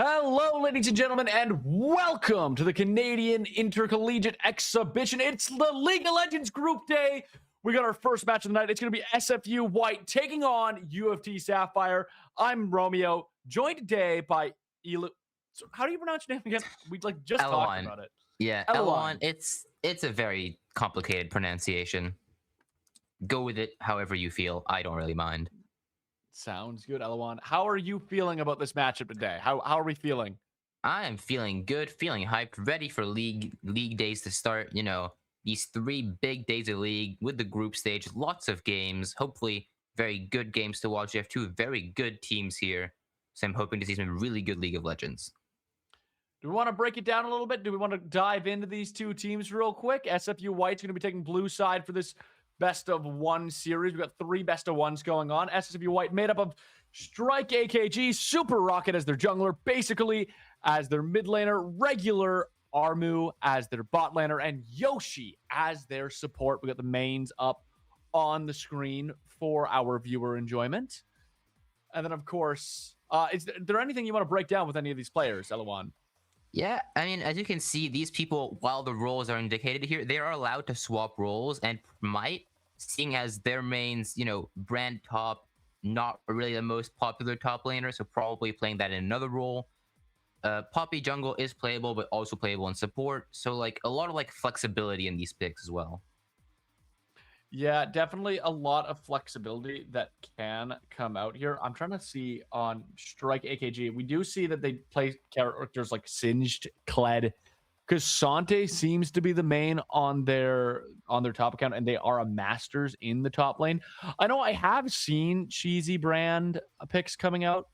Hello, ladies and gentlemen, and welcome to the Canadian Intercollegiate Exhibition. It's the League of Legends Group Day. We got our first match of the night. It's going to be SFU White taking on UFT Sapphire. I'm Romeo, joined today by Elu. So how do you pronounce your name again? We just talked about it. Yeah, Elon. It's a very complicated pronunciation. Go with it however you feel. I don't really mind. Sounds good, Elawan. How are you feeling about this matchup today? How are we feeling? I am feeling good, feeling hyped, ready for league days to start. You know, these 3 big days of league with the group stage, lots of games, hopefully very good games to watch. You have 2 very good teams here, so I'm hoping to see some really good League of Legends. Do we want to break it down a little bit? Do we want to dive into these 2 teams real quick? SFU White's going to be taking blue side for this best of 1 series. We've got 3 best of 1s going on. SFU White made up of Strike AKG, Super Rocket as their jungler, basically as their mid laner, regular Armu as their bot laner, and Yoshi as their support. We got the mains up on the screen for our viewer enjoyment. And then, of course, is there anything you want to break down with any of these players, Elawan? Yeah, I mean, as you can see, these people, while the roles are indicated here, they are allowed to swap roles and might, seeing as their mains, you know, brand top, not really the most popular top laner, so probably playing that in another role. Poppy jungle is playable, but also playable in support. So, like, a lot of, like, flexibility in these picks as well. Yeah, definitely a lot of flexibility that can come out here. I'm trying to see on Strike AKG. We do see that they play characters like Singed, Kled, because Sante seems to be the main on their top account, and they are a masters in the top lane. I know I have seen cheesy brand picks coming out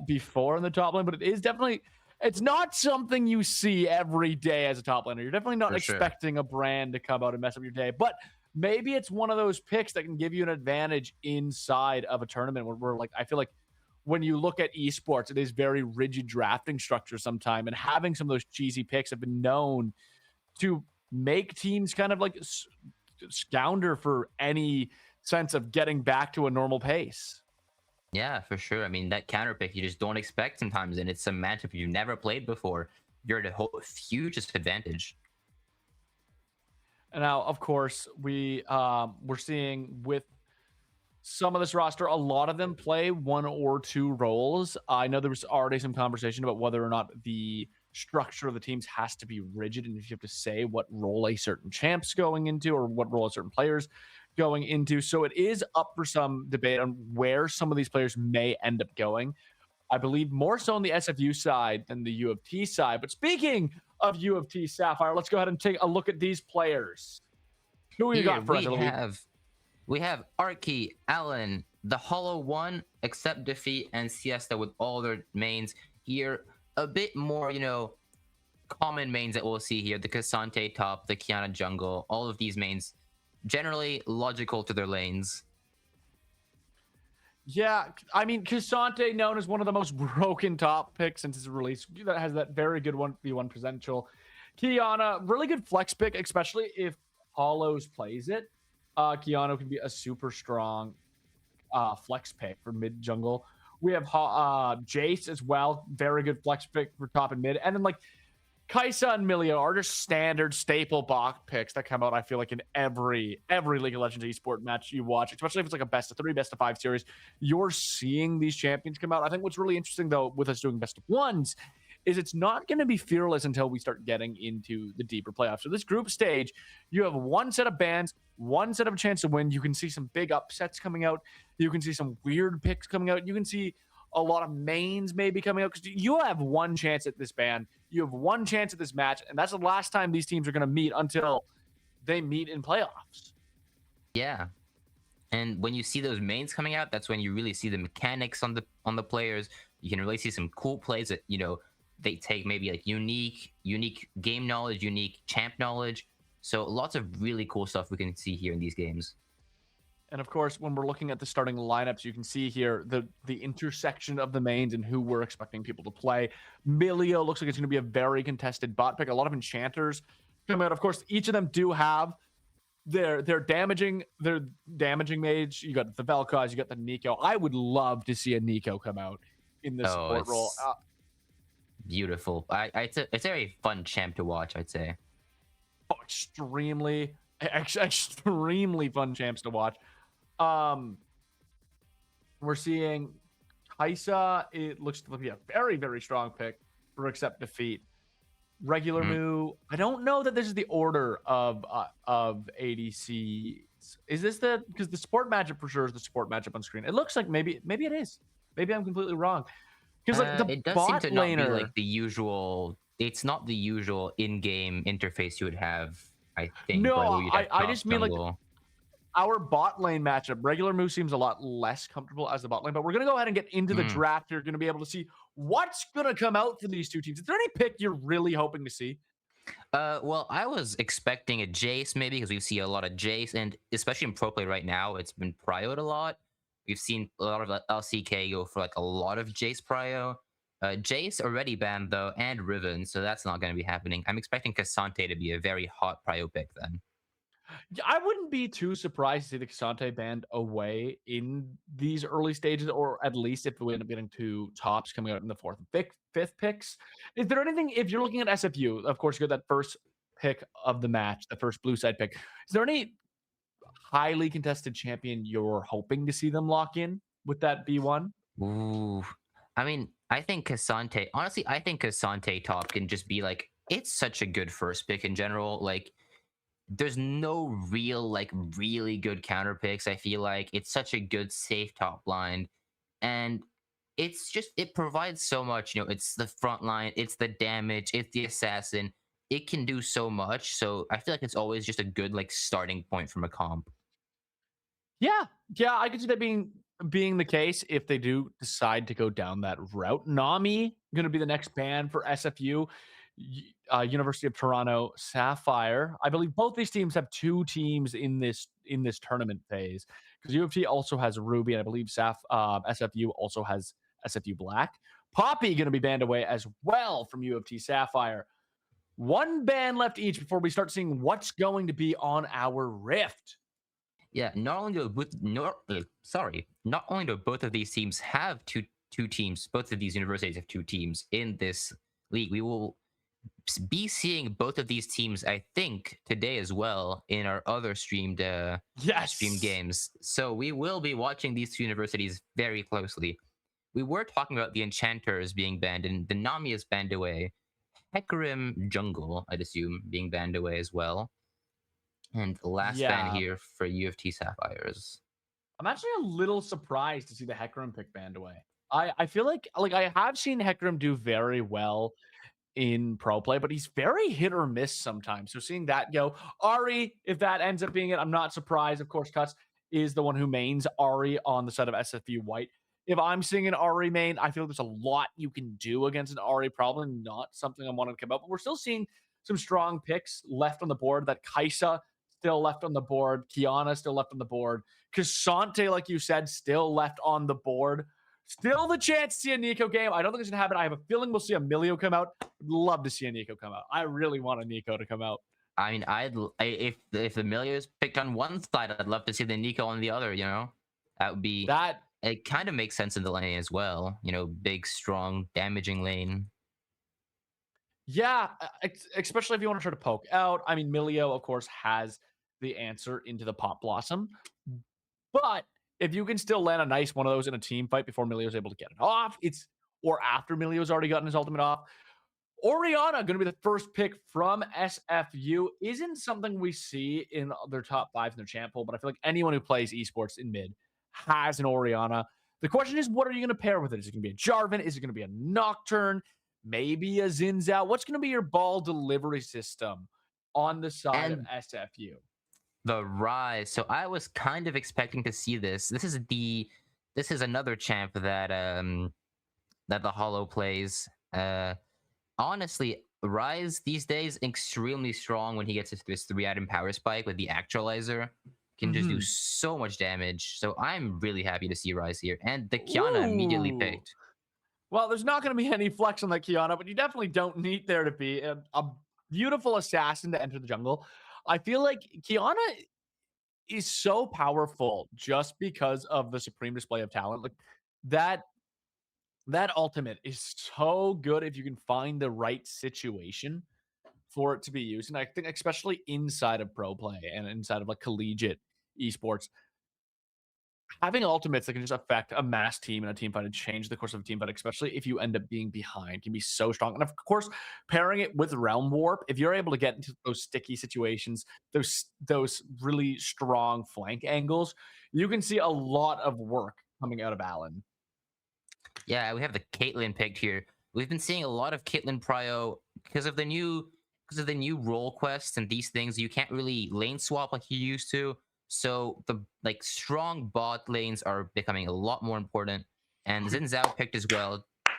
before in the top lane, but it is definitely, it's not something you see every day as a top laner. You're definitely not expecting a brand to come out and mess up your day, but maybe it's one of those picks that can give you an advantage inside of a tournament where like, I feel like when you look at esports, it is very rigid drafting structure sometime, and having some of those cheesy picks have been known to make teams kind of like scounder for any sense of getting back to a normal pace. Yeah, for sure. I mean, that counter pick you just don't expect sometimes, and it's a matchup you've never played before. You're at a huge disadvantage. And now, of course, we're seeing with some of this roster, a lot of them play 1 or 2 roles. I know there was already some conversation about whether or not the structure of the teams has to be rigid, and if you have to say what role a certain champ's going into or what role a certain player's going into. So it is up for some debate on where some of these players may end up going. I believe more so on the SFU side than the U of T side. But speaking of U of T Sapphire, let's go ahead and take a look at these players. Who you got for us? We have Arky, Allen, the Hollow One, Accept Defeat, and Siesta with all their mains here. A bit more, you know, common mains that we'll see here. The Cassante top, the Kiana jungle, all of these mains generally logical to their lanes. Yeah, I mean, Cassante, known as one of the most broken top picks since its release, that has that very good 1v1 potential. Kiana, really good flex pick, especially if Hollows plays it. Kiana can be a super strong flex pick for mid jungle. We have Jace as well, very good flex pick for top and mid. And then like Kaisa and Milio are just standard staple bot picks that come out, I feel like, in every League of Legends esport match you watch, especially if it's like a best of 3, best of 5 series. You're seeing these champions come out. I think what's really interesting, though, with us doing best of 1s is it's not going to be fearless until we start getting into the deeper playoffs. So this group stage, you have 1 set of bans, 1 set of a chance to win. You can see some big upsets coming out. You can see some weird picks coming out. You can see a lot of mains maybe coming out, because you have 1 chance at this ban. You have 1 chance at this match, and that's the last time these teams are going to meet until they meet in playoffs. Yeah, and when you see those mains coming out, that's when you really see the mechanics on the players. You can really see some cool plays that, you know, they take maybe like unique game knowledge, unique champ knowledge. So lots of really cool stuff we can see here in these games. And of course, when we're looking at the starting lineups, you can see here the intersection of the mains and who we're expecting people to play. Milio looks like it's going to be a very contested bot pick. A lot of enchanters come out. Of course, each of them do have their damaging mage. You got the Vel'Koz, you got the Nico. I would love to see a Nico come out in this support role. beautiful. It's a very fun champ to watch, I'd say. Oh, extremely fun champs to watch. Um, we're seeing Kaisa. It looks to be a very, very strong pick for accept defeat. Regular Mhm. Moo. I don't know that this is the order of ADCs. Is this the because the support matchup for sure is the support matchup on screen? It looks like maybe it is. Maybe I'm completely wrong. Because like the It does seem bot to not be like laner, the usual. It's not the usual in-game interface you would have, I think, no, right? Where you'd have I top just mean like jungle. our bot lane matchup. Regular Moo seems a lot less comfortable as the bot lane, but we're gonna go ahead and get into the Mhm. draft. You're gonna be able to see what's gonna come out for these two teams. Is there any pick you're really hoping to see? Well, I was expecting a Jace maybe because we see a lot of Jace, and especially in pro play right now, it's been prioed a lot. We've seen a lot of LCK go for like a lot of Jace prio. Jace already banned though, and Riven, so that's not going to be happening. I'm expecting Cassante to be a very hot prio pick then. Yeah, I wouldn't be too surprised to see the Kasante band away in these early stages, or at least if we end up getting two tops coming out in the fourth and fifth picks. Is there anything, if you're looking at SFU, of course, you got that first pick of the match, the first blue side pick. Is there any highly contested champion you're hoping to see them lock in with that B1? Ooh, I mean, I think Cassante. Honestly, I think Cassante top can just be like it's such a good first pick in general. Like there's no real like really good counter picks. I feel like it's such a good safe top line, and it's just it provides so much. It's the front line, it's the damage, it's the assassin. It can do so much. So I feel like it's always just a good like starting point from a comp. Yeah, yeah, I could see that being the case if they do decide to go down that route. Nami going to be the next ban for SFU, University of Toronto Sapphire. I believe both these teams have two teams in this tournament phase because U of T also has Ruby, and I believe SFU also has SFU Black. Poppy going to be banned away as well from U of T Sapphire. One ban left each before we start seeing what's going to be on our Rift. Yeah, not only do not only do both of these teams have two teams, both of these universities have two teams in this league. We will be seeing both of these teams, I think, today as well in our other streamed Yes. games. So we will be watching these two universities very closely. We were talking about the enchanters being banned, and the Nami is banned away. Hecarim Jungle, I'd assume, being banned away as well. And the last ban Yeah. here for U of T Sapphires. I'm actually a little surprised to see the Hecarim pick banned away. I feel like I have seen Hecarim do very well in pro play, but he's very hit or miss sometimes. So seeing that go, Ari, if that ends up being it, I'm not surprised. Of course, Cuts is the one who mains Ari on the side of SFU White. If I'm seeing an Ari main, I feel there's a lot you can do against an Ari, probably not something I want to come up, but we're still seeing some strong picks left on the board. That Kaisa still left on the board, Kiana still left on the board, Kasante, like you said, still left on the board. Still the chance to see a Nico game. I don't think it's gonna happen. I have a feeling we'll see a Milio come out. Love to see a Nico come out. I really want a Nico to come out. I mean, if Amelia is picked on one side, I'd love to see the Nico on the other. That would be. That It kind of makes sense in the lane as well. Big, strong, damaging lane. yeah, especially if you want to try to poke out. I mean, Milio, of course, has the answer into the Pop Blossom, but if you can still land a nice one of those in a team fight before Milio's able to get it off, or after Milio's already gotten his ultimate off, Oriana going to be the first pick from SFU. Isn't something we see in their top five in their champ pool, but I feel like anyone who plays esports in mid has an Oriana. The question is, what are you going to pair with it? Is it going to be a Jarvan? Is it going to be a Nocturne? Maybe a Zinzao? What's going to be your ball delivery system on the side of And SFU? the rise. So I was kind of expecting to see this. This is another champ that the Hollow plays. Honestly, Rise these days extremely strong when he gets this 3-item power spike with the actualizer. Can just do Mhm. so much damage. So I'm really happy to see Rise here. And the Kiana immediately Ooh. picked. Well, there's not going to be any flex on that Kiana, but you definitely don't need there to be a beautiful assassin to enter the jungle. I feel like Kiana is so powerful just because of the supreme display of talent. Like that That ultimate is so good if you can find the right situation for it to be used. And I think especially inside of pro play and inside of like collegiate esports, having ultimates that can just affect a mass team and a team fight and change the course of a team fight, especially if you end up being behind, can be so strong. And of course, pairing it with realm warp, if you're able to get into those sticky situations, those really strong flank angles, you can see a lot of work coming out of Allen. Yeah, we have the Caitlyn picked here. We've been seeing a lot of Caitlyn prio because of the new role quests and these things. You can't really lane swap like you used to. So the like strong bot lanes are becoming a lot more important. And Xin Zhao picked as well. We're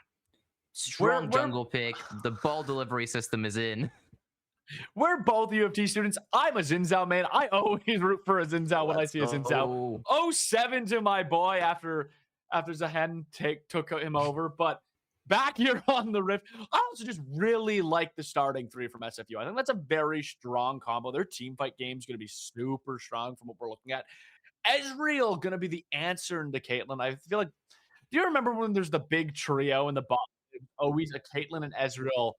Strong we're jungle pick. The ball delivery system is in. we're both UFT students. I'm a Zinzao man. I always root for a Zinzao when I Let's see a Zinzao. go. 07 to my boy after Zahen took him over. But back here on the Rift, I also just really like the starting three from SFU. I think that's a very strong combo. Their team fight game is going to be super strong from what we're looking at. Ezreal going to be the answer into Caitlyn. I feel like, do you remember when there's the big trio in the bottom? Always a Caitlyn and Ezreal.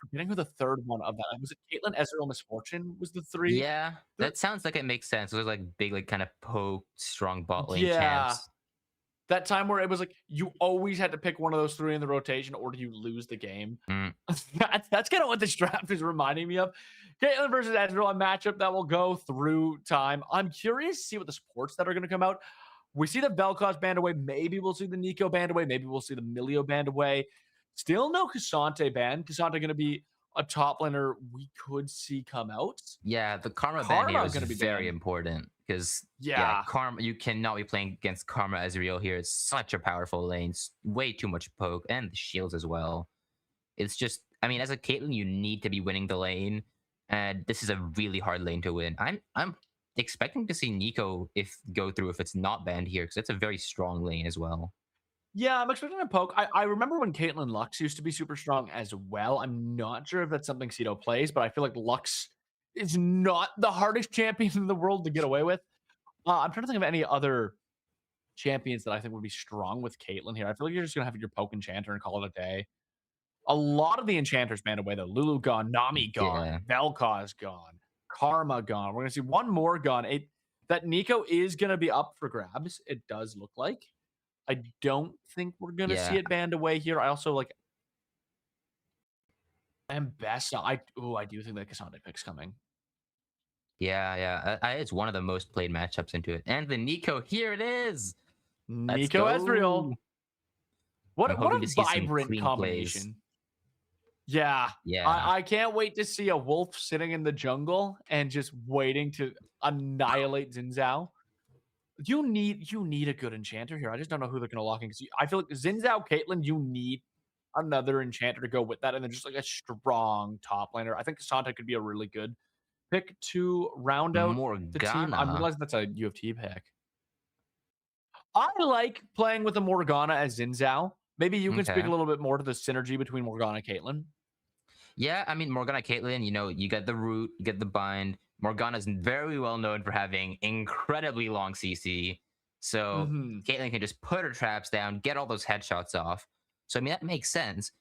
Forgetting who the third one of that was. It Caitlyn, Ezreal, Misfortune was the three. Yeah, There, that sounds like it makes sense. Those like big, like kind of poke strong bot lane yeah, champs. that time where it was like you always had to pick one of those three in the rotation, or do you lose the game? Mm. That's kind of what this draft is reminding me of. Caitlyn versus Ezreal, a matchup that will go through time. I'm curious to see what the supports that are going to come out. We see the Vel'Koz band away. Maybe we'll see the Nico band away. Maybe we'll see the Milio band away. Still no Cassante band. Cassante going to be a top laner we could see come out. Yeah, the Karma ban here Karma is going to be very banned. important because Yeah. Karma, you cannot be playing against Karma Ezreal here. It's such a powerful lane, way too much poke and the shields as well. It's just, I mean, as a Caitlyn, you need to be winning the lane, and this is a really hard lane to win. I'm expecting to see Nico go through if it's not banned here because it's a very strong lane as well. Yeah, I'm expecting a poke. I remember when Caitlyn Lux used to be super strong as well. I'm not sure if that's something Cito plays, but I feel like Lux is not the hardest champion in the world to get away with. I'm trying to think of any other champions that I think would be strong with Caitlyn here. I feel like you're just gonna have your poke enchanter and call it a day. A lot of the enchanters banned away though. Lulu gone, Nami gone, Yeah, Vel'Koz gone, Karma gone. We're gonna see one more gone. That Nico is gonna be up for grabs. It does look like. I don't think we're gonna see yeah, it banned away here. I also like Ambessa. I do think that Cassandra pick's coming. yeah. It's one of the most played matchups into it, and the Nico here it is. Let's Nico Ezreal. go. I'm What hoping a to see some vibrant clean plays. combination. Yeah. Yeah. I can't wait to see a wolf sitting in the jungle and just waiting to annihilate Zinzao. You need a good enchanter here. I just don't know who they're gonna lock in because I feel like Zinzao, Caitlyn, you need another enchanter to go with that, and then just like a strong top laner. I think Santa could be a really good pick to round out the team. I'm Morgana. realizing that's a UFT pick. I like playing with a Morgana as Zinzao. Maybe you can speak Okay. a little bit more to the synergy between Morgana and Caitlyn. Yeah, I mean Morgana Caitlyn, you get the root, you get the bind. Morgana's very well known for having incredibly long CC. So Hmm. Caitlyn can just put her traps down, get all those headshots off. So I mean that makes sense.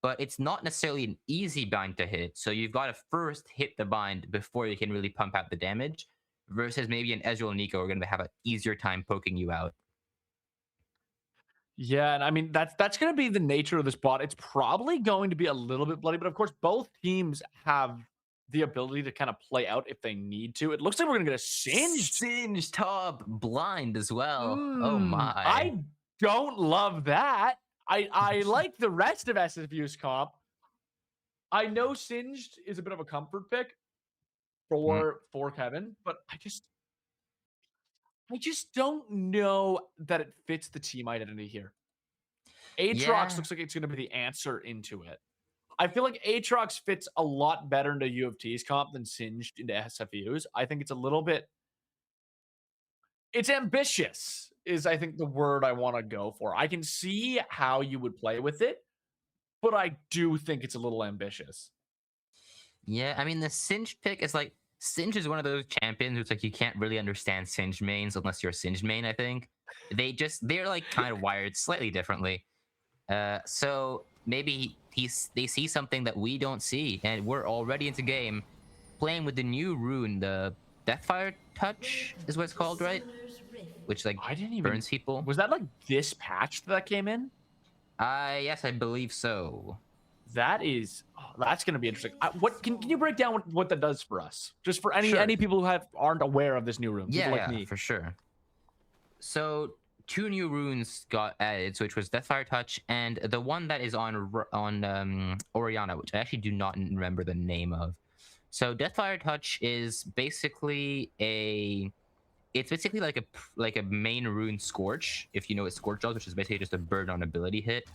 But it's not necessarily an easy bind to hit. So you've got to first hit the bind before you can really pump out the damage. Versus maybe an Ezreal and Nico are going to have an easier time poking you out. Yeah, and I mean that's going to be the nature of this bot. It's probably going to be a little bit bloody, but of course both teams have the ability to kind of play out if they need to. It looks like we're going to get a singed. Singed top blind as well. Oh my. I don't love that. I like the rest of SFU's comp. I know Singed is a bit of a comfort pick Mm, for Kevin, but I just don't know that it fits the team identity here. Aatrox yeah. looks like it's going to be the answer into it. I feel like Aatrox fits a lot better into U of T's comp than Singed into SFU's. I think it's a little bit. It's ambitious, is I think the word I want to go for. I can see how you would play with it, but I do think it's a little ambitious. Yeah, I mean the Singed pick is like Singed is one of those champions who's like you can't really understand Singed mains unless you're a Singed main, I think. They're like kind of wired slightly differently. So maybe they see something that we don't see, and we're already into game, playing with the new rune, the Deathfire Touch is what it's called, right? Which like I didn't even. burns people. Was that like this patch that came in? Yes, I believe so. That is, that's going to be interesting. What can you break down what that does for us? Just for any people who aren't aware of this new rune. Yeah, like me. for sure. So 2 new runes got added, so which was Deathfire Touch and the one that is on Oriana, which I actually do not remember the name of. So Deathfire Touch is basically it's basically like a main rune Scorch, if you know what Scorch does, which is basically just a burn on ability hit.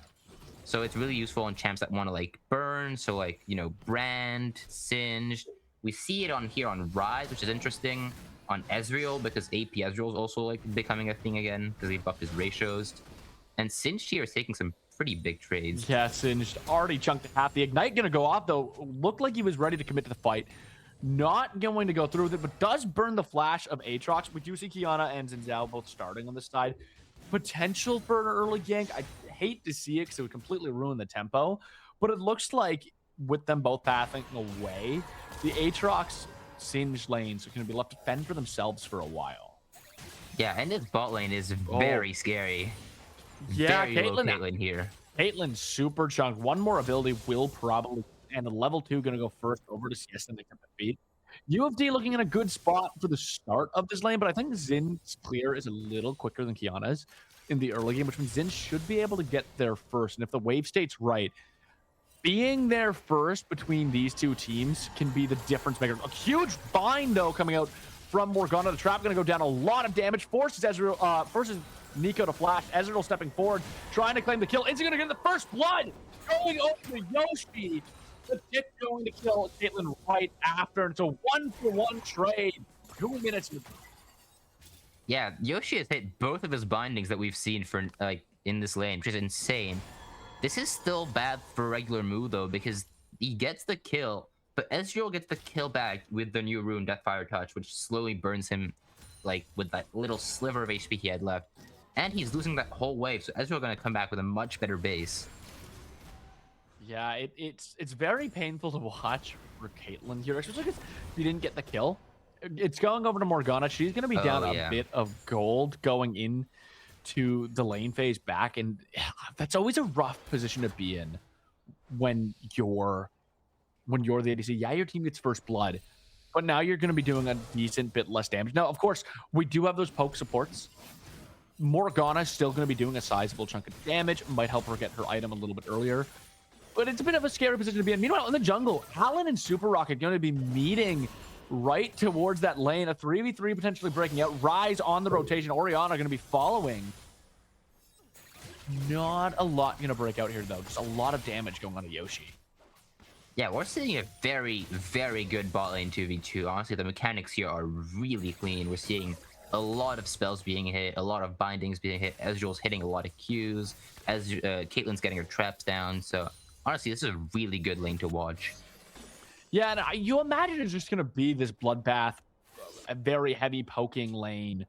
So it's really useful on champs that want to like burn. So like, you know, Brand, Singed. We see it on here on Rise, which is interesting. On Ezreal, because AP Ezreal is also like becoming a thing again because he buffed his ratios. And Singed here is taking some pretty big trades. Yeah, Singed already chunked half. The Ignite gonna go off though. Looked like he was ready to commit to the fight. Not going to go through with it, but does burn the flash of Aatrox. We do see Qiyana and Xin Zhao both starting on this side. Potential for an early gank. I hate to see it because it would completely ruin the tempo, but it looks like with them both pathing away, the Aatrox Singed lanes are going to be left to fend for themselves for a while. Yeah, and this bot lane is very scary. Yeah, very low Caitlyn here. Caitlyn super chunked. One more ability will probably, and the level 2 going to go first over to Siesta and they can defeat. UFD looking in a good spot for the start of this lane, but I think Zin's clear is a little quicker than Qiyana's in the early game, which means Zin should be able to get there first. And if the wave state's right, being there first between these two teams can be the difference maker. A huge bind, though, coming out from Morgana. The trap going to go down a lot of damage. Forces Ezreal, forces Nico to flash. Ezreal stepping forward, trying to claim the kill. Is he going to get the first blood? Going over to Yoshi. The Dick going to kill Caitlyn right after. It's a 1-for-1 trade. 2 minutes. Yeah, Yoshi has hit both of his bindings that we've seen for like in this lane, which is insane. This is still bad for regular Mu though, because he gets the kill, but Ezreal gets the kill back with the new rune Deathfire Touch, which slowly burns him like with that little sliver of HP he had left. And he's losing that whole wave, so Ezreal gonna come back with a much better base. Yeah, it's very painful to watch for Caitlyn here, especially because he didn't get the kill. It's going over to Morgana. She's going to be down a bit of gold going in to the lane phase back, and that's always a rough position to be in when you're the ADC. Yeah, your team gets first blood, but now you're going to be doing a decent bit less damage. Now, of course, we do have those poke supports. Morgana's still going to be doing a sizable chunk of damage. Might help her get her item a little bit earlier. But it's a bit of a scary position to be in. Meanwhile, in the jungle, Alan and Super Rocket going to be meeting right towards that lane. A 3v3 potentially breaking out. Rise on the rotation. Oriana going to be following. Not a lot going to break out here, though. Just a lot of damage going on to Yoshi. Yeah, we're seeing a very, very good bot lane 2v2. Honestly, the mechanics here are really clean. We're seeing a lot of spells being hit, a lot of bindings being hit. Ezreal's hitting a lot of Qs. As Caitlyn's getting her traps down. So honestly, this is a really good lane to watch. Yeah, and you imagine it's just going to be this bloodbath, a very heavy poking lane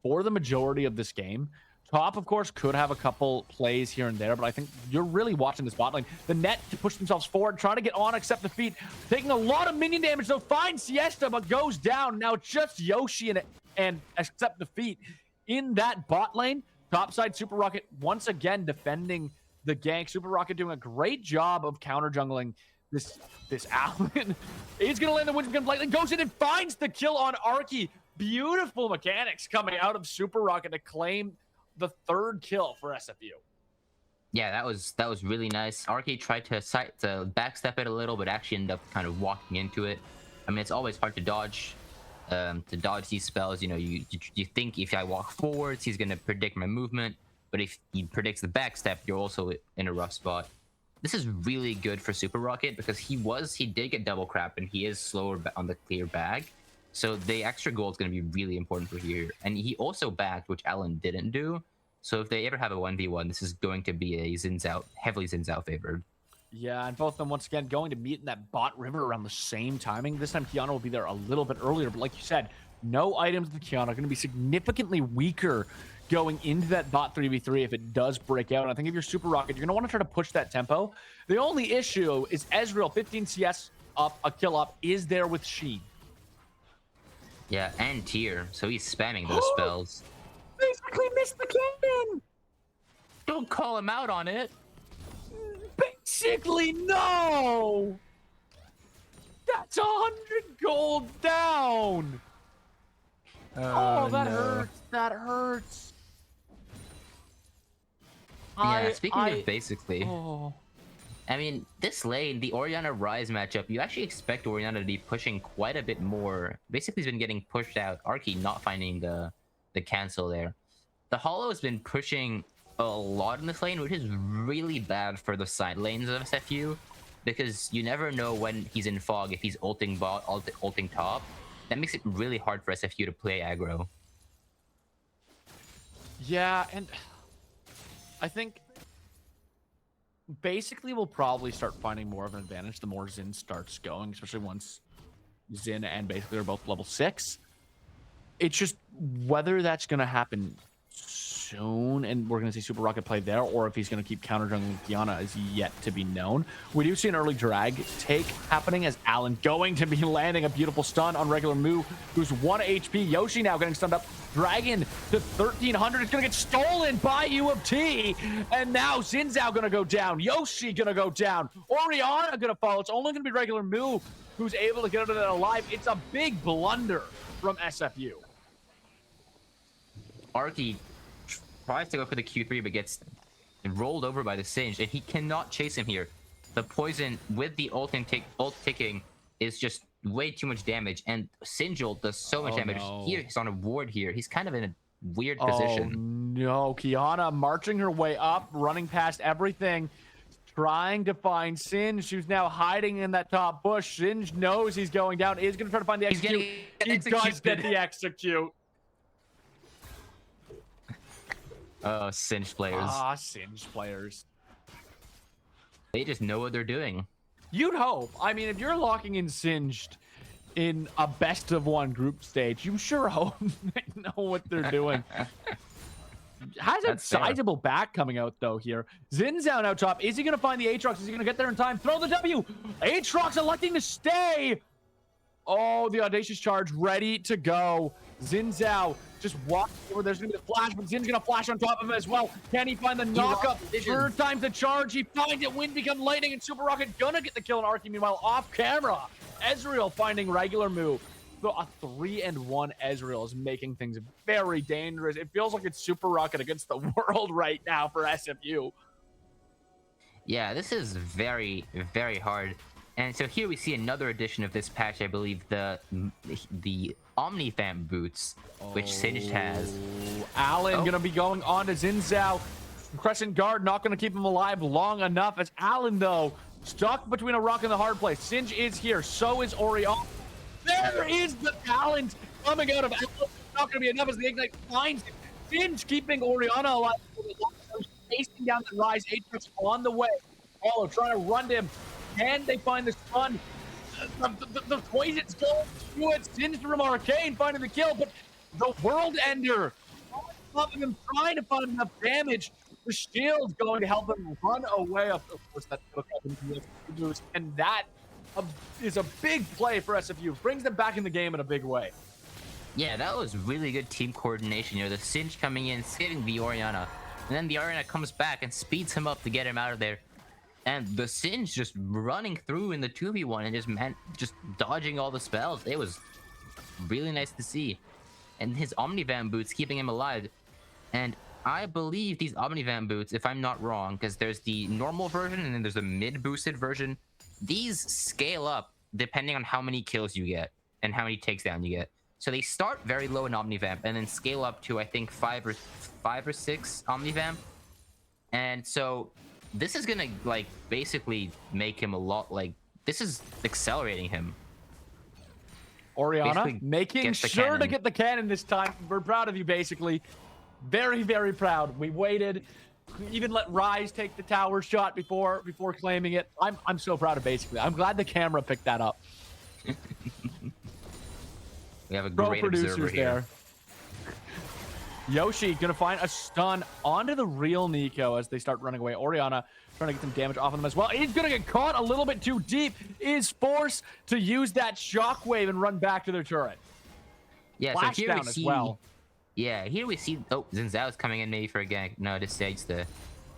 for the majority of this game. Top, of course, could have a couple plays here and there, but I think you're really watching this bot lane. The net to push themselves forward, trying to get on, accept defeat. Taking a lot of minion damage, though. Finds Siesta, but goes down. Now just Yoshi and accept defeat in that bot lane. Topside, Super Rocket once again defending the gank. Super Rocket doing a great job of counter jungling this Alan. He's gonna land the Wind Lightly, goes in and finds the kill on Arky. Beautiful mechanics coming out of Super Rocket to claim the 3rd kill for SFU. Yeah, that was really nice. Arky tried to backstep it a little, but actually ended up kind of walking into it. I mean, it's always hard to dodge these spells. You know, you think if I walk forwards, he's gonna predict my movement. But if he predicts the backstep, you're also in a rough spot. This is really good for Super Rocket because he did get double crap and he is slower on the clear bag. So the extra gold is going to be really important for here. And he also backed, which Alan didn't do. So if they ever have a 1v1, this is going to be a heavily Xin Zhao favored. Yeah, and both of them once again going to meet in that bot river around the same timing. This time Qiyana will be there a little bit earlier, but like you said, no items to Qiyana, going to be significantly weaker going into that bot 3v3 if it does break out. And I think if you're Super Rocket, you're going to want to try to push that tempo. The only issue is Ezreal, 15 CS up, a kill up, is there with Sheen. Yeah, and tier, so he's spamming those spells. Basically missed the cannon! Don't call him out on it. Basically, no! That's 100 gold down! Oh, that hurts. That hurts. Yeah, speaking of basically, oh. I mean, this lane, the Orianna Ryze matchup, you actually expect Orianna to be pushing quite a bit more. Basically, he's been getting pushed out. Arky not finding the cancel there. The Hollow has been pushing a lot in this lane, which is really bad for the side lanes of SFU, because you never know when he's in fog, if he's ulting bot, ulting top. That makes it really hard for SFU to play aggro. Yeah, and I think basically we'll probably start finding more of an advantage the more Xin starts going, especially once Xin and basically are both level 6. It's just whether that's going to happen soon and we're going to see Super Rocket play there, or if he's going to keep counter jungling Kiana is yet to be known. We do see an early drag take happening as Alan going to be landing a beautiful stun on regular Moo, who's 1 HP. Yoshi now getting stunned up. Dragon to 1300. It's going to get stolen by U of T. And now Xin going to go down. Yoshi going to go down. Orianna going to follow. It's only going to be regular Moo who's able to get out of that alive. It's a big blunder from SFU. Arky tries to go for the Q3 but gets rolled over by the Singe, and he cannot chase him here. The poison with the ult ticking is just way too much damage, and Singe ult does so much damage. No. He's on a ward here. He's kind of in a weird position. No, Kiana marching her way up, running past everything, trying to find Singe, who's now hiding in that top bush. Singe knows he's going down, is going to try to find the execute. He does get the execute. Oh, Singe players. Ah, Singe players. They just know what they're doing. You'd hope. I mean, if you're locking in Singed in a best of one group stage, you sure hope they know what they're doing. Has a sizable back coming out, though, here. Zin's out top. Is he going to find the Aatrox? Is he going to get there in time? Throw the W. Aatrox electing to stay. Oh, the audacious charge ready to go. Xin Zhao just walks over. There's going to be a flash, but Zin's going to flash on top of him as well. Can he find the knockup? Third time's the charge. He finds it. Wind become lightning, and Super Rocket gonna get the kill on Arky. Meanwhile, off camera, Ezreal finding regular move. So a 3-1 Ezreal is making things very dangerous. It feels like it's Super Rocket against the world right now for SFU. Yeah, this is very, very hard. And so here we see another edition of this patch, I believe, the Omnifam boots, which Singed has. Allen gonna be going on to Xin Zhao. Crescent Guard not gonna keep him alive long enough, as Allen, though, stuck between a rock and the hard place. Singe is here, so is Orion. There is the talent coming out of Allen. It's not gonna be enough as the Ignite finds it. Singe keeping Oriana alive. Chasing down the Rise. Aatrox on the way. Hollow trying to run him. Can they find the stun? The poison's going through it. Singe from Arcane finding the kill, but the World Ender on top of him trying to find enough damage. The shield's going to help him run away. Of course, that's and that is a big play for SFU. Brings them back in the game in a big way. Yeah, that was really good team coordination. You know, the Singe coming in, saving the Orianna, and then the Orianna comes back and speeds him up to get him out of there. And the Singe just running through in the 2v1 and just dodging all the spells. It was really nice to see. And his Omnivam boots keeping him alive. And I believe these Omnivam boots, if I'm not wrong, because there's the normal version and then there's a mid-boosted version. These scale up depending on how many kills you get and how many takedowns you get. So they start very low in Omnivamp and then scale up to, I think, 5 or 6 Omnivamp. And so this is gonna, like, basically make him a lot, like, this is accelerating him. Orianna Basically making sure to get the cannon this time. We're proud of you, basically. Very, very proud. We waited. We even let Rise take the tower shot before claiming it. I'm so proud of basically. I'm glad the camera picked that up. We have a great observer here. Yoshi gonna find a stun onto the real Nico as they start running away. Oriana trying to get some damage off of them as well. He's gonna get caught a little bit too deep. Is forced to use that shockwave and run back to their turret. Yeah, Flash so here down we as see. well. Yeah, here we see. Oh, Xin Zhao's coming in maybe for a gank. No, decides to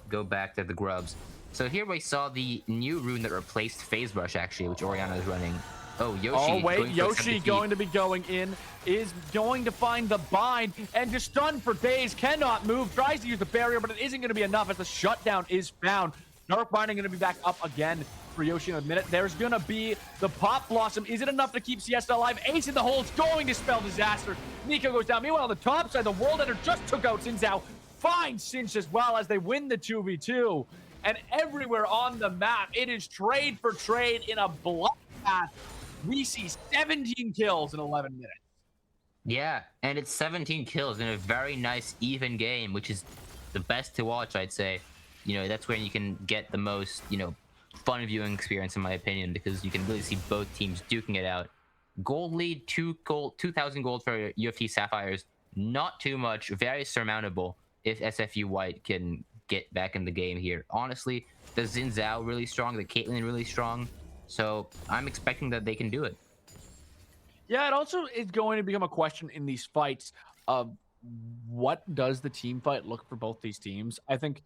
go back to the grubs. So here we saw the new rune that replaced Phase Rush, actually, which Oriana is running. Oh, Yoshi. Oh, wait. Going for Yoshi 70 going to be going in. Is going to find the bind. And just stunned for days. Cannot move. Tries to use the barrier, but it isn't going to be enough as the shutdown is found. Dark Binding going to be back up again for Yoshi in a minute. There's going to be the Pop Blossom. Is it enough to keep Siesta alive? Ace in the hole. It's going to spell disaster. Nico goes down. Meanwhile, on the top side, the World Ender just took out Xin Zhao. Finds Cinch as well as they win the 2v2. And everywhere on the map, it is trade for trade in a bloodbath. We see 17 kills in 11 minutes. Yeah, and it's 17 kills in a very nice, even game, which is the best to watch, I'd say. You know, that's where you can get the most, you know, fun viewing experience, in my opinion, because you can really see both teams duking it out. Gold lead, 2,000 gold for UFT Sapphires. Not too much, very surmountable if SFU White can get back in the game here. Honestly, the Xin Zhao really strong, the Caitlyn really strong. So I'm expecting that they can do it. Yeah, it also is going to become a question in these fights of what does the team fight look for both these teams. I think,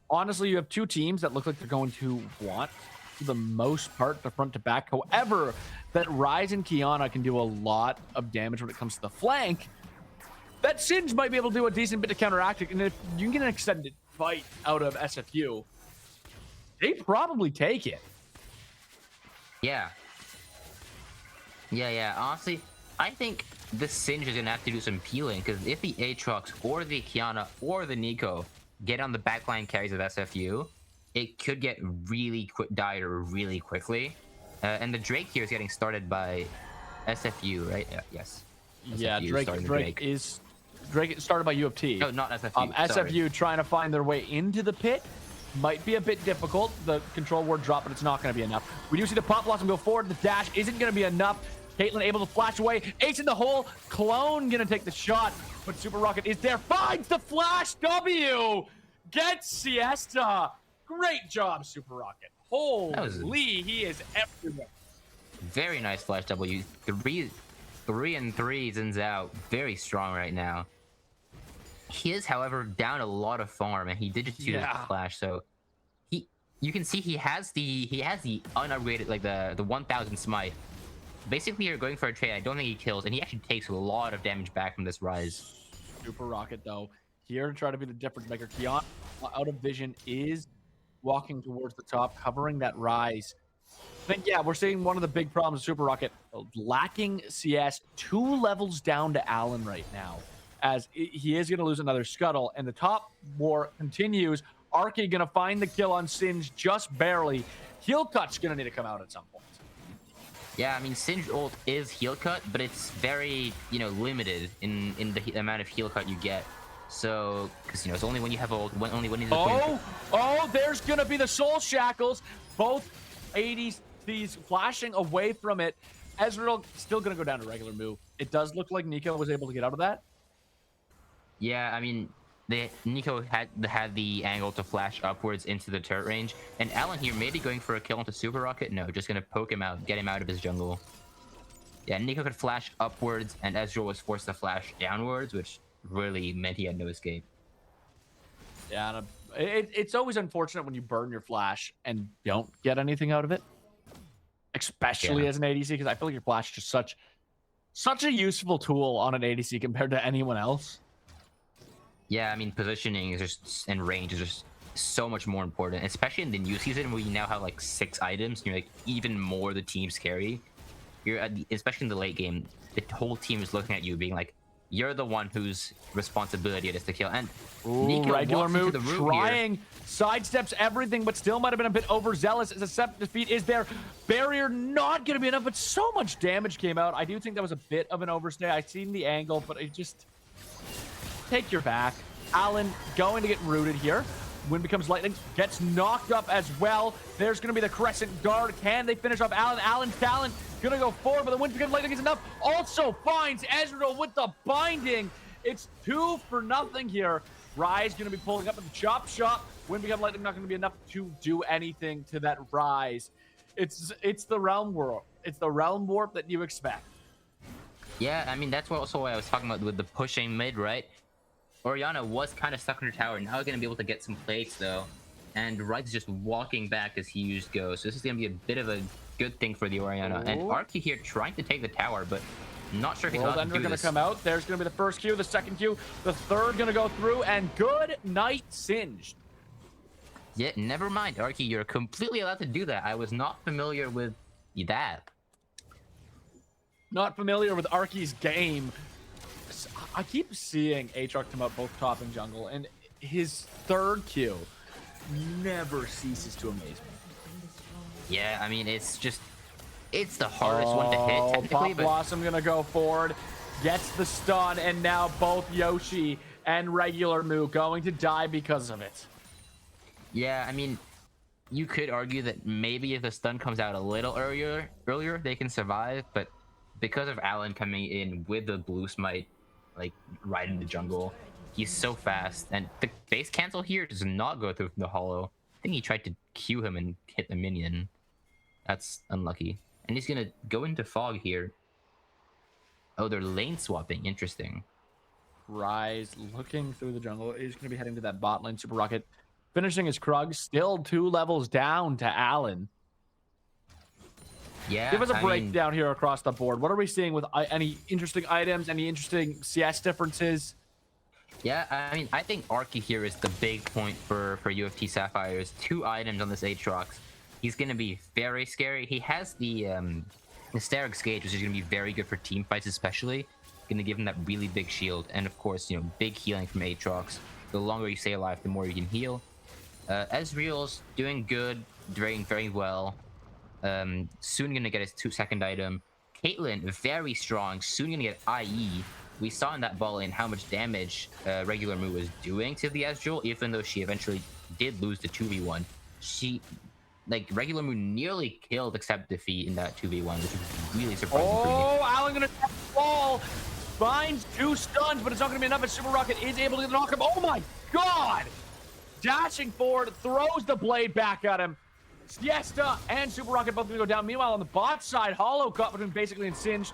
honestly, you have two teams that look like they're going to want, for the most part, the front to back. However, that Ryze and Kiana can do a lot of damage when it comes to the flank. That Singe might be able to do a decent bit to counteract it. And if you can get an extended fight out of SFU, they probably take it. Yeah. Yeah. Honestly, I think the Singe is going to have to do some peeling, because if the Aatrox or the Kiana or the Nico get on the backline carries of SFU, it could get really dire really quickly. And the Drake here is getting started by SFU, right? Yes. Yeah, SFU Drake started by U of T. No, not SFU. SFU trying to find their way into the pit. Might be a bit difficult. The control ward drop, but it's not going to be enough. We do see the Pop Blossom go forward. The dash isn't going to be enough. Caitlyn able to flash away. Ace in the hole. Clone going to take the shot, but Super Rocket is there. Finds the flash W. Gets Siesta. Great job, Super Rocket. Holy, he is everywhere. Very nice flash W. 3 and 3 Xin Zhao. Very strong right now. He is, however, down a lot of farm, and he did just use the flash. So you can see he has the unupgraded, like the 1000 smite. Basically, you're going for a trade. I don't think he kills, and he actually takes a lot of damage back from this Ryze. Super Rocket, though, here to try to be the difference maker. Kiana, out of vision, is walking towards the top, covering that Ryze. I think, yeah, we're seeing one of the big problems of Super Rocket, lacking CS 2 levels down to Allen right now, as he is going to lose another Scuttle, and the top war continues. Arky going to find the kill on Singe just barely. Heal Cut's going to need to come out at some point. Yeah, I mean, Singe ult is heal cut, but it's very, you know, limited in the amount of heal cut you get. So, because, you know, it's only when you have ult, only when he's there's going to be the Soul Shackles. Both 80s flashing away from it. Ezreal still going to go down to regular move. It does look like Nico was able to get out of that. Yeah, I mean, Nico had the angle to flash upwards into the turret range, and Allen here maybe going for a kill into Super Rocket. No, just gonna poke him out, get him out of his jungle. Yeah, Nico could flash upwards, and Ezreal was forced to flash downwards, which really meant he had no escape. Yeah, it's always unfortunate when you burn your flash and don't get anything out of it, especially as an ADC, because I feel like your flash is just such a useful tool on an ADC compared to anyone else. Yeah, I mean, positioning is just, and range is just so much more important, especially in the new season where you now have like 6 items. And you're like even more the teams carry. You're especially in the late game, the whole team is looking at you, being like, you're the one whose responsibility it is to kill. And Nico regular move, the trying, sidesteps everything, but still might have been a bit overzealous as a Sept defeat is there. Barrier not going to be enough, but so much damage came out. I do think that was a bit of an overstay. I seen the angle, but it just... Take your back. Allen going to get rooted here. Wind becomes lightning. Gets knocked up as well. There's going to be the Crescent Guard. Can they finish off Allen? Allen's talent going to go forward, but the wind becomes lightning is enough. Also finds Ezreal with the binding. It's 2-0 here. Rise going to be pulling up at the chop shop. Wind Become Lightning not going to be enough to do anything to that Rise. It's the Realm Warp. It's the Realm Warp that you expect. Yeah, I mean, that's also what I was talking about with the pushing mid, right? Orianna was kind of stuck in her tower. Now going to be able to get some plates, though. And Rise is just walking back as he used go. So this is going to be a bit of a good thing for the Orianna. And Arky here trying to take the tower, but not sure if he's allowed to do this. Going to come out. There's going to be the first Q, the second Q, the third going to go through, and good night, Singed. Yeah, never mind, Arky. You're completely allowed to do that. I was not familiar with that. Not familiar with Arky's game. I keep seeing Aatrox come out both top and jungle, and his third Q never ceases to amaze me. Yeah, I mean, it's the hardest one to hit, technically. Pop Blossom gonna go forward, gets the stun, and now both Yoshi and regular Moo going to die because of it. Yeah, I mean, you could argue that maybe if the stun comes out a little earlier, they can survive, but because of Alan coming in with the blue smite, like right in the jungle, he's so fast, and the base cancel here does not go through the hollow. I think he tried to Q him and hit the minion. That's unlucky. And he's gonna go into fog here. Oh, they're lane swapping. Interesting. Rise looking through the jungle. He's gonna be heading to that bot lane. Super Rocket finishing his Krug, still 2 levels down to Alan. Yeah, give us a breakdown here across the board. What are we seeing with any interesting items, any interesting CS differences? Yeah, I mean, I think Arky here is the big point for UFT Sapphires. 2 items on this Aatrox. He's going to be very scary. He has the Hysterics Gauge, which is going to be very good for team fights especially. Going to give him that really big shield. And of course, you know, big healing from Aatrox. The longer you stay alive, the more you can heal. Ezreal's doing good, doing very well. Soon gonna get his 2-second item. Caitlyn, very strong, soon gonna get IE. We saw in that ball lane how much damage regular Moo was doing to the Ezreal, even though she eventually did lose the 2v1. She, like, regular Moo nearly killed Accept Defeat in that 2v1, which was really surprising for me. Oh, Alan gonna fall. Finds 2 stuns, but it's not gonna be enough, as Super Rocket is able to knock him. Oh my god! Dashing forward, throws the blade back at him. Siesta and Super Rocket both gonna go down. Meanwhile, on the bot side, Hollow caught between basically and Singed.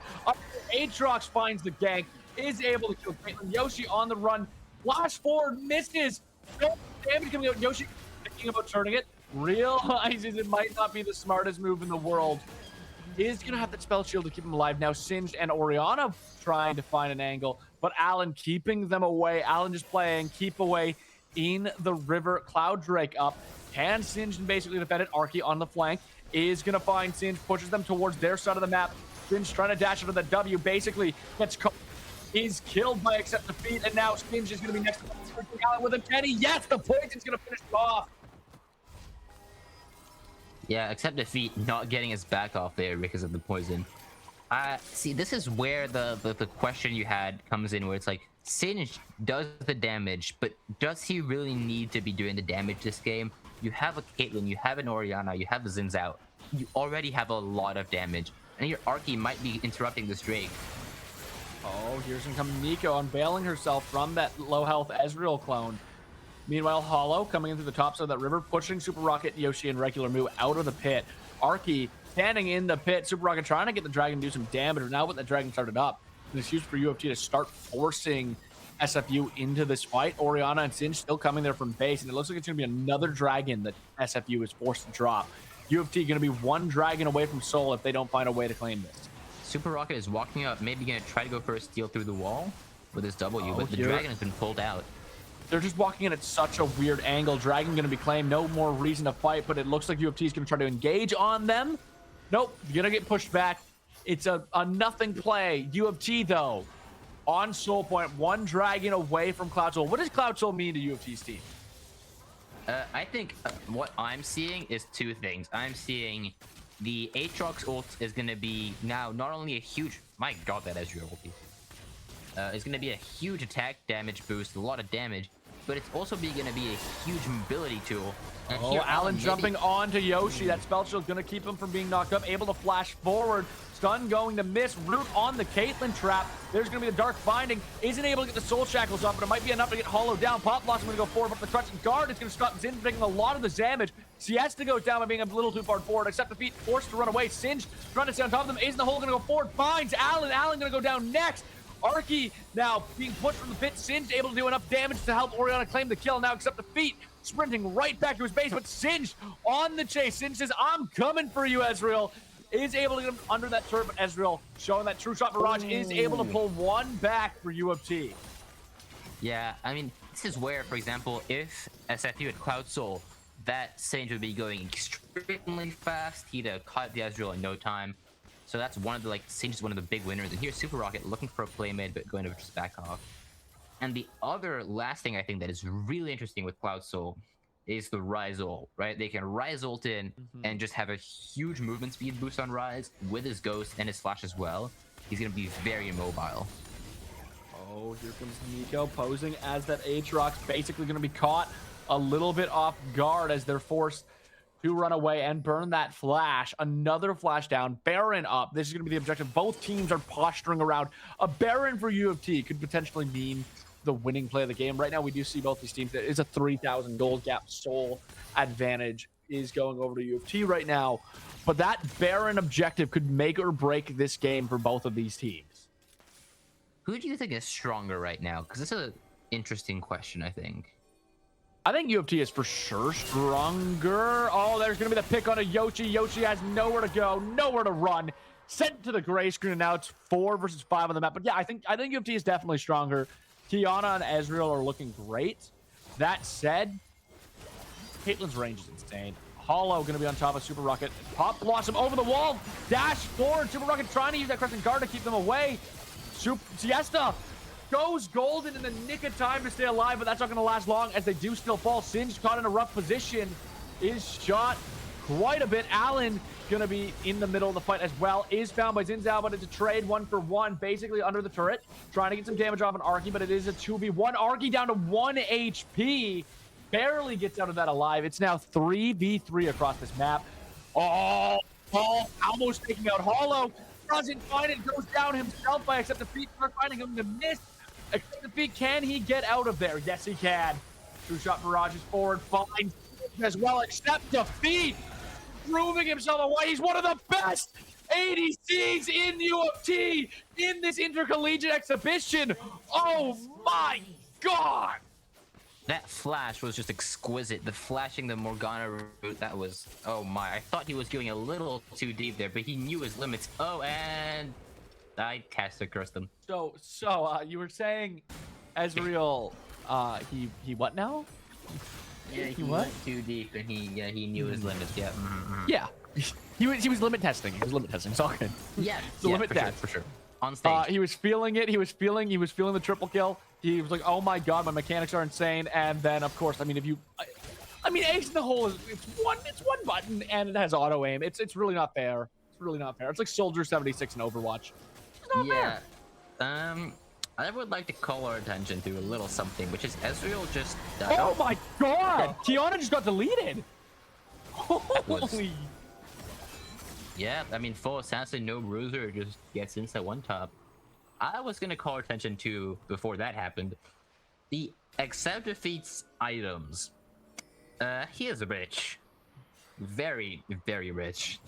Aatrox finds the gank, is able to kill Caitlyn. Yoshi on the run, flash forward, misses. No damage coming out. Yoshi thinking about turning it, realizes it might not be the smartest move in the world. Is gonna have that spell shield to keep him alive. Now Singed and Orianna trying to find an angle, but Alan keeping them away. Alan just playing keep away in the river. Cloud Drake up. Can Singed and basically defend it. Arky on the flank is going to find Singed, pushes them towards their side of the map. Singed trying to dash into the W, basically gets caught. He's killed by Accept Defeat, and now Singed is going to be next to Alan with a Kenny. Yes, the poison's going to finish him off. Yeah, Accept Defeat not getting his back off there because of the poison. See, this is where the question you had comes in, where it's like, Singed does the damage, but does he really need to be doing the damage this game? You have a Caitlyn, you have an Orianna, you have a Xin Zhao. You already have a lot of damage, and your Arky might be interrupting this Drake. Oh, here's gonna come Nico unveiling herself from that low health Ezreal clone. Meanwhile, Hollow coming into the top side of that river, pushing Super Rocket, Yoshi, and regular Moo out of the pit. Arky standing in the pit. Super Rocket trying to get the dragon to do some damage. Now with the dragon started up, it's used for UFC to start forcing SFU into this fight. Orianna and Singed still coming there from base, and it looks like it's going to be another dragon that SFU is forced to drop. UFC going to be 1 dragon away from Soul if they don't find a way to claim this. Super Rocket is walking up, maybe going to try to go for a steal through the wall with his W, but the dragon has been pulled out. They're just walking in at such a weird angle. Dragon going to be claimed. No more reason to fight, but it looks like UFC is going to try to engage on them. Nope, going to get pushed back. It's a nothing play. UFC, though, on Soul Point, 1 dragon away from Cloud Soul. What does Cloud Soul mean to UFT's team? I think what I'm seeing is 2 things. I'm seeing the Aatrox ult is going to be now not only a huge... My god, that Ezreal ulti. It's going to be a huge attack damage boost, a lot of damage. but it's also going to be a huge mobility tool. And Oh, here, Alan maybe- jumping onto Yoshi. That spell shield going to keep him from being knocked up. Able to flash forward. Stun going to miss. Root on the Caitlyn trap. There's going to be the Dark Binding. Isn't able to get the Soul Shackles off, but it might be enough to get Hollow down. Pop Blossom going to go forward, but the Crushing Guard is going to stop Zin taking a lot of the damage. Siesta goes down by being a little too far forward. Accept defeat, forced to run away. Singed trying to stay on top of them. Ace in the hole going to go forward. Finds Alan. Alan going to go down next. Arky now being pushed from the pit. Singed able to do enough damage to help Oriana claim the kill. Now accept defeat. Sprinting right back to his base, but Singed on the chase. Singed says, I'm coming for you, Ezreal. Is able to get him under that turret, but Ezreal showing that true shot barrage is able to pull one back for U of T. Yeah, I mean, this is where, for example, if SFU had Cloud Soul, that Sage would be going extremely fast. He'd have caught the Ezreal in no time. So that's one of the, like, Sage is one of the big winners. And here's Super Rocket looking for a playmate, but going to just back off. And the other last thing I think that is really interesting with Cloud Soul is the Rise ult, right? They can Rise ult in and just have a huge movement speed boost on Rise with his Ghost and his Flash as well. He's going to be very immobile. Oh, here comes Nico posing as that Aatrox, basically going to be caught a little bit off guard as they're forced to run away and burn that Flash. Another Flash down, Baron up. This is going to be the objective. Both teams are posturing around. A Baron for U of T could potentially mean the winning play of the game. Right now, we do see both these teams. There is a 3,000 gold gap. Soul advantage is going over to U of T right now. But that Baron objective could make or break this game for both of these teams. Who do you think is stronger right now? Because this is an interesting question, I think. I think U of T is for sure stronger. Oh, there's going to be the pick on a Yoshi. Yoshi has nowhere to go, nowhere to run. Sent to the gray screen, and now it's 4 versus 5 on the map. But yeah, I think U of T is definitely stronger. Kiana and Ezreal are looking great. That said, Caitlyn's range is insane. Hollow going to be on top of Super Rocket. Pop Blossom over the wall. Dash forward. Super Rocket trying to use that Crescent Guard to keep them away. Siesta goes golden in the nick of time to stay alive, but that's not going to last long as they do still fall. Singed caught in a rough position. Is shot quite a bit. Allen going to be in the middle of the fight as well. Is found by Zinzao, but it's a trade 1-for-1, basically under the turret. Trying to get some damage off an Arky, but it is a 2v1. Arky down to 1 HP. Barely gets out of that alive. It's now 3v3 across this map. Oh, almost taking out Hollow. Doesn't find it. Goes down himself by Accept Defeat. Start finding him to miss. Accept Defeat. Can he get out of there? Yes, he can. True shot barrage is forward. Finds as well. Accept Defeat. Proving himself away. He's one of the best ADCs in U of T in this intercollegiate exhibition. Oh my God. That flash was just exquisite. The flashing the Morgana route, that was, oh my. I thought he was going a little too deep there, but he knew his limits. Oh, and I caster cursed him. So you were saying Ezreal, he what now? Yeah, he what? went too deep, and he knew his limits. Yeah. Yeah, he was limit testing. He was limit testing. It's all good. Yeah, It's a limit for test. sure, for sure. On stage. He was feeling it. He was feeling the triple kill. He was like, "Oh my God, my mechanics are insane." And then, of course, I mean, Ace in the hole is it's one button and it has auto aim. It's really not fair. It's really not fair. It's like Soldier 76 in Overwatch. It's not Yeah. fair. I would like to call our attention to a little something, which is Ezreal just. Oh my God! Kiana just got deleted. was- Holy. Yeah, I mean, full assassin, no bruiser, just gets inside one top. I was gonna call attention to, before that happened, the Accept Defeats items. He is rich. Very, very rich.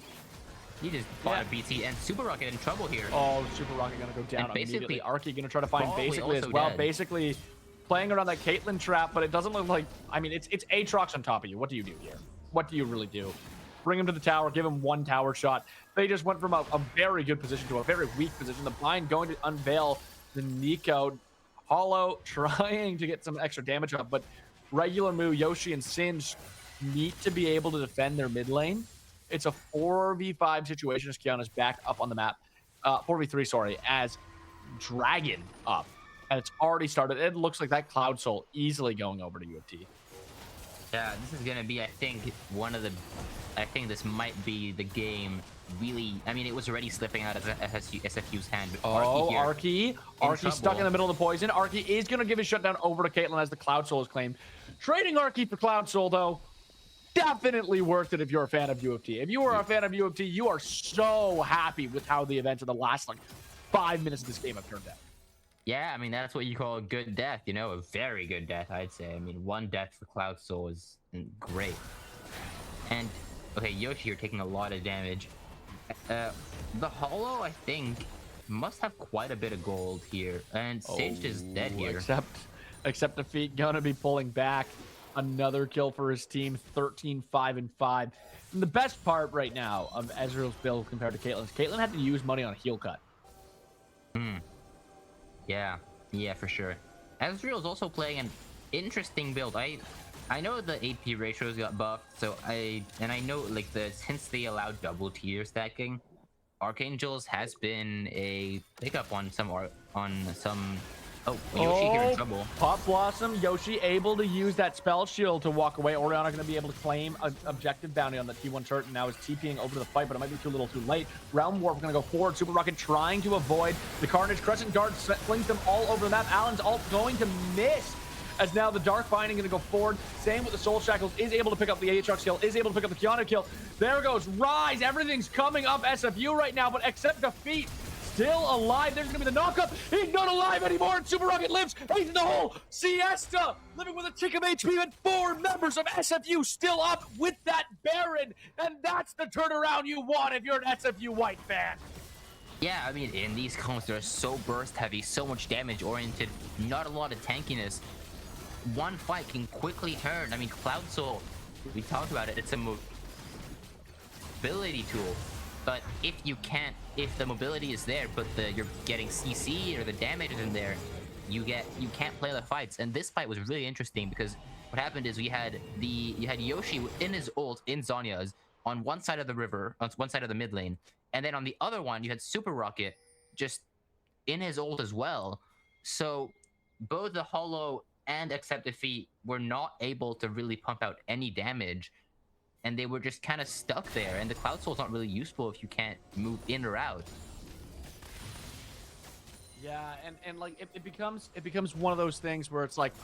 He just bought a BT, and Super Rocket in trouble here. Oh, Super Rocket gonna go down And basically- immediately. Arky gonna try to find Probably basically as also well. dead. Basically playing around that Caitlyn trap, but it doesn't look like. I mean, it's Aatrox on top of you. What do you do here? What do you really do? Bring him to the tower, give him one tower shot. They just went from a very good position to a very weak position. The Bind going to unveil the Nico. Hollow trying to get some extra damage up, but regular Moo, Yoshi, and Singed need to be able to defend their mid lane. It's a 4v5 situation as Kiana's back up on the map. 4v3, sorry, as Dragon up. And it's already started. It looks like that Cloud Soul easily going over to U of T. Yeah, this is gonna be, I think, one of the I think this might be the game. Really, I mean, it was already slipping out of SFU's hand. But Oh, Arky Arky stuck in the middle of the poison. Arky is going to give his shutdown over to Caitlyn as the Cloud Soul is claimed. Trading Arky for Cloud Soul, though, definitely worth it if you're a fan of UFT. If you are a fan of UFT, you are so happy with how the events of the last, like, 5 minutes of this game have turned out. Yeah, I mean, that's what you call a good death, you know, a very good death, I'd say. I mean, 1 death for Cloud Soul is great. And, okay, Yoshi, you're taking a lot of damage. The Hollow, I think, must have quite a bit of gold here. And Sage is dead here. Except Defeat gonna be pulling back. Another kill for his team, 13-5-5. And the best part right now of Ezreal's build compared to Caitlyn's, Caitlyn had to use money on a heal cut. Yeah, for sure. Ezreal's also playing an interesting build. I know the AP ratios got buffed, so I know like since they allowed double tier stacking, Archangels has been a pickup on some. Oh, Yoshi here in trouble. Pop Blossom, Yoshi able to use that spell shield to walk away. Orianna going to be able to claim an objective bounty on the T1 turret, and now is TPing over to the fight, but it might be too little too late. Realm Warp going to go forward. Super Rocket trying to avoid the Carnage. Crescent Guard flings them all over the map. Allen's ult going to miss, as now the Dark Binding going to go forward. Same with the Soul Shackles. Is able to pick up the Aatrox kill. Is able to pick up the Kiana kill. There goes Rise. Everything's coming up SFU right now, but except Defeat. Still alive. There's going to be the knockup. He's not alive anymore, and Super Rocket lives. He's in the hole. Siesta living with a tick of HP, and 4 members of SFU still up with that Baron. And that's the turnaround you want if you're an SFU White fan. Yeah, I mean, in these comps, they're so burst heavy, so much damage oriented, not a lot of tankiness. One fight can quickly turn. I mean, Cloud Soul, we talked about it, it's a mobility tool. But if the mobility is there, but you're getting CC or the damage is in there, you can't play the fights. And this fight was really interesting because what happened is you had Yoshi in his ult in Zhonya's on one side of the river, on one side of the mid lane, and then on the other one you had Super Rocket just in his ult as well. So both the Hollow and Accept Defeat were not able to really pump out any damage. And they were just kind of stuck there, and the Cloud Soul's not really useful if you can't move in or out. Yeah, and like it becomes one of those things where it's like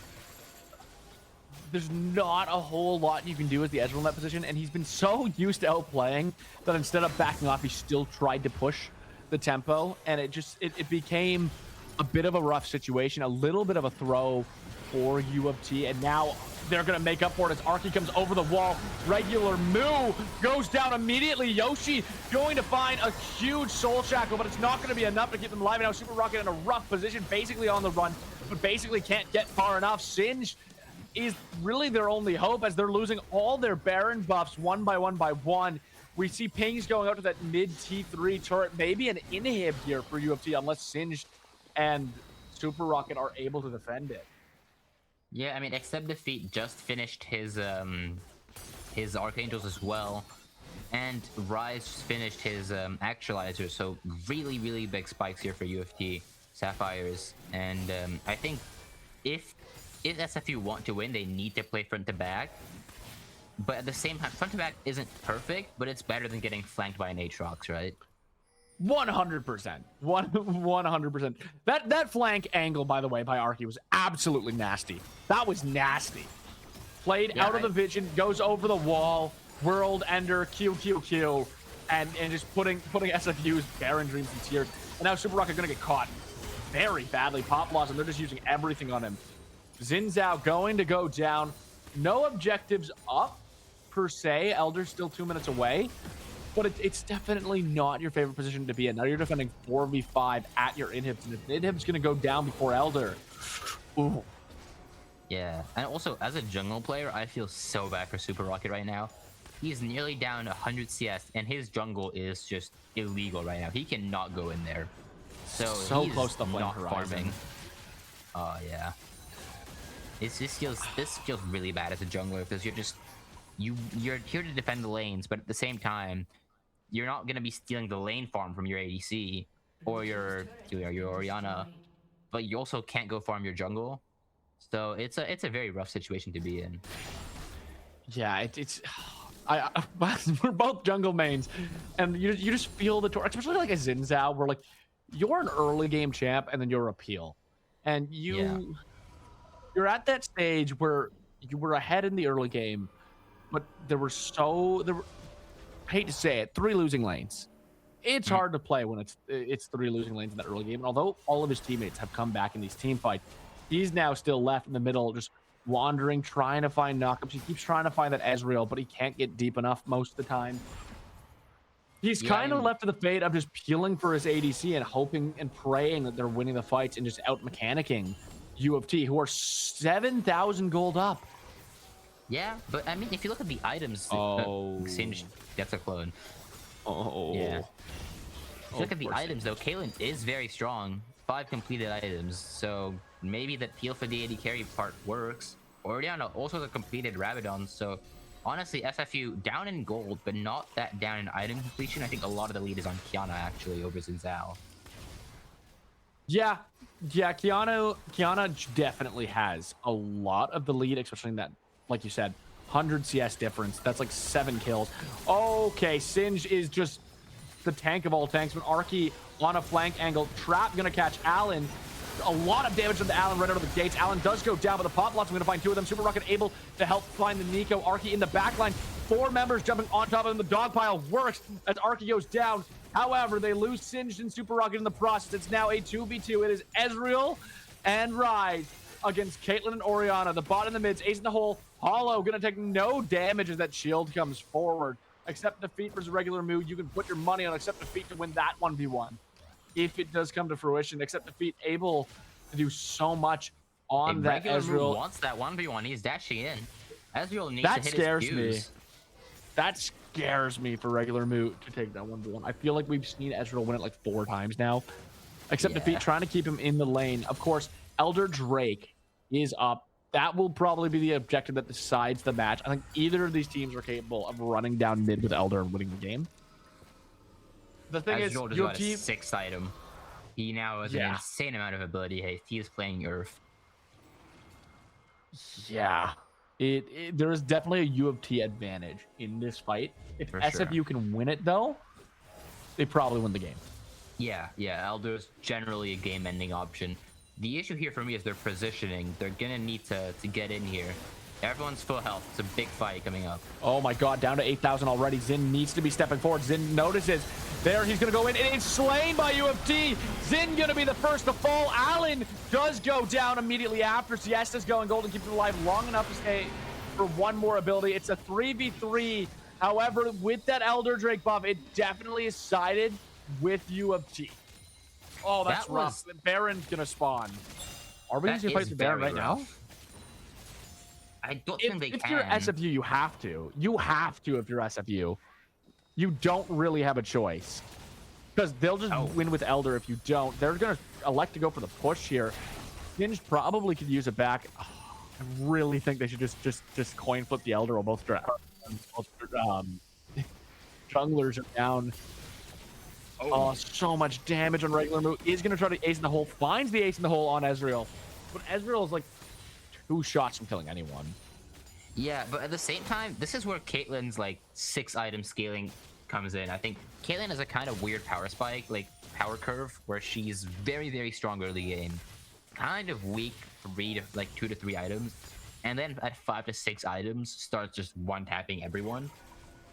there's not a whole lot you can do with the Ezreal in that position, and he's been so used to outplaying that instead of backing off, he still tried to push the tempo, and it became a bit of a rough situation, a little bit of a throw for U of T, and now they're going to make up for it as Arky comes over the wall. Regular Moo goes down immediately. Yoshi going to find a huge Soul Shackle, but it's not going to be enough to keep them alive. Now Super Rocket in a rough position, basically on the run, but basically can't get far enough. Singed is really their only hope as they're losing all their Baron buffs one by one. We see pings going out to that mid T3 turret, maybe an inhib here for U of T, unless Singed and Super Rocket are able to defend it. Yeah, I mean, Accept Defeat just finished his Archangels as well, and Rise finished his Actualizer, so really big spikes here for UFT Sapphires, and I think if SFU want to win, they need to play front to back, but at the same time, front to back isn't perfect, but it's better than getting flanked by an Aatrox, right? 100%. 100%. That flank angle, by the way, by Arky was absolutely nasty. That was nasty. Played out of the vision, goes over the wall, World Ender, Q, and just putting SFU's Baron Dreams in tears. And now Super Rocket gonna get caught very badly. Pop Blossom, they're just using everything on him. Xin Zhao going to go down. No objectives up, per se. Elder's still 2 minutes away. But it's definitely not your favorite position to be in. Now you're defending 4v5 at your inhibs, and if the inhib's going to go down before Elder, ooh. Yeah, and also, as a jungle player, I feel so bad for Super Rocket right now. He's nearly down 100 CS, and his jungle is just illegal right now. He cannot go in there. So he's close to not horizon. farming. Oh, yeah. This feels really bad as a jungler, because you're here to defend the lanes, but at the same time, you're not going to be stealing the lane farm from your ADC or your Orianna, but you also can't go farm your jungle. So it's a very rough situation to be in. Yeah, it's we're both jungle mains, and you just feel the torque, especially like a Xin Zhao, where like you're an early game champ and then you're a peel, and you're at that stage where you were ahead in the early game, but there were I hate to say it, 3 losing lanes. It's hard to play when it's 3 losing lanes in that early game. And although all of his teammates have come back in these team fights, he's now still left in the middle, just wandering, trying to find knockups. He keeps trying to find that Ezreal, but he can't get deep enough most of the time. He's kind of left to the fate of just peeling for his ADC and hoping and praying that they're winning the fights and just out mechanicking U of T, who are 7,000 gold up. Yeah, but I mean, if you look at the items, Singe gets a clone. Yeah. If you look at the items, though, Caitlyn is very strong. 5 completed items, so maybe the peel for the AD carry part works. Orianna also has a completed Rabadon, so honestly, SFU down in gold, but not that down in item completion. I think a lot of the lead is on Qiyana, actually, over Xin Zhao. Yeah, Qiyana definitely has a lot of the lead, especially in that, like you said, 100 CS difference. That's like 7 kills. Okay, Singe is just the tank of all tanks. But Arky on a flank angle, Trap gonna catch Allen. A lot of damage to Allen right out of the gates. Allen does go down, but the pop blocks, I'm gonna find 2 of them. Super Rocket able to help find the Nico. Arky in the backline. 4 members jumping on top of him. The dog pile works as Arky goes down. However, they lose Singed and Super Rocket in the process. It's now a 2v2. It is Ezreal and Ryze against Caitlyn and Orianna. The bot in the mids, ace in the hole. Hollow gonna take no damage as that shield comes forward. Accept defeat versus regular mood. You can put your money on accept defeat to win that 1v1. If it does come to fruition, accept defeat able to do so much on that Ezreal. Wants that 1v1. He's dashing in. Ezreal needs that to hit scares his me. Qs. That scares me for regular mood to take that 1v1. I feel like we've seen Ezreal win it like 4 times now. Accept defeat, trying to keep him in the lane. Of course, Elder Drake is up. That will probably be the objective that decides the match. I think either of these teams are capable of running down mid with Elder and winning the game. The thing is, Ezreal just got a 6th item. He now has an insane amount of ability haste. He is playing Earth. Yeah. There is definitely a U of T advantage in this fight. If SFU can win it, though, they probably win the game. Yeah, Elder's generally a game-ending option. The issue here for me is their positioning. They're gonna need to get in here. Everyone's full health. It's a big fight coming up. Oh my god, down to 8,000 already. Xin needs to be stepping forward. Xin notices. There, he's gonna go in, and it's slain by U of T. Xin gonna be the first to fall. Allen does go down immediately after. Siesta's going gold and keeps it alive long enough to stay for 1 more ability. It's a 3v3. However, with that Elder Drake buff, it definitely is sided with U of T. Oh, that's rough. Baron's gonna spawn. Are we gonna fight the Baron right now? I don't think they can. If you're SFU, you have to. You have to if you're SFU. You don't really have a choice. Because they'll just win with Elder if you don't. They're going to elect to go for the push here. Singe probably could use it back. Oh, I really think they should just coin flip the Elder while both junglers are down. Oh, so much damage on regular move. Is going to try to ace in the hole. Finds the ace in the hole on Ezreal. But Ezreal is like 2 shots from killing anyone. Yeah, but at the same time, this is where Caitlyn's like 6 item scaling comes in. I think Caitlyn has a kind of weird power spike, like power curve, where she's very, very strong early game, kind of weak 2 to 3 items, and then at 5 to 6 items starts just one-tapping everyone.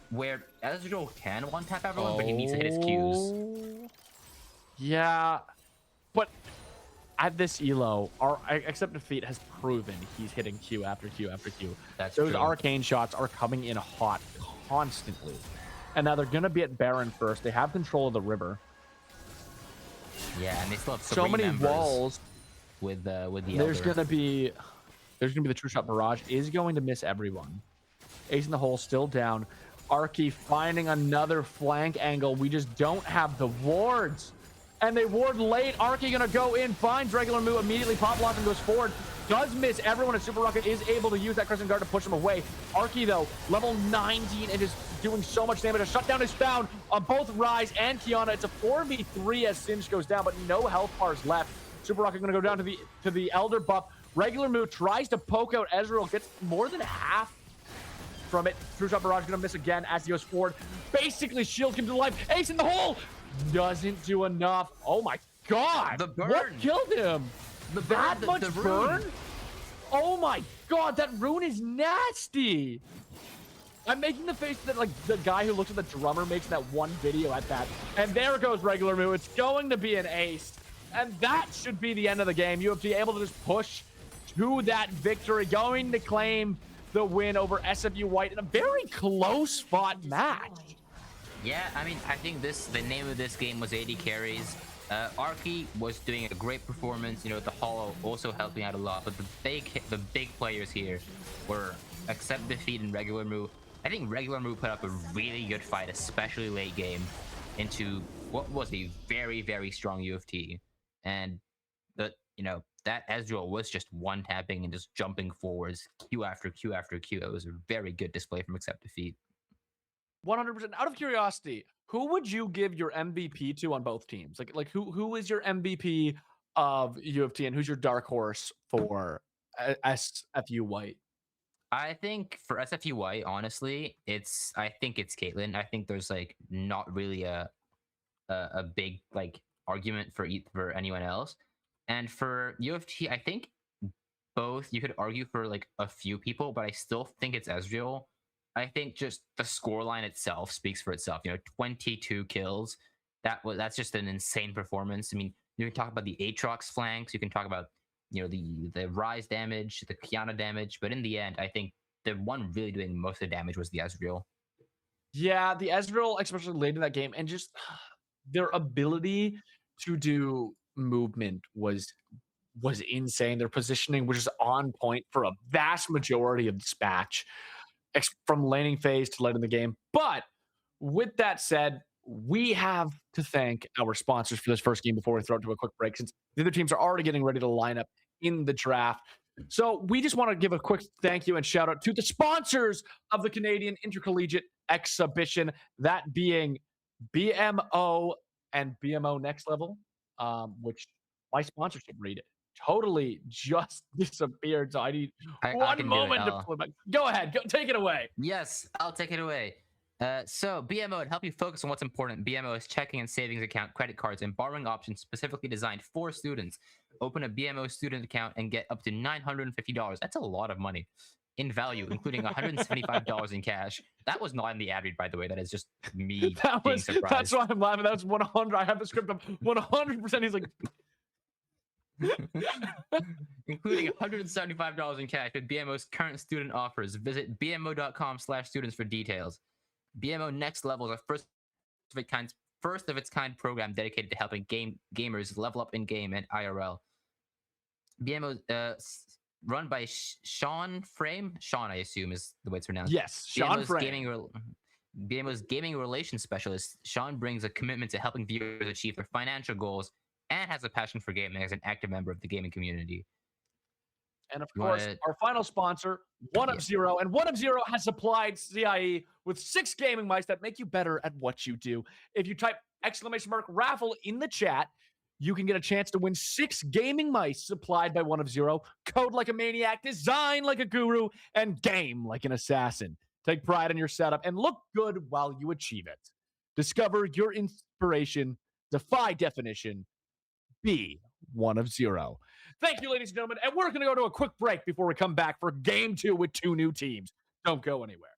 Where Ezreal can one-tap everyone, but he needs to hit his Qs. Yeah, but at this elo, our accept defeat has proven he's hitting Q after Q after Q. Those arcane shots are coming in hot constantly. And now they're gonna be at Baron first. They have control of the river. Yeah, and they still have so many walls with the there's gonna be the true shot barrage is going to miss everyone. Ace in the hole still down. Arky finding another flank angle. We just don't have the wards. And they ward late. Arky gonna go in, finds regular move, immediately pop blocks and goes forward. Does miss everyone, and Super Rocket is able to use that Crescent Guard to push him away. Arky, though, level 19 and is doing so much damage. A shutdown is found on both Ryze and Qiyana. It's a 4v3 as Singe goes down, but no health bars left. Super Rocket gonna go down to the Elder buff. Regular move tries to poke out Ezreal, gets more than half from it. True shot barrage gonna miss again as he goes forward. Basically, shields him to life. Ace in the hole! Doesn't do enough. Oh my god! The burn! What killed him? That much the burn? rune. Oh my god, that rune is nasty! I'm making the face that like the guy who looks at the drummer makes that one video at that. And there goes regular move. It's going to be an ace. And that should be the end of the game. UFC able to just push to that victory, going to claim the win over SFU White in a very close fought match. Yeah, I mean, I think the name of this game was 80 carries. Arky was doing a great performance. You know, the Hollow also helping out a lot. But the big players here were Accept Defeat and Regular Move. I think Regular Move put up a really good fight, especially late game, into what was a very, very strong UFT. And that Ezreal was just one tapping and just jumping forwards, Q after Q after Q. It was a very good display from Accept Defeat. 100%. Out of curiosity, who would you give your MVP to on both teams? Like who is your MVP of UFT and who's your dark horse for SFU White? I think for SFU White, honestly, I think it's Caitlyn. I think there's like not really a big like argument for anyone else. And for UFT, I think both you could argue for like a few people, but I still think it's Ezreal. I think just the scoreline itself speaks for itself. 22 kills. That's just an insane performance. I mean, you can talk about the Aatrox flanks. You can talk about the Rise damage, the Kiana damage. But in the end, I think the one really doing most of the damage was the Ezreal. Yeah, the Ezreal, especially late in that game, and just their ability to do movement was insane. Their positioning was just on point for a vast majority of dispatch, from laning phase to late in the game. But with that said, we have to thank our sponsors for this first game before we throw it to a quick break, since the other teams are already getting ready to line up in the draft. So we just want to give a quick thank you and shout out to the sponsors of the Canadian Intercollegiate Exhibition, that being BMO and BMO Next Level, which my sponsorship read totally just disappeared. So I need one moment to flip back. Go ahead, take it away. Yes, I'll take it away. So BMO would help you focus on what's important. BMO is checking and savings account, credit cards, and borrowing options specifically designed for students. Open a BMO student account and get up to $950. That's a lot of money in value, including $175 in cash. That was not in the ad read, by the way. That is just me being surprised. That's why I'm laughing. That was 100. I have the script of 100%. He's like, including $175 in cash with BMO's current student offers. Visit bmo.com/students for details. BMO Next Level is a first of its kind program dedicated to helping gamers level up in game and IRL. BMO run by Sean Frame. Sean, I assume, is the way it's pronounced. Yes, Sean Frame. BMO's gaming relations specialist. Sean brings a commitment to helping viewers achieve their financial goals and has a passion for gaming as an active member of the gaming community. And of course, our final sponsor, One Up Zero. And One Up Zero has supplied CIE with 6 gaming mice that make you better at what you do. If you type !raffle in the chat, you can get a chance to win 6 gaming mice supplied by One Up Zero. Code like a maniac, design like a guru, and game like an assassin. Take pride in your setup and look good while you achieve it. Discover your inspiration, defy definition, be One Up Zero. Thank you, ladies and gentlemen. And we're going to go to a quick break before we come back for game 2 with 2 new teams. Don't go anywhere.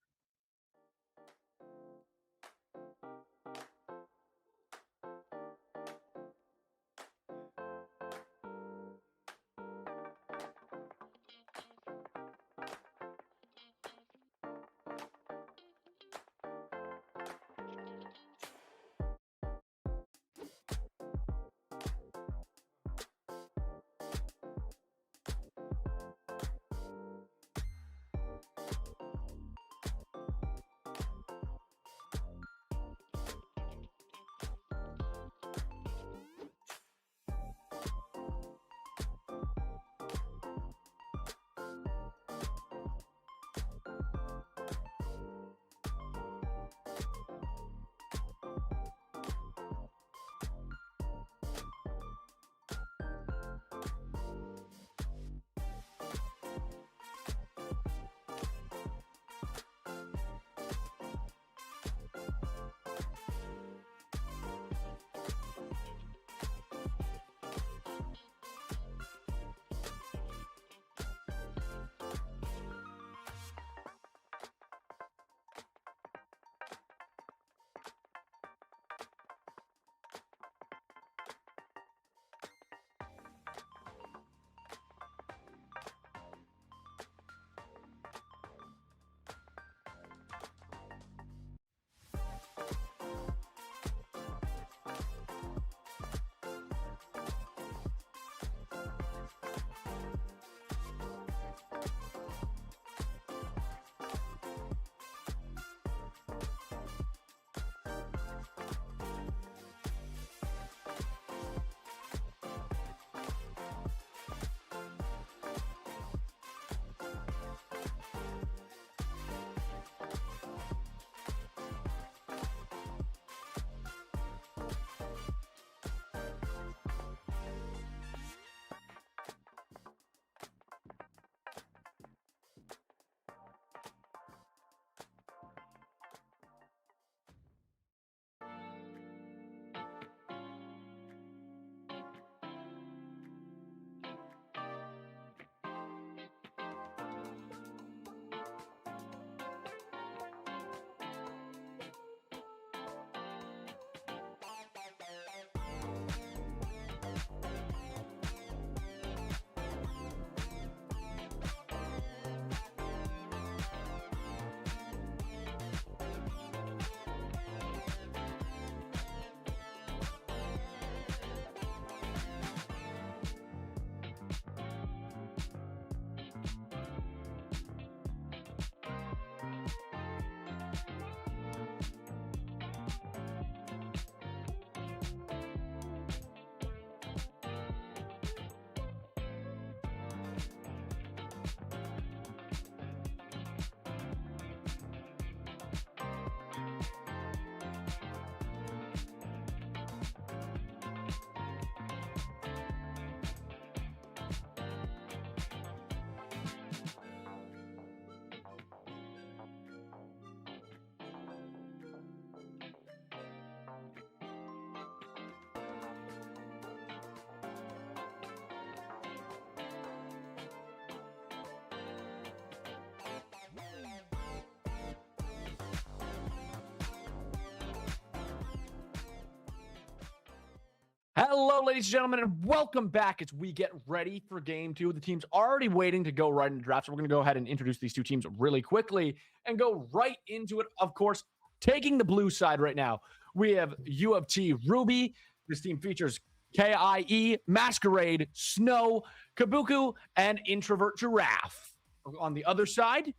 Hello, ladies and gentlemen, and welcome back as we get ready for game two. The team's already waiting to go right into draft, so we're going to go ahead and introduce these two teams really quickly and go right into it. Of course, taking the blue side right now, we have U of T Ruby. This team features KIE, Masquerade, Snow, Kabuku, and Introvert Giraffe. On the other side,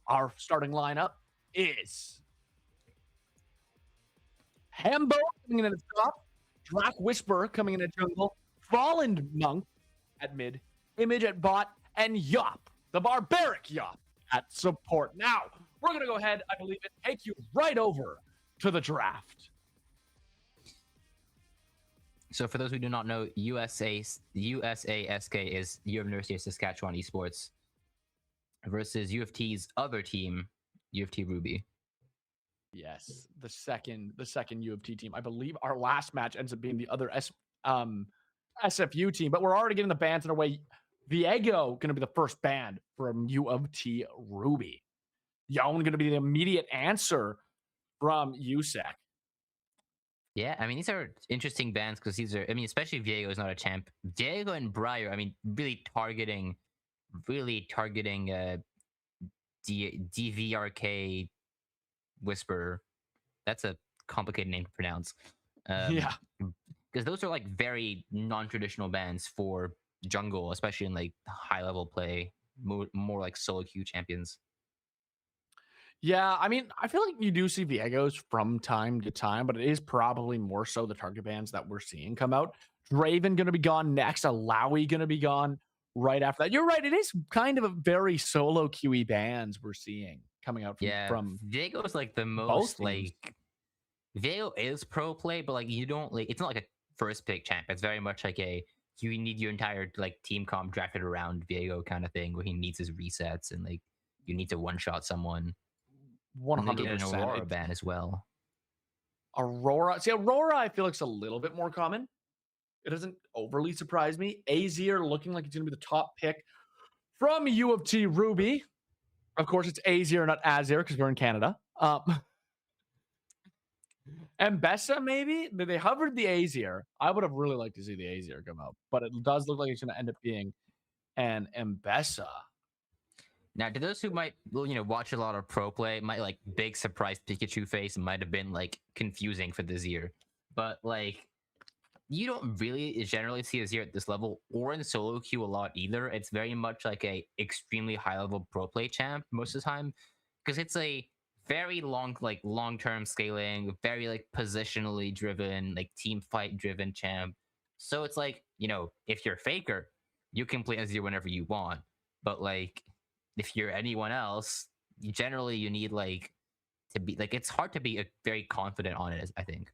our starting lineup is Hambo coming in at the top, Drac Whisper coming in at jungle, Fallen Monk at mid, Image at bot, and Yop, the barbaric Yop, at support. Now, we're going to go ahead, I believe it, take you right over to the draft. So for those who do not know, USASK is University of Saskatchewan Esports versus U of T's other team, U of T Ruby. Yes, the second U of T team. I believe our last match ends up being the other SFU team, but we're already getting the bans in a way. Viego going to be the first ban from U of T Ruby. Yon going to be the immediate answer from USEC. Yeah, I mean, these are interesting bans because these are, I mean, especially Viego is not a champ. Viego and Briar, I mean, really targeting DVRK Whisper. That's a complicated name to pronounce. Yeah. Because those are like very non-traditional bans for jungle, especially in like high-level play, more like solo queue champions. Yeah, I mean, I feel like you do see Viegos from time to time, but it is probably more so the target bans that we're seeing come out. Draven going to be gone next. Alawi going to be gone right after that. You're right. It is kind of a very solo QE bans we're seeing coming out from Viego is like the most like Viego is pro play, but like you don't like it's not like a first pick champ. It's very much like you need your entire like team comp drafted around Viego kind of thing where he needs his resets and like you need to one shot someone. 100%. An Aurora ban as well. Aurora, I feel like it's a little bit more common. It doesn't overly surprise me. Azir looking like it's going to be the top pick from U of T Ruby. Of course, it's Azir, not Azir, because we're in Canada. Mbessa, maybe? They hovered the Azir. I would have really liked to see the Azir come out, but it does look like it's going to end up being an Mbessa. Now, to those who might, watch a lot of pro play, might like big surprise Pikachu face might have been like confusing for the Azir, but like you don't really generally see Azir at this level or in solo queue a lot either. It's very much like a extremely high level pro play champ most of the time because it's a very long-term scaling, very like positionally driven, like team fight driven champ. So it's like, if you're Faker, you can play Azir whenever you want, but like if you're anyone else, you need like to be like it's hard to be very confident on it, I think.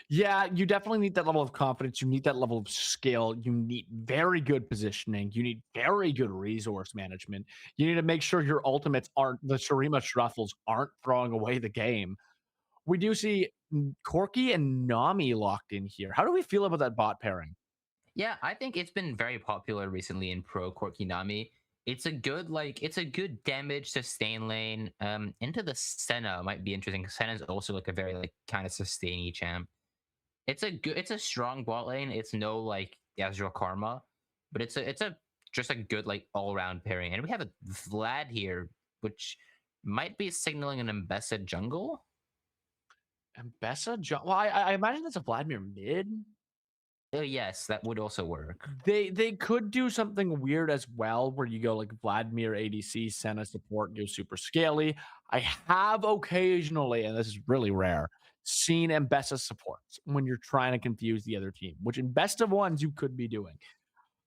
Yeah, you definitely need that level of confidence. You need that level of skill. You need very good positioning. You need very good resource management. You need to make sure your ultimates aren't the Shurima Shruffles aren't throwing away the game. We do see Corki and Nami locked in here. How do we feel about that bot pairing? Yeah, I think it's been very popular recently in pro Corki Nami. It's a good damage sustain lane. Into the Senna might be interesting because Senna is also like a very like kind of sustainy champ. It's a strong bot lane. It's no like Azrael Karma, but it's just a good like all around pairing. And we have a Vlad here, which might be signaling an Mbessa jungle. Mbessa jungle? Well, I imagine that's a Vladimir mid. Yes, that would also work. They could do something weird as well, where you go like Vladimir ADC, Senna support, go super scaly. I have occasionally, and this is really rare, seen Mbessa supports when you're trying to confuse the other team, which in best of ones you could be doing.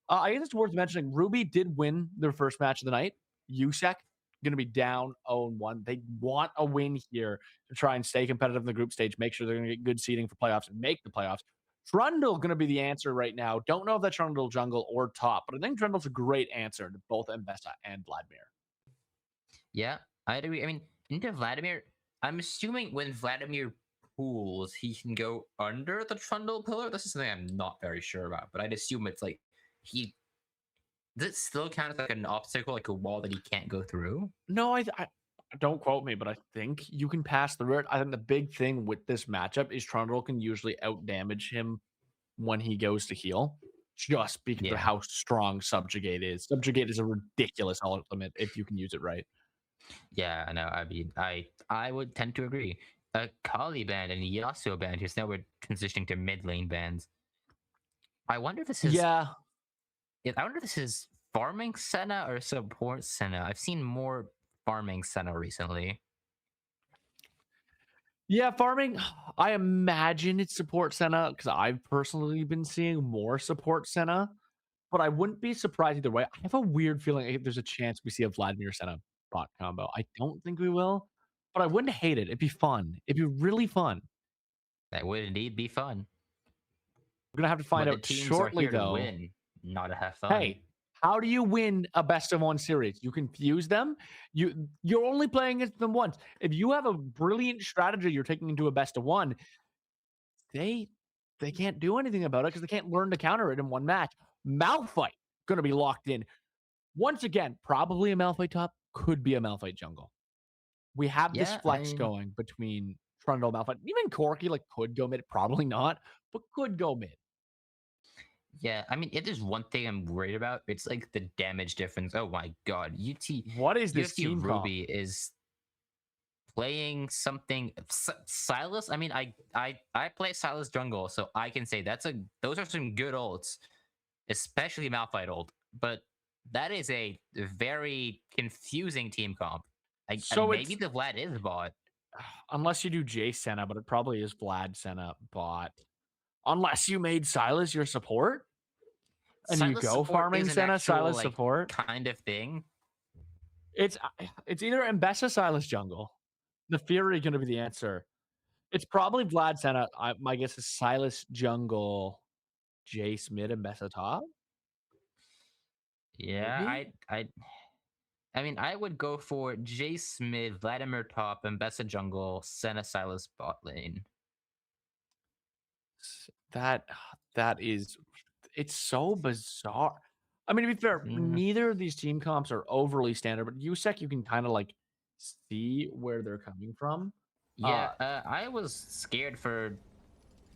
I guess it's worth mentioning Ruby did win their first match of the night. USEC going to be down 0-1. They want a win here to try and stay competitive in the group stage, make sure they're going to get good seeding for playoffs and make the playoffs. Trundle going to be the answer right now. Don't know if that's Trundle jungle or top, but I think Trundle's a great answer to both Mbessa and Vladimir. Yeah, I agree. I mean, into Vladimir, I'm assuming when Vladimir pools, he can go under the Trundle pillar. This is something I'm not very sure about, but I'd assume it's like does it still count as like an obstacle, like a wall that he can't go through? No, I don't quote me, but I think you can pass through it. I think the big thing with this matchup is Trundle can usually out damage him when he goes to heal, just because of Yeah. how strong Subjugate is. Subjugate is a ridiculous ultimate if you can use it right. Yeah, I know. I mean, I would tend to agree. Kali band and Yasuo band, who's now we're transitioning to mid lane bands. I wonder if this is Yeah, I wonder if this is farming Senna or support Senna. I've seen more farming Senna recently. yeah, farming. I imagine it's support Senna because I've personally been seeing more support Senna, but I wouldn't be surprised either way. I have a weird feeling there's a chance we see a Vladimir Senna bot combo. I don't think we will, but I wouldn't hate it. It'd be fun. It'd be really fun. That would indeed be fun. We're gonna have to find But the out teams are shortly, here to though. win, not to have fun. Hey, how do you win a best of one series? You confuse them. You're only playing against them once. If you have a brilliant strategy you're taking into a best of one, they they can't do anything about it because they can't learn to counter it in one match. Malphite gonna be locked in. Once again, probably a Malphite top, could be a Malphite jungle. We have this Yeah, I flex mean, going between Trundle, Malphite, even Corki, like could go mid, probably not, but could go mid. yeah, I mean, it is one thing I'm worried about. It's like the damage difference. Oh my god, What is this UFT team comp? Ruby is playing something. Silas. I mean, I play Silas jungle, so I can say those are some good ults, especially Malphite ult. But that is a very confusing team comp. So Maybe it's the Vlad is bot. unless you do Jay Senna, but it probably is Vlad Senna bot. Unless you made Silas your support and you Silas go support farming is an Senna, actual Silas like support. kind of thing. It's either Mbessa Silas jungle. The Fury going to be the answer. It's probably Vlad Senna. My guess is Silas jungle, Jace mid, and Mbessa top. Yeah, Maybe. I mean, I would go for Jay Smith, Vladimir top, and Bessa jungle, Senna Silas bot lane. That that is it's so bizarre. I mean, to be fair, Mm, neither of these team comps are overly standard, but USEC you can kind of like see where they're coming from. yeah, I was scared for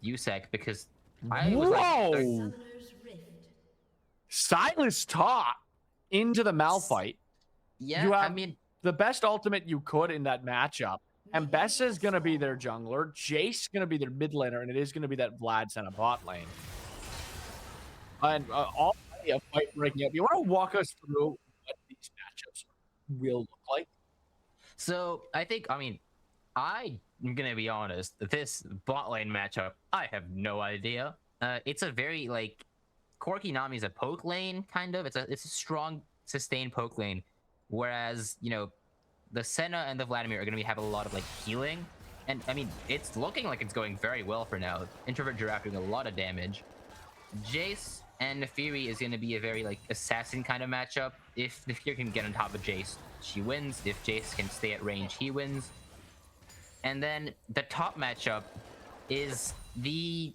USEC because I was like, Whoa! Silas top into the Malphite. yeah, You I have mean, the best ultimate you could in that matchup. And Bessa is going to be their jungler. Jace going to be their mid laner, and it is going to be that Vlad Senna bot lane. And already a fight breaking up. You want to walk us through what these matchups will look like? so I mean, I'm gonna be honest. This bot lane matchup, I have no idea. It's a very like Corki Nami is a poke lane kind of. It's a strong sustained poke lane, whereas the Senna and the Vladimir are gonna have a lot of like healing. And I mean, it's looking like it's going very well for now. Introvert Giraffe doing a lot of damage. Jace and Nefiri is going to be a very like assassin kind of matchup. If Nefiri can get on top of Jace, she wins. If Jace can stay at range, he wins. And then the top matchup is the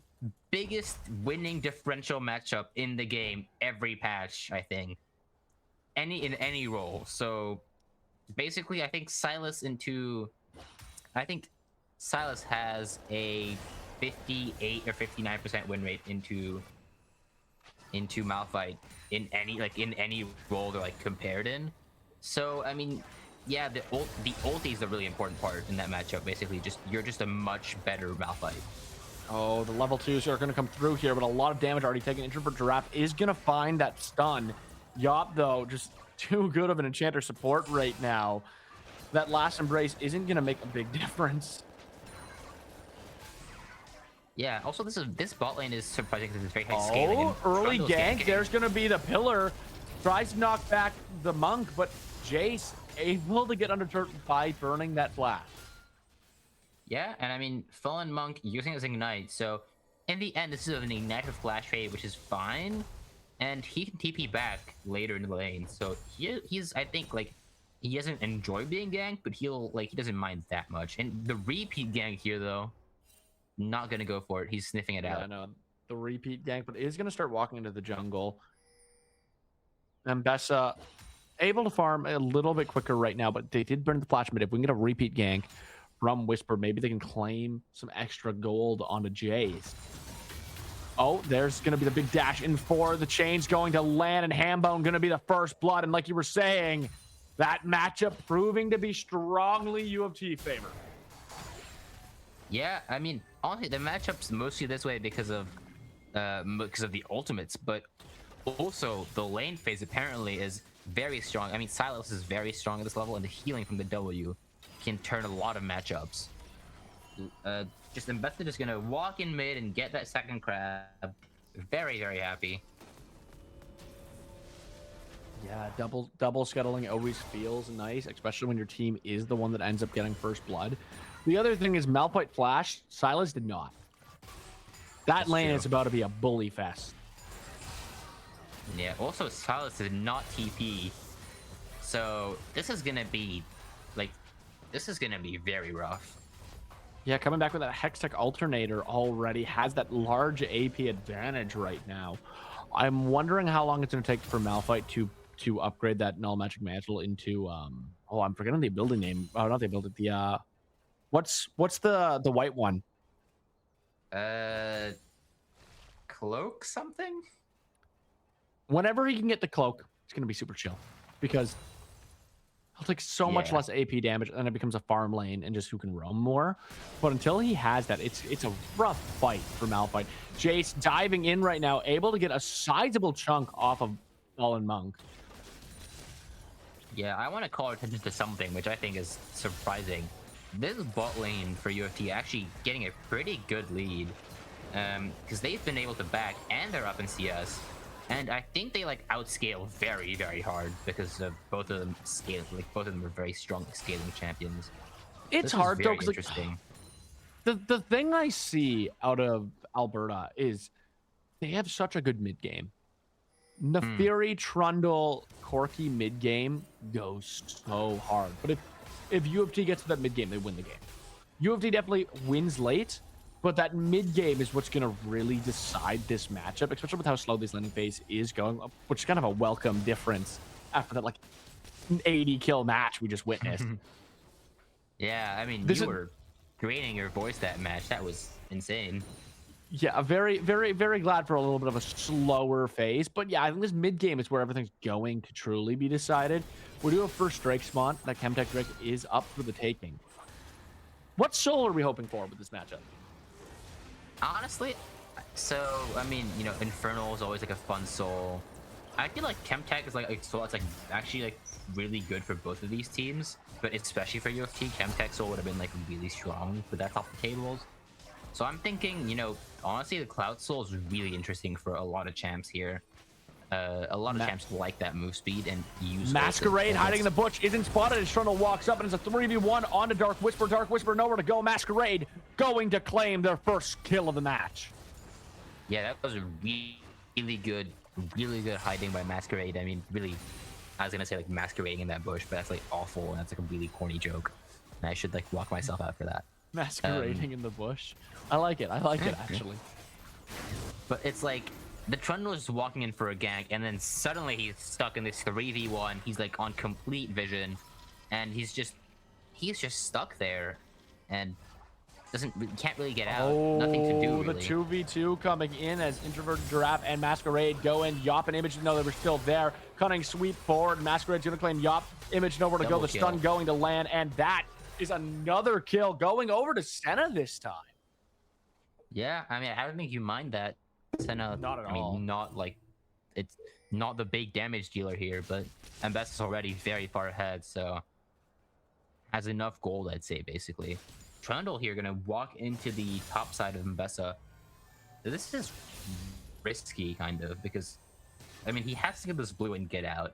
biggest winning differential matchup in the game every patch, I think. In any role. So basically, I think Silas has a 58 or 59% win rate into Malphite in any role they're like compared in. So I mean, yeah, the ulti is the really important part in that matchup. Basically, you're just a much better Malphite. Oh, the level 2s are going to come through here, but a lot of damage already taken. Introvert Giraffe is going to find that stun. Yop, though, just too good of an enchanter support right now. That last embrace isn't going to make a big difference. Yeah. Also, this bot lane is surprising because it's very high scaling. Oh, And early Trundle's gank. ganking. There's going to be the pillar. Tries to knock back the monk, but Jace able to get under turret by burning that flash. Yeah, and I mean, Fallen Monk using his Ignite, so in the end, this is an Ignite with Flash Fade, which is fine, and he can TP back later in the lane, so he's, I think, like, he doesn't enjoy being ganked, but he doesn't mind that much. And the repeat gank here, though, not gonna go for it. He's sniffing it out. Yeah, no, the repeat gank, but is going to start walking into the jungle. And Bessa able to farm a little bit quicker right now, but they did burn the flash mid. If we can get a repeat gank from Whisper, maybe they can claim some extra gold onto Jace. Oh, there's going to be the big dash in for the chains going to land, and Hambone going to be the first blood. And like you were saying, that matchup proving to be strongly U of T favor. Yeah, I mean, honestly, the matchup's mostly this way because of the ultimates, but also the lane phase apparently is very strong. I mean, Silas is very strong at this level, and the healing from the W can turn a lot of matchups. Just Mbessa just gonna walk in mid and get that second crab. Very, very happy. Yeah, double scuttling always feels nice, especially when your team is the one that ends up getting first blood. The other thing is Malphite flash. Silas did not. That lane is about to be a bully fest. Yeah. Also, Silas did not TP, so this is gonna be very rough. Yeah, coming back with that Hextech alternator already has that large AP advantage right now. I'm wondering how long it's going to take for Malphite to upgrade that Null Magic Mantle into oh, I'm forgetting the ability name. Oh, not the ability. The what's the white one? Cloak something? Whenever he can get the cloak, it's going to be super chill because he'll take so much less AP damage, and it becomes a farm lane and just who can roam more. But until he has that, it's a rough fight for Malphite. Jace diving in right now, able to get a sizable chunk off of Fallen Monk. Yeah, I want to call attention to something which I think is surprising. This bot lane for UFT actually getting a pretty good lead, because they've been able to back and they're up in CS. And I think they like outscale very, very hard because of both of them scale. Like both of them are very strong scaling champions. It's hard though, because like, the thing I see out of Alberta is they have such a good mid game. Neferi, Trundle, Corki mid game goes so hard. But if U of T gets to that mid game, they win the game. U of T definitely wins late, but that mid game is what's going to really decide this matchup, especially with how slow this laning phase is going, which is kind of a welcome difference after that like 80 kill match we just witnessed. Yeah, I mean, you were creating your voice that match. That was insane. Yeah, very, very, very glad for a little bit of a slower phase. But yeah, I think this mid game is where everything's going to truly be decided. We do have first Drake spawn. That Chemtech Drake is up for the taking. What soul are we hoping for with this matchup? Honestly, so I mean, you know, Infernal is always like a fun soul. I feel like Chemtech is like a soul that's like actually like really good for both of these teams, but especially for UFT, Chemtech soul would have been like really strong for that top of tables. So I'm thinking, you know, honestly, the Cloud Soul is really interesting for a lot of champs here. A lot of champs like that move speed and use Masquerade hiding in the bush isn't spotted as Trundle walks up and it's a 3v1 onto Dark Whisper. Dark Whisper nowhere to go. Masquerade going to claim their first kill of the match. Yeah, that was a really good hiding by Masquerade. I mean, really, I was gonna say like masquerading in that bush, but that's like awful and that's like a really corny joke. And I should like block myself out for that. Masquerading in the bush. I like it. I like it actually. But it's like the Trundle is walking in for a gank, and then suddenly he's stuck in this 3v1. He's like on complete vision, and he's just stuck there, and can't really get out. Nothing to do really. The 2v2 coming in as Introverted Giraffe and Masquerade go in. Yop and Image, no, they were still there. Cunning sweep forward. Masquerade's gonna claim Yop. Image nowhere to go. The stun going to land, and that is another kill going over to Senna this time. Yeah, I mean, I don't think you mind that. Senna, not at all. I mean, not like it's not the big damage dealer here, but Mbessa's already very far ahead, so has enough gold, I'd say, basically. Trundle here gonna walk into the top side of Mbessa. This is risky, kind of, because I mean, he has to get this blue and get out.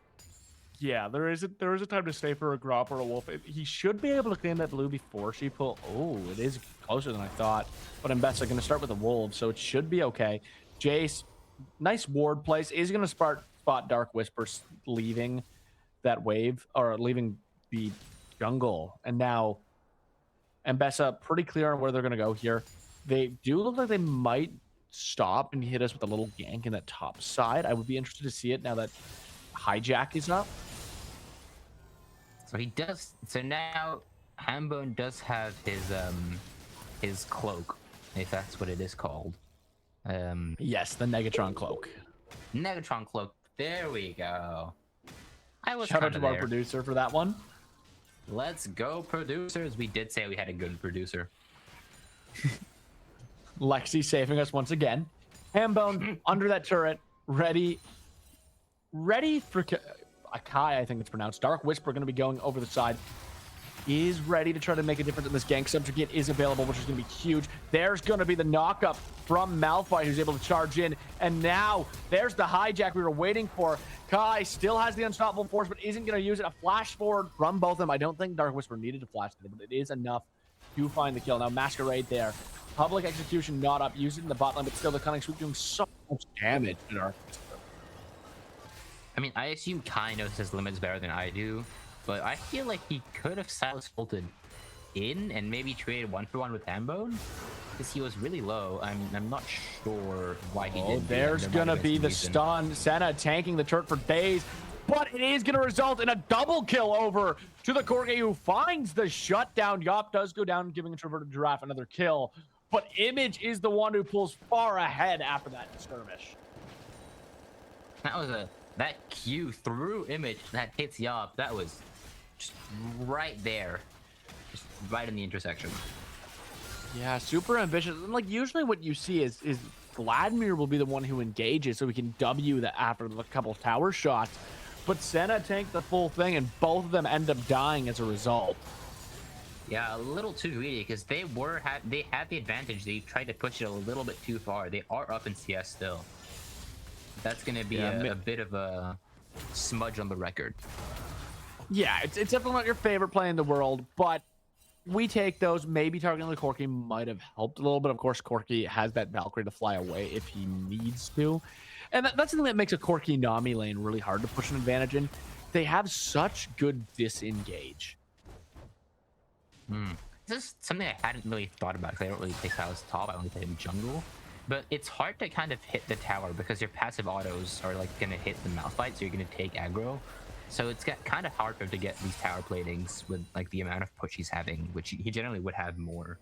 Yeah, there is a time to stay for a Grop or a Wolf. He should be able to claim that blue before she pull. Oh, it is closer than I thought. But Mbessa going to start with the Wolves, so it should be okay. Jace, nice ward place. Is going to spot Dark Whisper leaving that wave, or leaving the jungle. And now Mbessa pretty clear on where they're going to go here. They do look like they might stop and hit us with a little gank in that top side. I would be interested to see it now that Hijack is up. So he does. So now Hambone does have his cloak, if that's what it is called. Yes, the Negatron cloak. Negatron cloak. There we go. I was Shout out kind of to our there. producer for that one. Let's go, producers. We did say we had a good producer. Lexi saving us once again. Hambone under that turret, ready for Akai, I think it's pronounced. Dark Whisper going to be going over the side. Is ready to try to make a difference in this gank. Subjugate is available, which is going to be huge. There's going to be the knock-up from Malphite, who's able to charge in. And now, there's the hijack we were waiting for. Kai still has the unstoppable force, but isn't going to use it. A flash forward from both of them. I don't think Dark Whisper needed to flash today, but it is enough to find the kill. Now, Masquerade there. Public execution not up. Use it in the bot lane, but still the cunning sweep doing so much damage to Dark Whisper. I mean, I assume Kai knows his limits better than I do, but I feel like he could have Silas ulted in and maybe traded 1-for-1 with Hambone because he was really low. I'm not sure why he didn't. There's gonna be the stun. Senna tanking the turret for days, but it is gonna result in a double kill over to the Corgi, who finds the shutdown. Yop does go down, giving Introverted Giraffe another kill, but Image is the one who pulls far ahead after that skirmish. That Q through Image that hits Yop. That was just right there, just right in the intersection. Yeah, super ambitious. And like usually what you see is Vladimir will be the one who engages so we can W that after a couple tower shots. But Senna tanked the full thing and both of them end up dying as a result. Yeah, a little too greedy because they had the advantage. They tried to push it a little bit too far. They are up in CS still. That's gonna be a bit of a smudge on the record. Yeah, it's definitely not your favorite play in the world, but we take those. Maybe targeting the Corki might have helped a little bit. Of course, Corki has that Valkyrie to fly away if he needs to. And that's the thing that makes a Corki Nami lane really hard to push an advantage in. They have such good disengage. This is something I hadn't really thought about because I don't really play Silas top. I only play him jungle. But it's hard to kind of hit the tower because your passive autos are like gonna hit the Malphite, so you're gonna take aggro. So it's kind of harder to get these tower platings with like the amount of push he's having, which he generally would have more.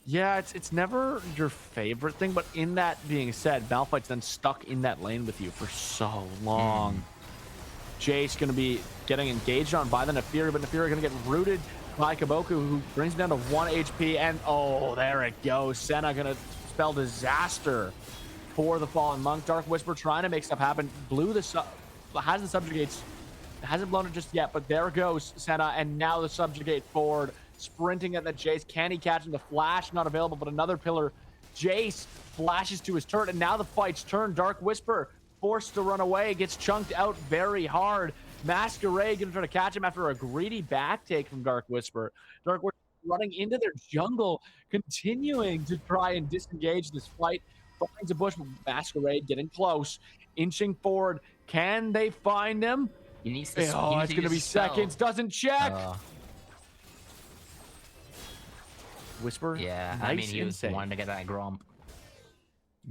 Yeah, it's never your favorite thing, but in that being said, Malphite's then stuck in that lane with you for so long. Jace gonna be getting engaged on by the Nefiri, but Nefiri gonna get rooted by Kaboku, who brings him down to 1 HP, and oh, there it goes. Senna gonna spell disaster for the Fallen Monk. Dark Whisper trying to make stuff happen. Blew the has the subjugates, hasn't blown it just yet, but there goes Senna, and now the subjugate forward, sprinting at the Jace. Can he catch him? The flash not available, but another pillar. Jace flashes to his turret, and now the fight's turned. Dark Whisper forced to run away, gets chunked out very hard. Masquerade gonna try to catch him after a greedy back take from Dark Whisper. Dark Whisper running into their jungle, continuing to try and disengage this fight. Finds a bush, Masquerade getting close, inching forward. Can they find him? It's gonna be seconds. Doesn't check. Whisper. Yeah, nice, I mean he was insane. wanting to get that Gromp.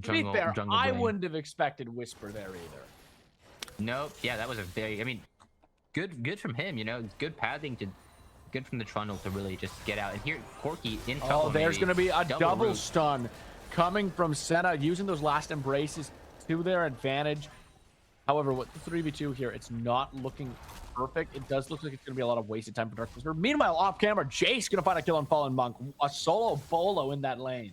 To be fair, I wouldn't have expected Whisper there either. Nope. Yeah, that was a very. I mean, good from him. You know, good pathing to, good from the Trundle to really just get out. And here, Corki in trouble. Oh, there's gonna be a double root. stun coming from Senna, using those last embraces to their advantage. However, with the 3v2 here, it's not looking perfect. It does look like it's gonna be a lot of wasted time for Dark Whisper. Meanwhile, off camera, Jace gonna find a kill on Fallen Monk. A solo bolo in that lane.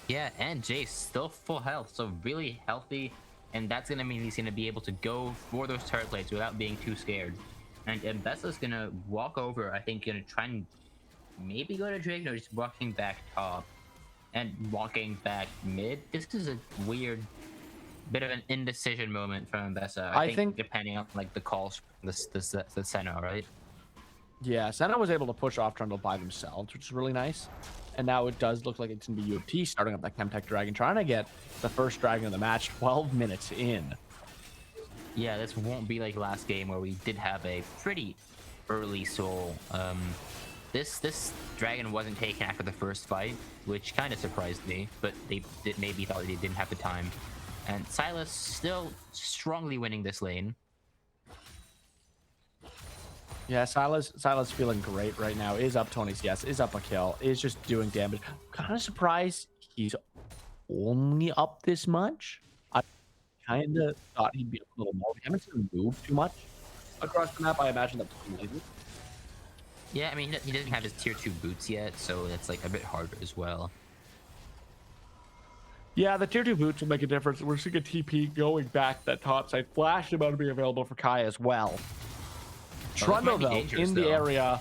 Yeah, and Jace still full health, so really healthy. And that's gonna mean he's gonna be able to go for those turret plates without being too scared. And Bessa's gonna walk over, I think, gonna try and maybe go to Drake, or just walking back top and walking back mid. This is a weird bit of an indecision moment from Bessa. I think depending on like the calls, the Senna, right? Yeah, Senna was able to push off Trundle by themselves, which is really nice. And now it does look like it's going to be UFT starting up that Chemtech Dragon, trying to get the first Dragon of the match 12 minutes in. Yeah, this won't be like last game where we did have a pretty early soul. This Dragon wasn't taken after the first fight, which kind of surprised me, but they maybe thought they didn't have the time. And Silas still strongly winning this lane. Yeah, Silas feeling great right now. Is up 20 CS, is up a kill, is just doing damage. Kind of surprised he's only up this much. I kind of thought he'd be up a little more. We haven't seen him move too much across the map. I imagine that's maybe. Yeah, I mean, he doesn't have his tier 2 boots yet, so that's like a bit harder as well. Yeah, the tier 2 boots will make a difference. We're seeing a TP going back that top side. Flash about to be available for Kai as well. Trundle, though, in the area.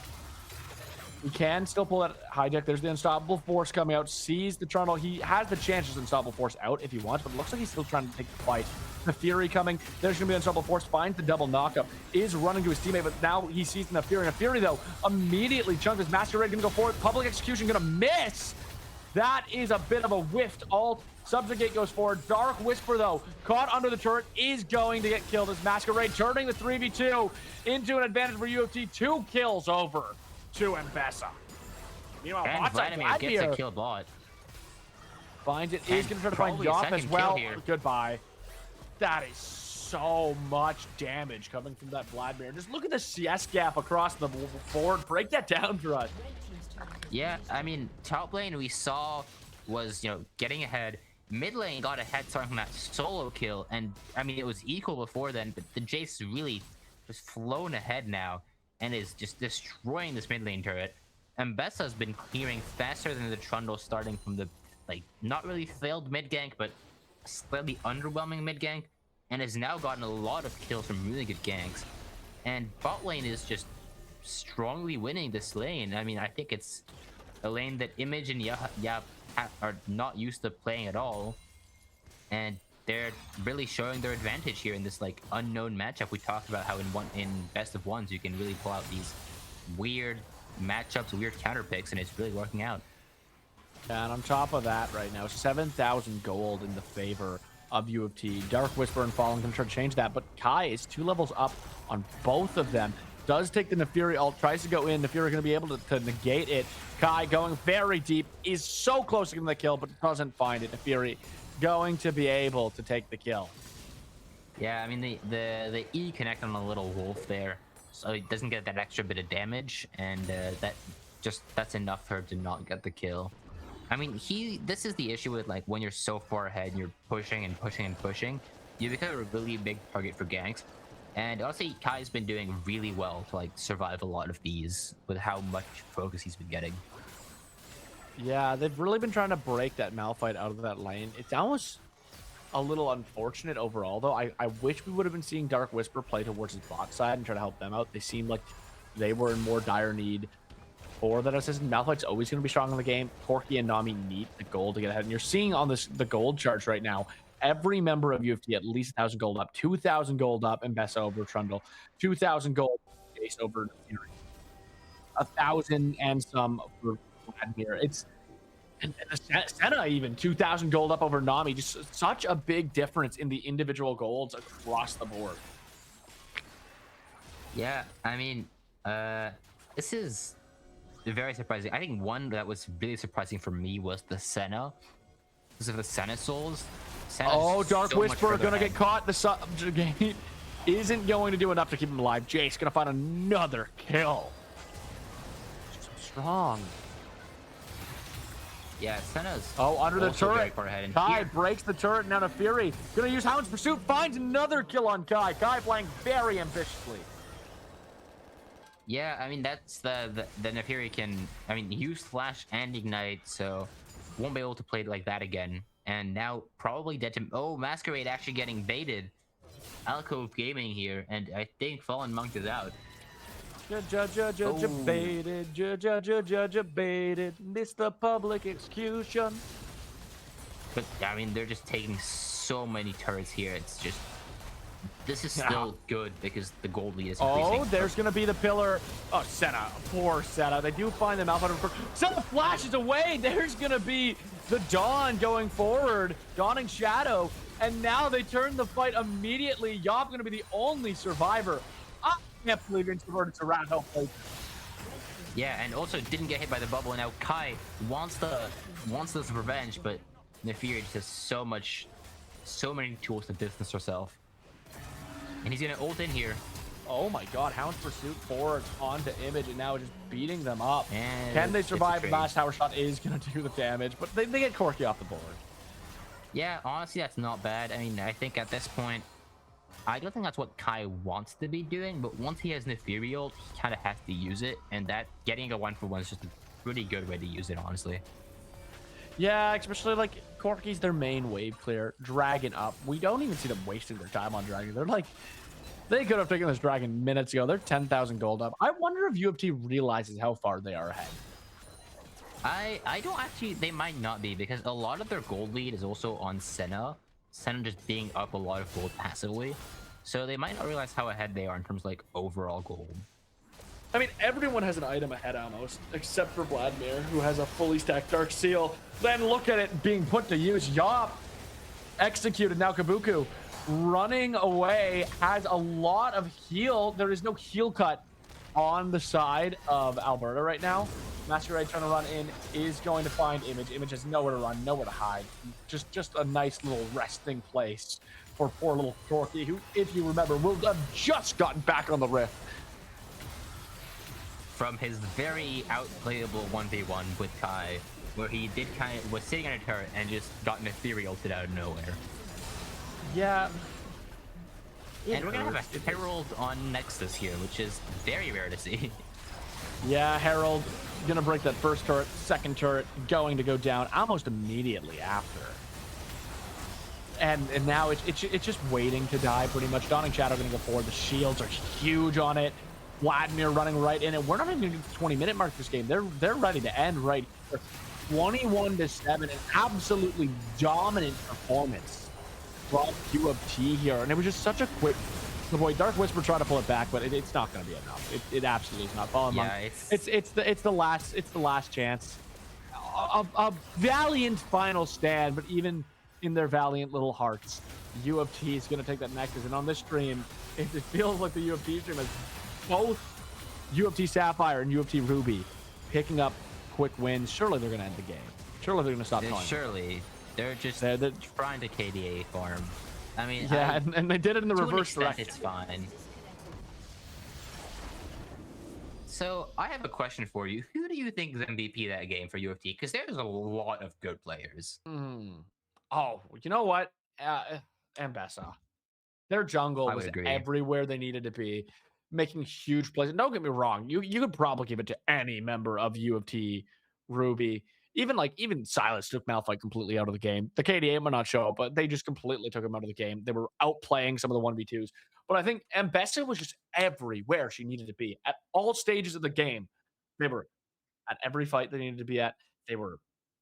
He can still pull that hijack. There's the Unstoppable Force coming out. Sees the Trundle. He has the chance to Unstoppable Force out if he wants, but it looks like he's still trying to take the fight. The Fury coming. There's going to be Unstoppable Force. Finds the double knockup. Is running to his teammate, but now he sees the Fury. And Fury, though, immediately chunks his Masquerade. Going to go forward. Public Execution going to miss. That is a bit of a whiffed ult. Subjugate goes forward. Dark Whisper, though, caught under the turret, is going to get killed as Masquerade turning the 3v2 into an advantage for UFT. 2 kills over to Mbessa. Meanwhile, and Vladimir gets a kill bot. Finds it. Is going to try to find Yop as well. Goodbye. That is so much damage coming from that Vladimir. Just look at the CS gap across the board. Break that down for us. Yeah, I mean, top lane we saw was, getting ahead. Mid lane got ahead starting from that solo kill, and I mean, it was equal before then, but the Jace really just flown ahead now and is just destroying this mid lane turret. And Mbessa has been clearing faster than the Trundle, starting from the, not really failed mid gank, but slightly underwhelming mid gank, and has now gotten a lot of kills from really good ganks. And bot lane is just strongly winning this lane. I mean, I think it's a lane that Image and Yap are not used to playing at all, and they're really showing their advantage here in this unknown matchup. We talked about how in best of ones you can really pull out these weird matchups, weird counter picks, and it's really working out. And on top of that, right now, 7,000 gold in the favor of UFT. Dark Whisper and Fallen can try to change that, but Kai is 2 levels up on both of them. Does take the Nefiri ult, tries to go in. Nefiri going to be able to negate it. Kai going very deep, is so close to getting the kill, but doesn't find it. Nefiri going to be able to take the kill. Yeah, I mean, the E connect on a little wolf there, so he doesn't get that extra bit of damage, and that's enough for him to not get the kill. I mean, this is the issue with when you're so far ahead and you're pushing and pushing and pushing, you become a really big target for ganks. And honestly, Kai's been doing really well to survive a lot of these with how much focus he's been getting. Yeah, they've really been trying to break that Malphite out of that lane. It's almost a little unfortunate overall, though. I wish we would have been seeing Dark Whisper play towards his bot side and try to help them out. They seemed like they were in more dire need for that assistant. Malphite's always going to be strong in the game. Corki and Nami need the gold to get ahead. And you're seeing on the gold charts right now, every member of UFT at least 1,000 gold up, 2,000 gold up, and Mbessa over Trundle, 2,000 gold base over Fury, 1,000 and some for Vladimir. And Senna even 2,000 gold up over Nami. Just such a big difference in the individual golds across the board. Yeah, I mean, this is very surprising. I think one that was really surprising for me was the Senna. Because of the Senna souls. Dark Whisper gonna get caught. The subjugate isn't going to do enough to keep him alive. Jace gonna find another kill. So strong. Yeah, Senna's under the turret. Kai here breaks the turret. Now to Fury. Gonna use Hound's Pursuit. Finds another kill on Kai. Kai playing very ambitiously. Yeah, I mean, that's the Nefiri can, use Flash and Ignite, so won't be able to play it like that again. And now probably dead to... Masquerade actually getting baited. Alcove Gaming here, and I think Fallen Monk is out. Baited. Baited. Missed the public execution. But, I mean, they're just taking so many turrets here. It's just... This is still good because the gold lead is increasing. There's going to be the pillar. Senna. Poor Senna. They do find them out. Senna flashes away. There's going to be the Dawn going forward. Dawning Shadow. And now they turn the fight immediately. Yop going to be the only survivor. I can't believe it's converted to rat hell. Yeah, and also didn't get hit by the bubble. Now Kai wants this revenge, but Nefiri just has so many tools to distance herself. And he's gonna ult in here. Oh my god, Hound's Pursuit forwards onto Image, and now just beating them up. Can And they it's a survive? trade. Mass Tower Shot is going to do the damage, but they get Corki off the board. Yeah, honestly, that's not bad. I mean, I think at this point, I don't think that's what Kai wants to be doing, but once he has an Ethereal, he kind of has to use it, and that getting a 1-for-1 is just a pretty good way to use it, honestly. Yeah, especially like Corki's their main wave clear. Dragon up. We don't even see them wasting their time on Dragon. They're like, they could have taken this Dragon minutes ago. They're 10,000 gold up. I wonder if UFT realizes how far they are ahead. I don't actually, they might not be, because a lot of their gold lead is also on Senna. Senna just being up a lot of gold passively. So they might not realize how ahead they are in terms of like overall gold. I mean, everyone has an item ahead almost, except for Vladimir, who has a fully stacked Dark Seal. Then look at it being put to use. Yop executed. Now Kabuku running away, has a lot of heal. There is no heal cut on the side of Alberta right now. Masquerade trying to run in is going to find Image. Image has nowhere to run, nowhere to hide. Just a nice little resting place for poor little Corki, who, if you remember, will have just gotten back on the rift. From his very outplayable 1v1 with Kai, where he did was sitting on a turret and just got an Ethereal out of nowhere. Yeah. And we're gonna have a Herald on Nexus here, which is very rare to see. Yeah, Herald gonna break that first turret, second turret going to go down almost immediately after. And now it's just waiting to die pretty much. Dawning Shadow gonna go forward. The shields are huge on it. Vladimir running right in, and we're not even gonna get the 20-minute mark this game. They're ready to end right here. 21-7, an absolutely dominant performance from UFT here, and it was just such a quick. The boy Dark Whisper tried to pull it back, but it's not going to be enough. It absolutely is not. Fallen Monk. It's the last chance. A valiant final stand, but even in their valiant little hearts, UFT is going to take that Nexus. And on this stream, it feels like the UFT stream has both UFT Sapphire and UFT Ruby picking up quick wins. Surely they're going to end the game. Surely they're going to stop calling. Surely. They're just trying to KDA farm. I mean, yeah, and they did it in the reverse direction. It's fine. So I have a question for you. Who do you think is MVP that game for UFT? Because there's a lot of good players. Oh, you know what? Ambessa. Their jungle was everywhere they needed to be, making huge plays. And don't get me wrong, you could probably give it to any member of UFT Ruby. Even Silas took Malphite completely out of the game. The KDA might not show up, but they just completely took him out of the game. They were outplaying some of the 1v2s. But I think Ambessa was just everywhere she needed to be. At all stages of the game, they were at every fight they needed to be at. They were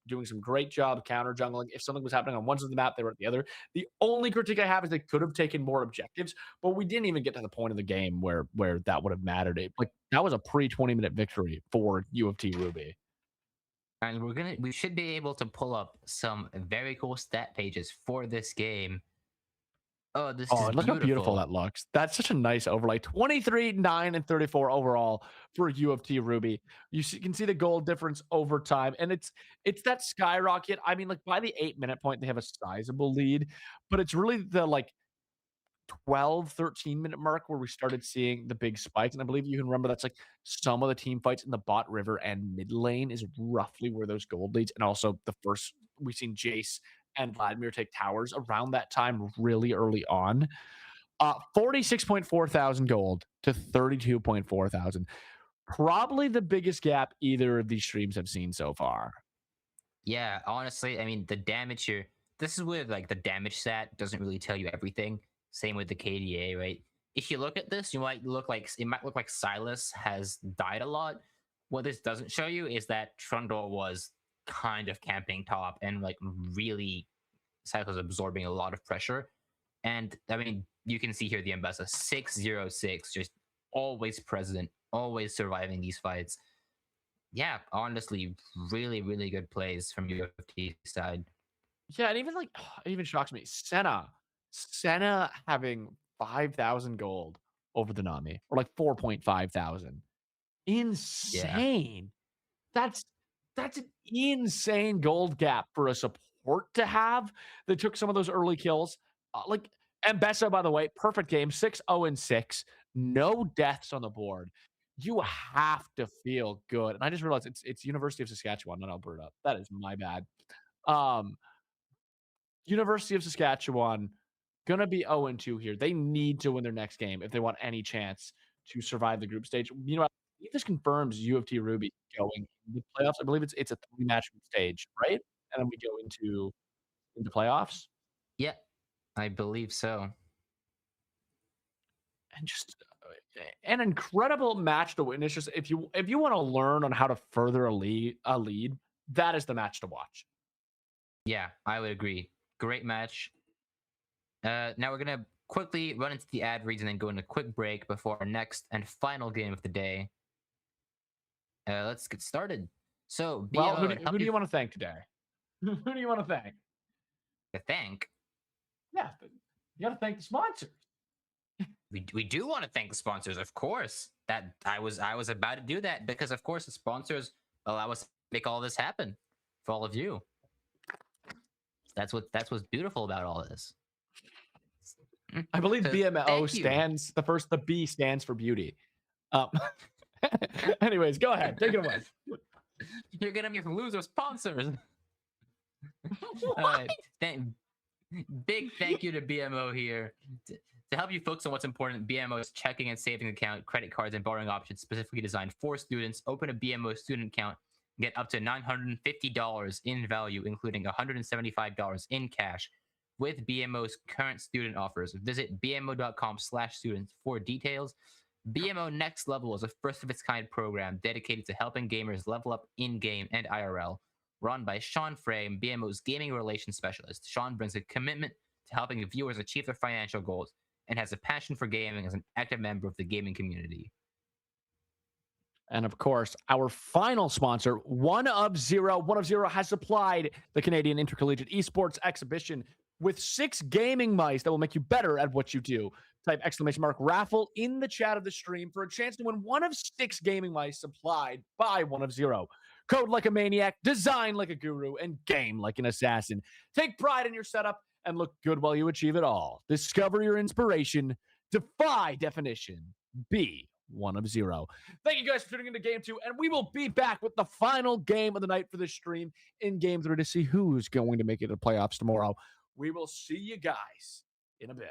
doing some great job counter jungling. If something was happening on one side of the map, they were at the other. The only critique I have is they could have taken more objectives, but we didn't even get to the point of the game where that would have mattered. That was a pre-20-minute victory for UFT Ruby. And we should be able to pull up some very cool stat pages for this game. Oh, this is look how beautiful that looks. That's such a nice overlay. 23, 9, and 34 overall for UFT Ruby. You can see the goal difference over time, and it's that skyrocket. I mean, by the 8-minute point, they have a sizable lead, but it's really the 12, 13-minute mark where we started seeing the big spikes. And I believe you can remember that's some of the team fights in the bot river and mid lane is roughly where those gold leads. And also the first we've seen Jace and Vladimir take towers around that time really early on. 46.4 thousand gold to 32.4 thousand. Probably the biggest gap either of these streams have seen so far. Yeah, honestly, I mean, the damage here, this is where the damage stat doesn't really tell you everything. Same with the KDA, right? If you look at this, it might look like Silas has died a lot. What this doesn't show you is that Trundle was kind of camping top and really Silas was absorbing a lot of pressure. And I mean, you can see here the Ambessa 606, just always present, always surviving these fights. Yeah, honestly, really, really good plays from UFT side. Yeah, and it even shocks me. Senna having 5,000 gold over the Nami, or 4.5 thousand. Insane. Yeah. That's an insane gold gap for a support to have that took some of those early kills. Ambessa, by the way, perfect game, 6-0-6, no deaths on the board. You have to feel good. And I just realized it's University of Saskatchewan, not Alberta. That is my bad. Um, University of Saskatchewan gonna be 0-2 here. They need to win their next game if they want any chance to survive the group stage. I believe this confirms U of T Ruby going into the playoffs. I believe it's a 3-match group stage, right? And then we go into playoffs. Yeah, I believe so. And just an incredible match to witness. Just if you want to learn on how to further a lead, that is the match to watch. Yeah, I would agree. Great match. Now we're gonna quickly run into the ad reads and then go into a quick break before our next and final game of the day. Let's get started. So, Well, BMO, who to do, help who do you you want to thank today? Who do you want to thank? thank, Yeah, you got to thank the sponsors. we do want to thank the sponsors, of course. That I was about to do that because, of course, the sponsors allow us to make all this happen for all of you. That's what's beautiful about all this. I believe So, BMO thank you. stands the B stands for beauty. Um, anyways, go ahead, take it away. You're getting me from loser sponsors. All right. Big thank you to BMO here. To help you focus on what's important, BMO's checking and saving account, credit cards, and borrowing options specifically designed for students. Open a BMO student account, get up to $950 in value, including $175 in cash with BMO's current student offers. Visit bmo.com/students for details. BMO Next Level is a first of its kind program dedicated to helping gamers level up in game and IRL. Run by Sean Frame, BMO's gaming relations specialist. Sean brings a commitment to helping viewers achieve their financial goals and has a passion for gaming as an active member of the gaming community. And of course, our final sponsor, One of Zero. One of Zero has supplied the Canadian Intercollegiate Esports Exhibition with 6 gaming mice that will make you better at what you do. Type !raffle in the chat of the stream for a chance to win one of 6 gaming mice supplied by One of Zero. Code like a maniac, design like a guru, and game like an assassin. Take pride in your setup and look good while you achieve it all. Discover your inspiration. Defy definition. Be One of Zero. Thank you guys for tuning into Game 2, and we will be back with the final game of the night for this stream in Game 3 to see who's going to make it to the playoffs tomorrow. We will see you guys in a bit.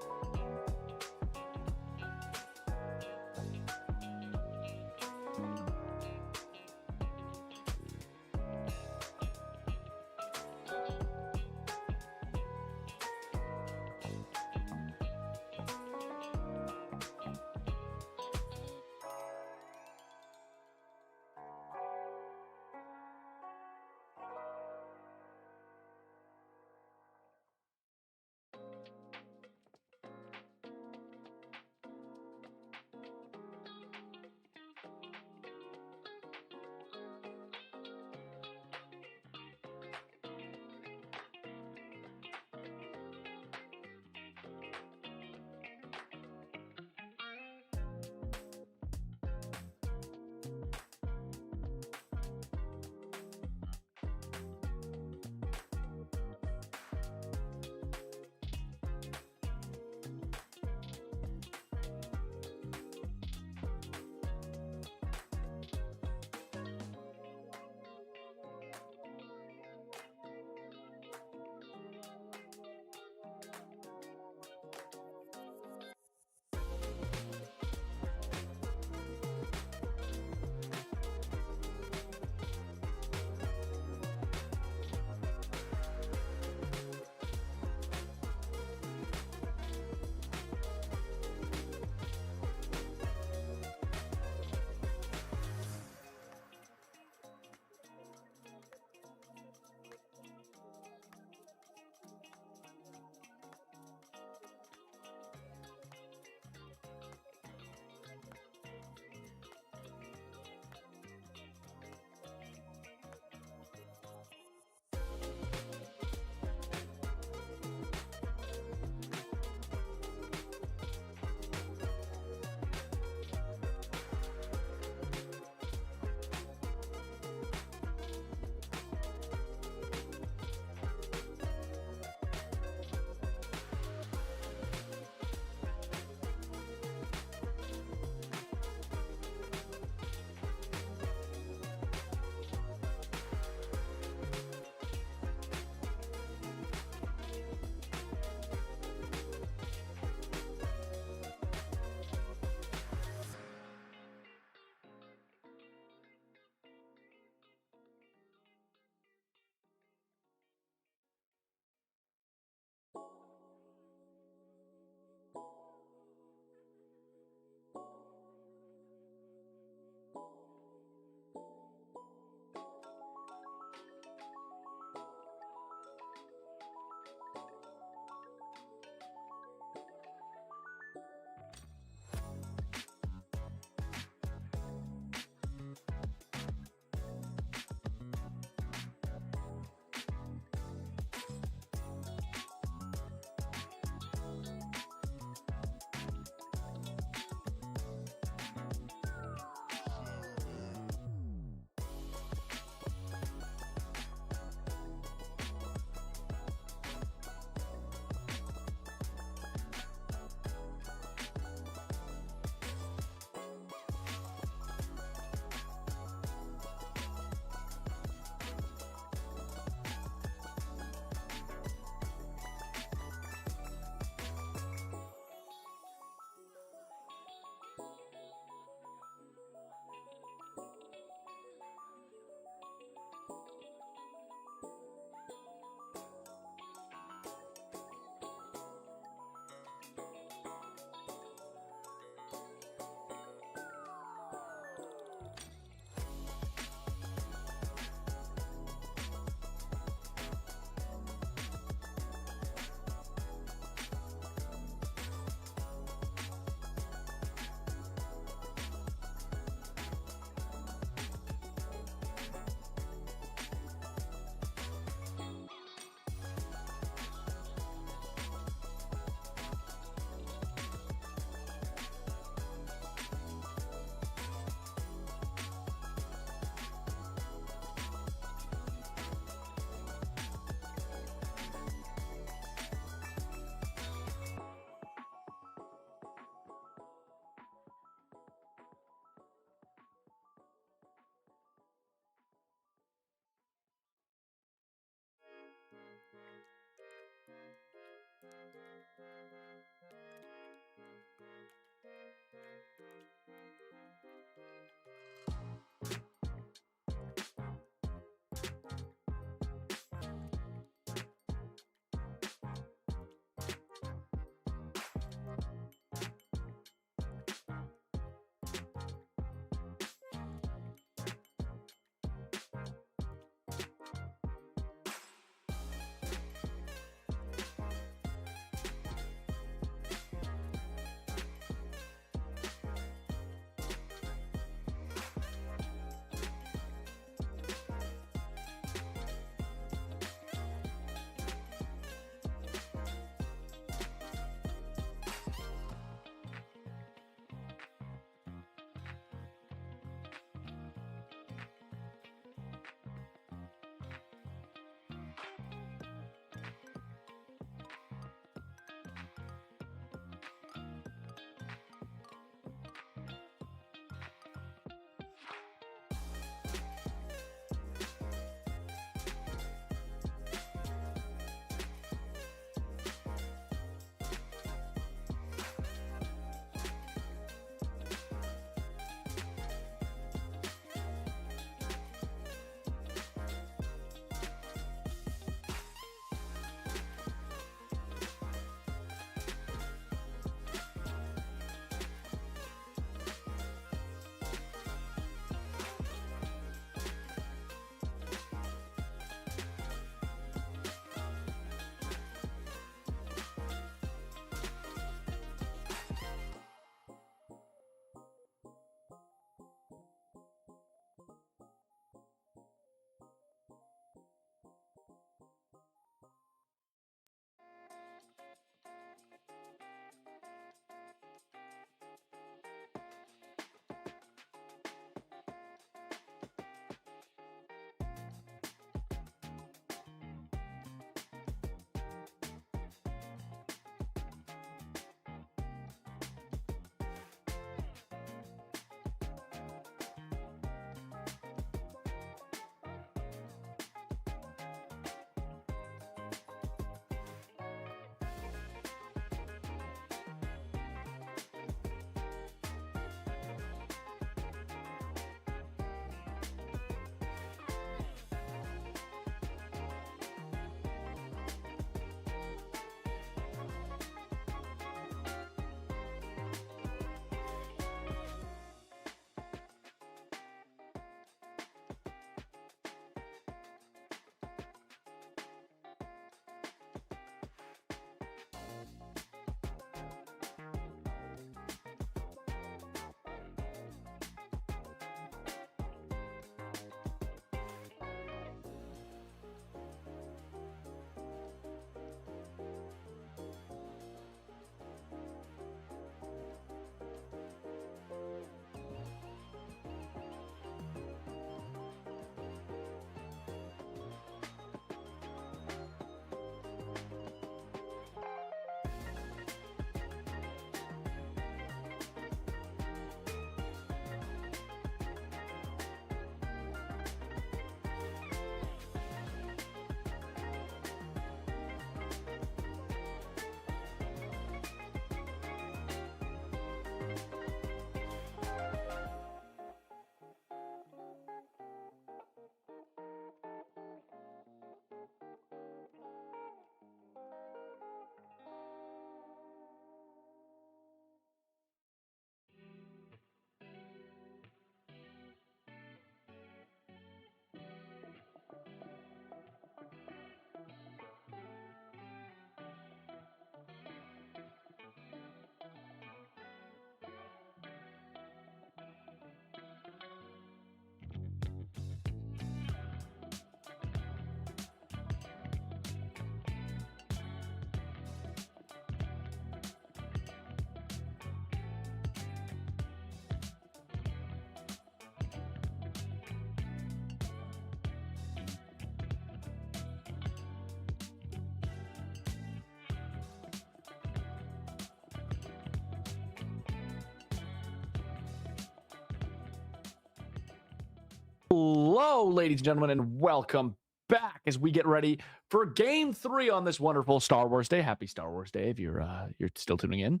Hello, ladies and gentlemen, and welcome back as we get ready for Game 3 on this wonderful Star Wars Day. Happy Star Wars Day if you're still tuning in.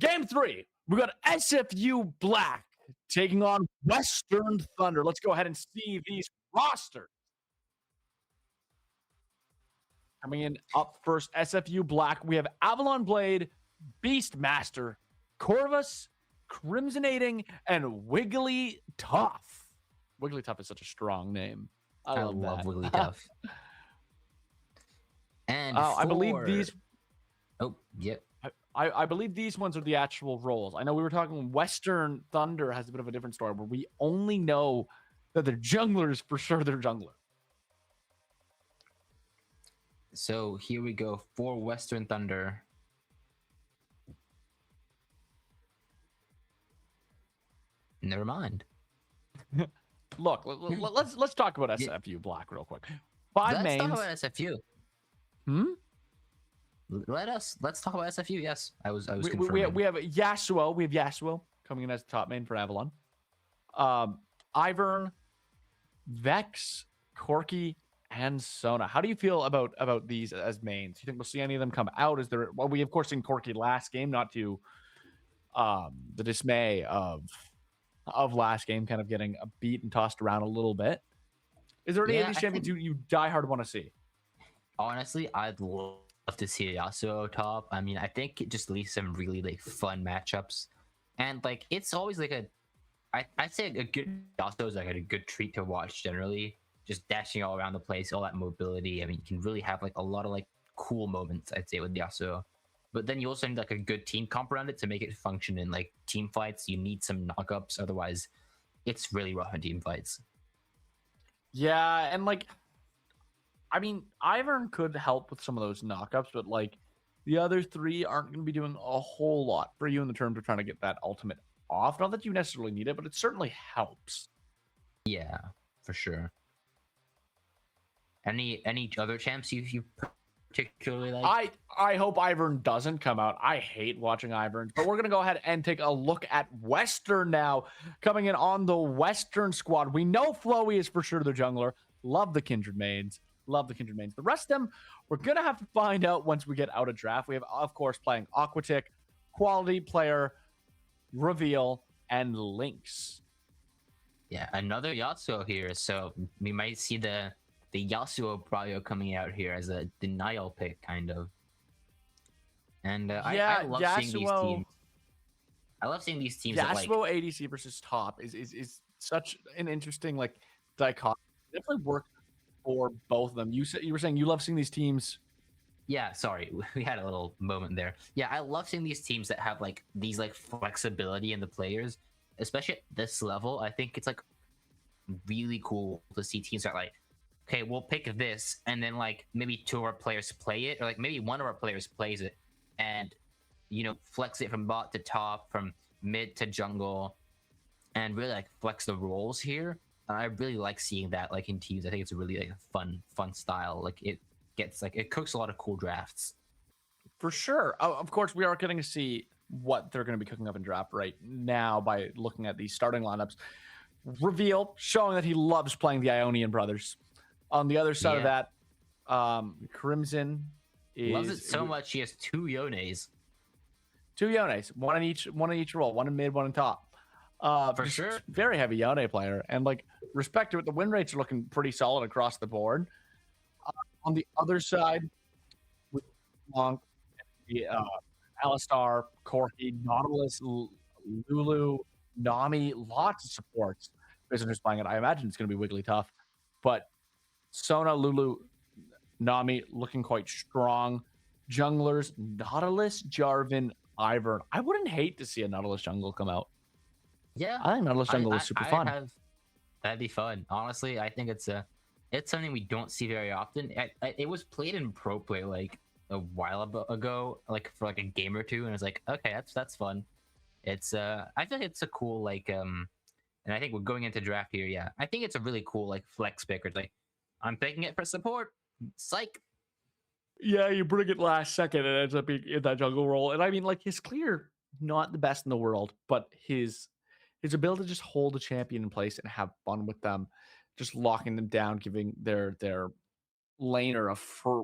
Game 3, we got SFU Black taking on Western Thunder. Let's go ahead and see these rosters. Coming in up first, SFU Black, we have Avalon Blade, Beastmaster, Corvus, Crimsonating, and Wigglytuff. Wigglytuff is such a strong name. I love Wigglytuff. And I believe these. Oh, yep. I believe these ones are the actual roles. I know we were talking Western Thunder has a bit of a different story where we only know that they're junglers for sure. They're jungler. So here we go for Western Thunder. Never mind. Look, let's talk about SFU Black real quick. Let's talk about SFU. Let's talk about SFU. Yes, I was confirming. We have Yasuo. We have Yasuo coming in as the top main for Avalon. Ivern, Vex, Corki, and Sona. How do you feel about these as mains? Do you think we'll see any of them come out? Well, we of course seen Corki last game, not to the dismay of last game, kind of getting a beat and tossed around a little bit. Is there any of these champions you die hard want to see? Honestly, I'd love to see Yasuo top. I mean, I think it just leaves some really like fun matchups, and like it's always like I'd say a good Yasuo is like a good treat to watch generally. Just dashing all around the place, all that mobility. I mean, you can really have like a lot of like cool moments, I'd say, with Yasuo. But then you also need like a good team comp around it to make it function in like team fights. You need some knockups, otherwise it's really rough in team fights. Yeah, and like, I mean, Ivern could help with some of those knockups, but like the other three aren't going to be doing a whole lot for you in the terms of trying to get that ultimate off. Not that you necessarily need it, but it certainly helps. Yeah, for sure. Any other champs you particularly like? I hope Ivern doesn't come out. I hate watching Ivern, but we're gonna go ahead and take a look at Western now. Coming in on the Western squad, we know Flowey is for sure the jungler. Love the Kindred mains. Love the Kindred mains. The rest of them, we're gonna have to find out once we get out of draft. We have, of course, playing Aquatic, Quality Player, Reveal, and Lynx. Yeah, another Yasuo here, so we might see the Yasuo Prio coming out here as a denial pick, kind of. And I love seeing these teams. I love seeing these teams. Yasuo ADC versus top is such an interesting like dichotomy. Definitely work for both of them. You were saying you love seeing these teams. Yeah, sorry, we had a little moment there. Yeah, I love seeing these teams that have like these like flexibility in the players, especially at this level. I think it's like really cool to see teams that are like, okay, we'll pick this, and then like maybe two of our players play it, or like maybe one of our players plays it, and flex it from bot to top, from mid to jungle, and really like flex the roles here. I really like seeing that like in teams. I think it's a really like fun style. Like it cooks a lot of cool drafts. For sure. Of course, we are getting to see what they're going to be cooking up in draft right now by looking at these starting lineups. Reveal showing that he loves playing the Ionian brothers. On the other side of that, Crimson loves it so much he has two Yones. One in each role, one in mid, one in top. For sure. Very heavy Yone player. And like respect to it, the win rates are looking pretty solid across the board. On the other side, with Monk, Alistar, Corki, Nautilus, Lulu, Nami, lots of supports. Visitors playing it. I imagine it's going to be Wigglytuff, but Sona, Lulu, Nami looking quite strong. Junglers, Nautilus, Jarvan, Ivern. I wouldn't hate to see a Nautilus jungle come out. Yeah, I think Nautilus jungle is super fun. That'd be fun. Honestly, I think it's something we don't see very often. It was played in pro play like a while ago, like for like a game or two, and it's like, okay, that's fun. It's I feel like it's a cool like and I think we're going into draft here. Yeah, I think it's a really cool like flex pick. Or like, I'm picking it for support. Psych. Yeah, you bring it last second and it ends up being in that jungle role. And I mean, like, his clear, not the best in the world, but his his ability to just hold a champion in place and have fun with them, just locking them down, giving their laner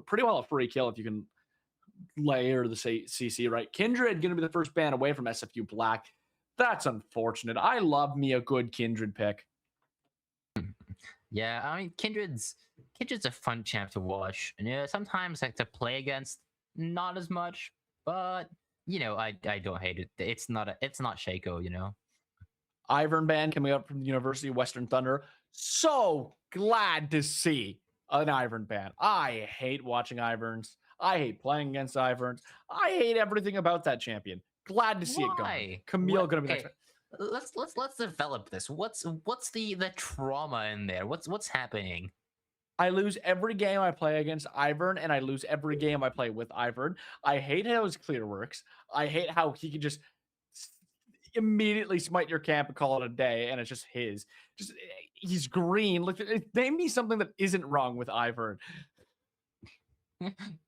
pretty well a free kill if you can layer the CC right. Kindred going to be the first ban away from SFU Black. That's unfortunate. I love me a good Kindred pick. Yeah, I mean Kindred's a fun champ to watch, and yeah, sometimes like to play against, not as much, but I don't hate it. It's not Shaco, Ivern ban coming up from the University of Western Thunder. So glad to see an Ivern ban. I hate watching Iverns. I hate playing against Iverns. I hate everything about that champion. Glad to see it gone. Camille gonna be next. Let's develop this. What's the trauma in there? What's happening? I lose every game I play against Ivern, and I lose every game I play with Ivern. I hate how his clear works. I hate how he can just immediately smite your camp and call it a day, and it's just his. Just he's green. Look, name me something that isn't wrong with Ivern.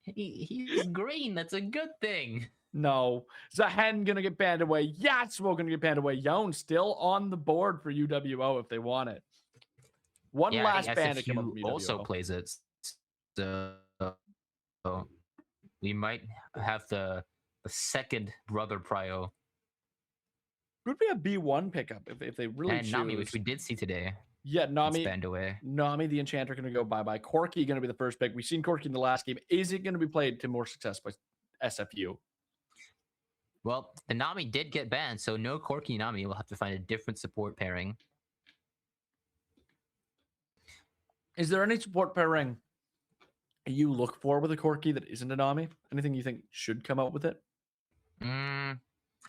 He's green. That's a good thing. No, Zahen gonna get banned away. Yasuo gonna get banned away. Yon still on the board for UWO if they want it. One last ban to come up from UWO. Also plays it, so we might have the second brother prio. Could be a B1 pickup if they really choose. Nami, which we did see today. Yeah, Nami. Banned away. Nami, the Enchanter, going to go bye-bye. Corki going to be the first pick. We've seen Corki in the last game. Is it going to be played to more success by SFU? Well, the Nami did get banned, so no Corki Nami. We'll have to find a different support pairing. Is there any support pairing you look for with a Corki that isn't a Nami? Anything you think should come out with it?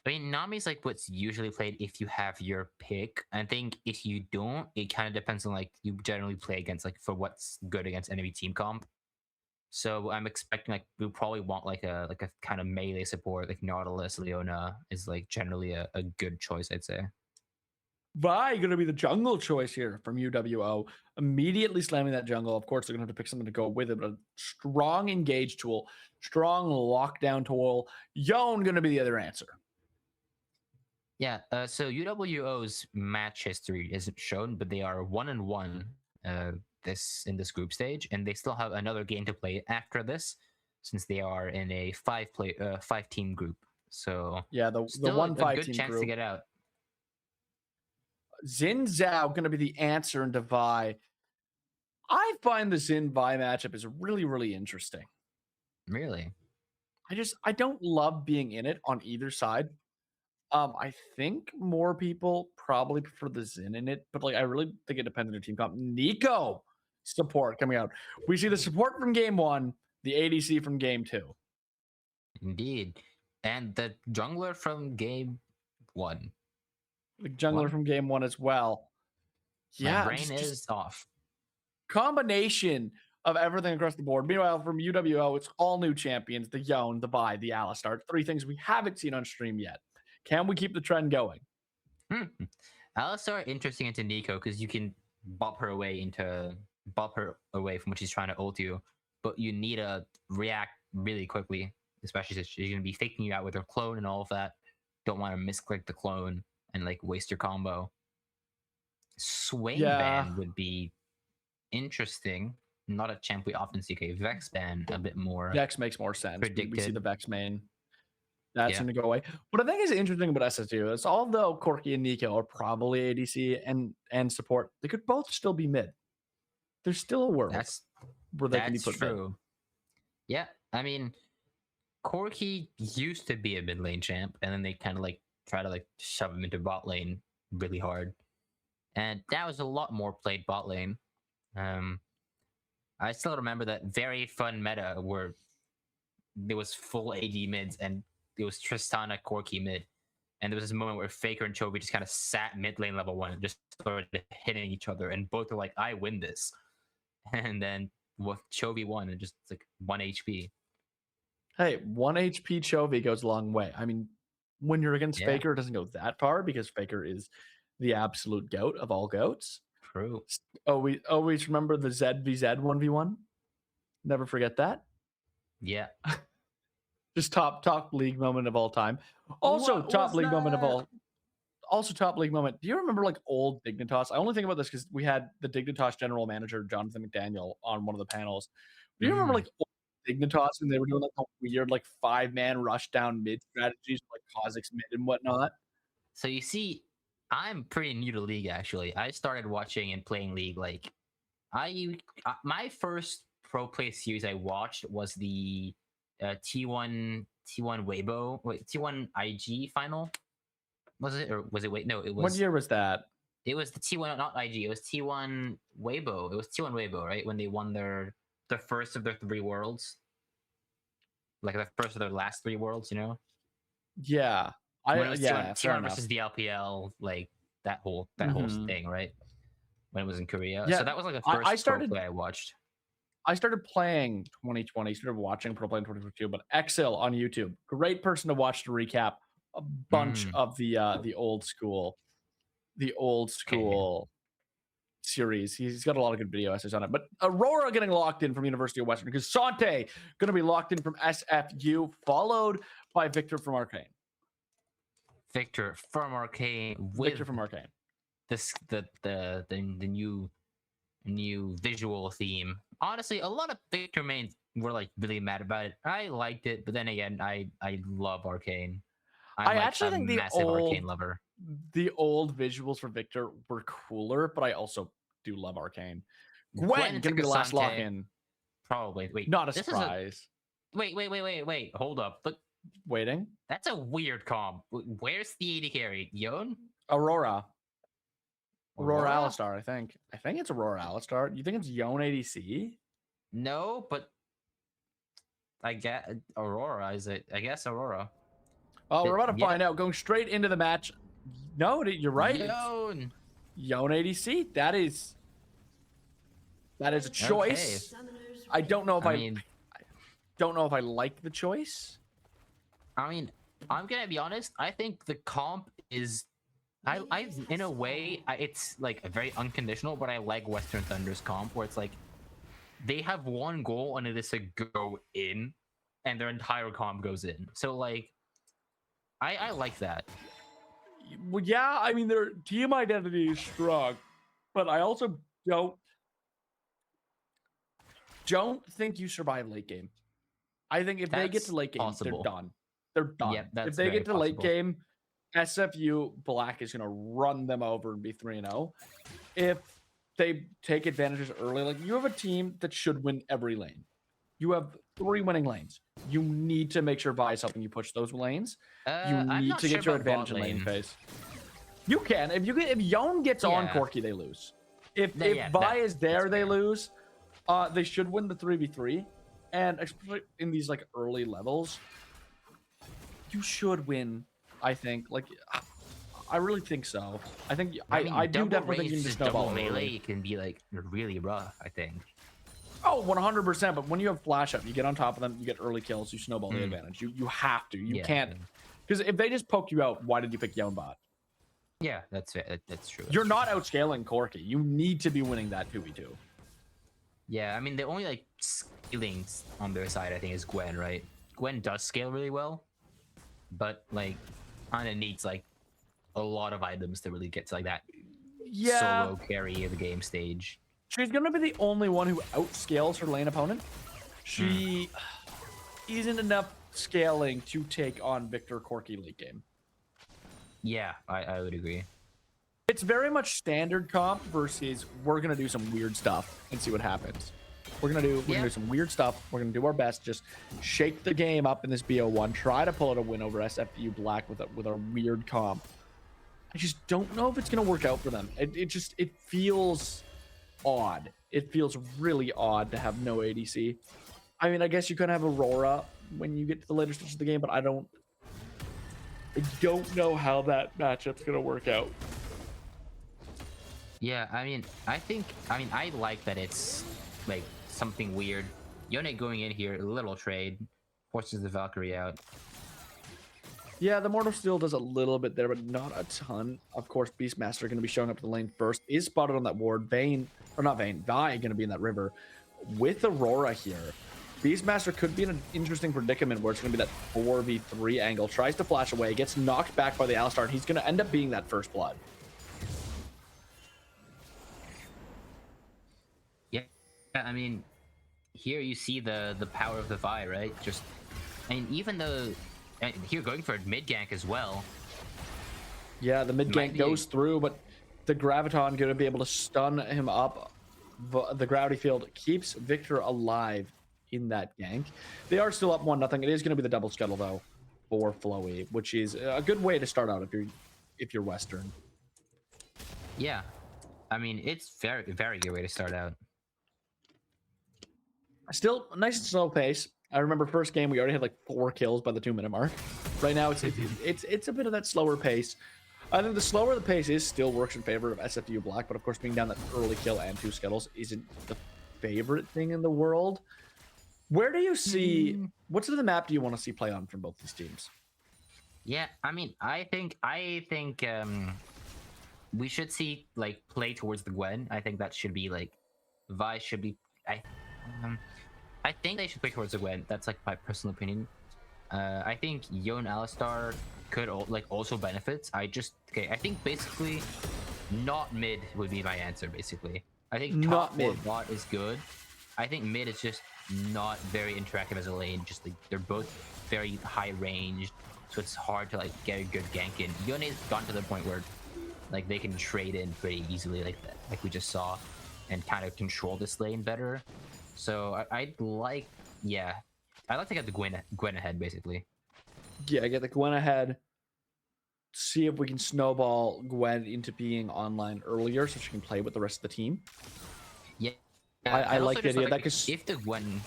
I mean, Nami's like what's usually played if you have your pick. I think if you don't, it kind of depends on like you generally play against like for what's good against enemy team comp. So I'm expecting like we probably want like a kind of melee support like Nautilus, Leona is like generally a good choice, I'd say. Vi going to be the jungle choice here from UWO. Immediately slamming that jungle. Of course, they're going to have to pick something to go with it, but a strong engage tool, strong lockdown tool. Yon going to be the other answer. Yeah, so UWO's match history isn't shown, but they are 1-1 in this group stage, and they still have another game to play after this, since they are in a 5-team group. So yeah, the 1-5 team chance group to get out. Xin Zhao going to be the answer into Vi. I find the Xin Vi matchup is really, really interesting. Really? I don't love being in it on either side. I think more people probably prefer the Xin in it, but like I really think it depends on your team comp. Nico support coming out. We see the support from game 1, the ADC from game 2. Indeed. And the jungler from game 1. The jungler from game 1 as well. Yeah, my brain is off. Combination of everything across the board. Meanwhile, from UWO, it's all new champions: the Yone, the Vi, the Alistar. 3 things we haven't seen on stream yet. Can we keep the trend going? Alistar interesting into Nico because you can bop her away from what she's trying to ult you, but you need to react really quickly, especially since she's going to be faking you out with her clone and all of that. Don't want to misclick the clone and like waste your combo. Swain ban would be interesting. Not a champ we often see. Okay, Vex ban a bit more. Vex makes more sense. Predicted. We see the Vex main. That's going to go away. What I think is interesting about SSU is although Corki and Nico are probably ADC and support, they could both still be mid. There's still a world where they can be put true. Mid. Yeah, I mean, Corki used to be a mid lane champ, and then they kind of like try to like shove him into bot lane really hard, and that was a lot more played bot lane. I still remember that very fun meta where there was full AD mids and it was Tristana Corki mid, and there was this moment where Faker and Chovy just kind of sat mid lane level 1 and just started hitting each other, and both were like, "I win this," and then Chovy won and just like 1 HP. Hey, 1 HP Chovy goes a long way. I mean, when you're against Faker, it doesn't go that far because Faker is the absolute goat of all goats. True. Oh, we always remember the ZVZ 1v1. Never forget that. Yeah. Just top league moment of all time. Also, top league moment of Also, top league moment. Do you remember like old Dignitas? I only think about this because we had the Dignitas general manager Jonathan McDaniel on one of the panels. Do you remember Mm. like old Dignitas when they were doing like the weird like 5-man rush down mid strategies like Kazakh's mid and whatnot? So you see, I'm pretty new to League actually. I started watching and playing League like my first pro play series I watched was the T1 Weibo wait T1 IG final, was it, or was it, wait, no, What year was that? it was the T1, not IG, it was T1 Weibo. It was T1 Weibo, right? When they won the first of their 3 worlds, like the first of their last 3 worlds, you know? Yeah, When it was yeah, T1, fair T1 enough. versus the LPL, like that whole Mhm. thing, right? When it was in Korea. Yeah, So that was like the I first pro started play I watched. I started playing 2020, started watching Pro Play in 2022, but Exil on YouTube, great person to watch to recap a bunch Mm, of the old okay. school series. He's got a lot of good video essays on it. But Aurora getting locked in from University of Western because Sante going to be locked in from SFU, followed by Victor from Arcane. Victor from Arcane with Victor from Arcane. this the new visual theme. Honestly, a lot of Victor mains were like really mad about it. I liked it, but then again, I love Arcane. I'm I like actually a think massive Arcane lover. the old visuals for Victor were cooler, but I also do love Arcane. Gwen Gwen and gonna be the last lock Takasante, in. probably. Wait, Not a this is a surprise. wait. Hold up. Look, Waiting. that's a weird comp. Where's the AD carry? Yon? Aurora. Aurora Aurora? Alistar, I think. I think it's Aurora Alistar. You think it's Yone ADC? No, but I get Aurora. Is it? I guess Aurora. Oh, we're about to Yeah. find out. Going straight into the match. No, you're right. It's Yon. Yone ADC. That is a choice. I don't know if I I mean, don't know if I like the choice. I mean, I'm gonna be honest. I think the comp is, I in a way, it's like a very unconditional. But I like Western Thunder's comp, where it's like they have one goal and it is to go in, and their entire comp goes in. So like, I like that. Well, yeah, I mean their team identity is strong, but I also don't think you survive late game. I think if they get That's to late game, possible. they're done. They're done. Yep, that's if they very get to late possible. game, SFU Black is going to run them over and be 3-0. If they take advantages early, like you have a team that should win every lane. You have 3 winning lanes. You need to make sure Vi is helping you push those lanes. You I'm need not to sure get your about bot advantage in lane lane. phase. You can. If Yone gets on Yeah. Corki, they lose. If Yeah, Vi is there, that's they fair. lose. They should win the 3v3. And especially in these like early levels, you should win, I think. Like I really think so. I think I do double definitely think you range need to to double snowball melee early. can be like really rough, I think. Oh, 100%. But when you have flash up, you get on top of them, you get early kills, you snowball the Mm. advantage. You have to. You Yeah, can't. yeah. Because if they just poke you out, why did you pick Yone bot? Yeah, that's fair. That's true. You're not outscaling Corki. You need to be winning that 2v2. Yeah, I mean the only like scaling on their side I think is Gwen, right? Gwen does scale really well, but like kinda needs like a lot of items to really get to like that Yeah. solo carry of the game stage. She's going to be the only one who outscales her lane opponent. She isn't enough scaling to take on Victor Corki late game. Yeah, I would agree. It's very much standard comp versus we're going to do some weird stuff and see what happens. We're gonna do some weird stuff. We're gonna do our best, just shake the game up in this BO1, try to pull out a win over SFU Black with a weird comp. I just don't know if it's gonna work out for them. It feels odd. It feels really odd to have no ADC. I mean, I guess you could have Aurora when you get to the later stages of the game, but I don't know how that matchup's gonna work out. Yeah, I mean, I like that it's like something weird. Yone going in here, a little trade, forces the Valkyrie out. Yeah, the Mortal Steel does a little bit there, but not a ton. Of course, Beastmaster going to be showing up to the lane first. Is spotted on that ward. Vi going to be in that river with Aurora here. Beastmaster could be in an interesting predicament where it's going to be that 4v3 angle. Tries to flash away, gets knocked back by the Alistar, and he's going to end up being that first blood. Yeah, I mean, here you see the power of the Vi, right? Just, I mean, even though here going for a mid gank as well. Yeah, the mid gank goes through, but the Graviton going to be able to stun him up. The Gravity Field keeps Victor alive in that gank. They are still up 1-0. It is going to be the double scuttle though for Flowy, which is a good way to start out if you're Western. Yeah, I mean, it's very good way to start out. Still nice and slow pace. I remember first game we already had like 4 kills by the 2-minute mark. Right now it's a bit of that slower pace. I think the slower the pace is still works in favor of SFU Black, but of course being down that early kill and 2 scuttles isn't the favorite thing in the world. Where do you see what sort of the map do you want to see play on from both these teams? Yeah, I mean, I think we should see like play towards the Gwen. I think that should be like Vi should be I think they should play towards the Gwen. That's like my personal opinion. I think Yo and Alistar could also benefits. I think basically not mid would be my answer. Basically, I think top or bot is good. I think mid is just not very interactive as a lane. Just like they're both very high range, so it's hard to like get a good gank in. Yone's gotten to the point where like they can trade in pretty easily, like we just saw, and kind of control this lane better. So I'd like to get the Gwen ahead basically. Yeah, get the Gwen ahead. See if we can snowball Gwen into being online earlier so she can play with the rest of the team. Yeah, I like the idea of that because if the Gwen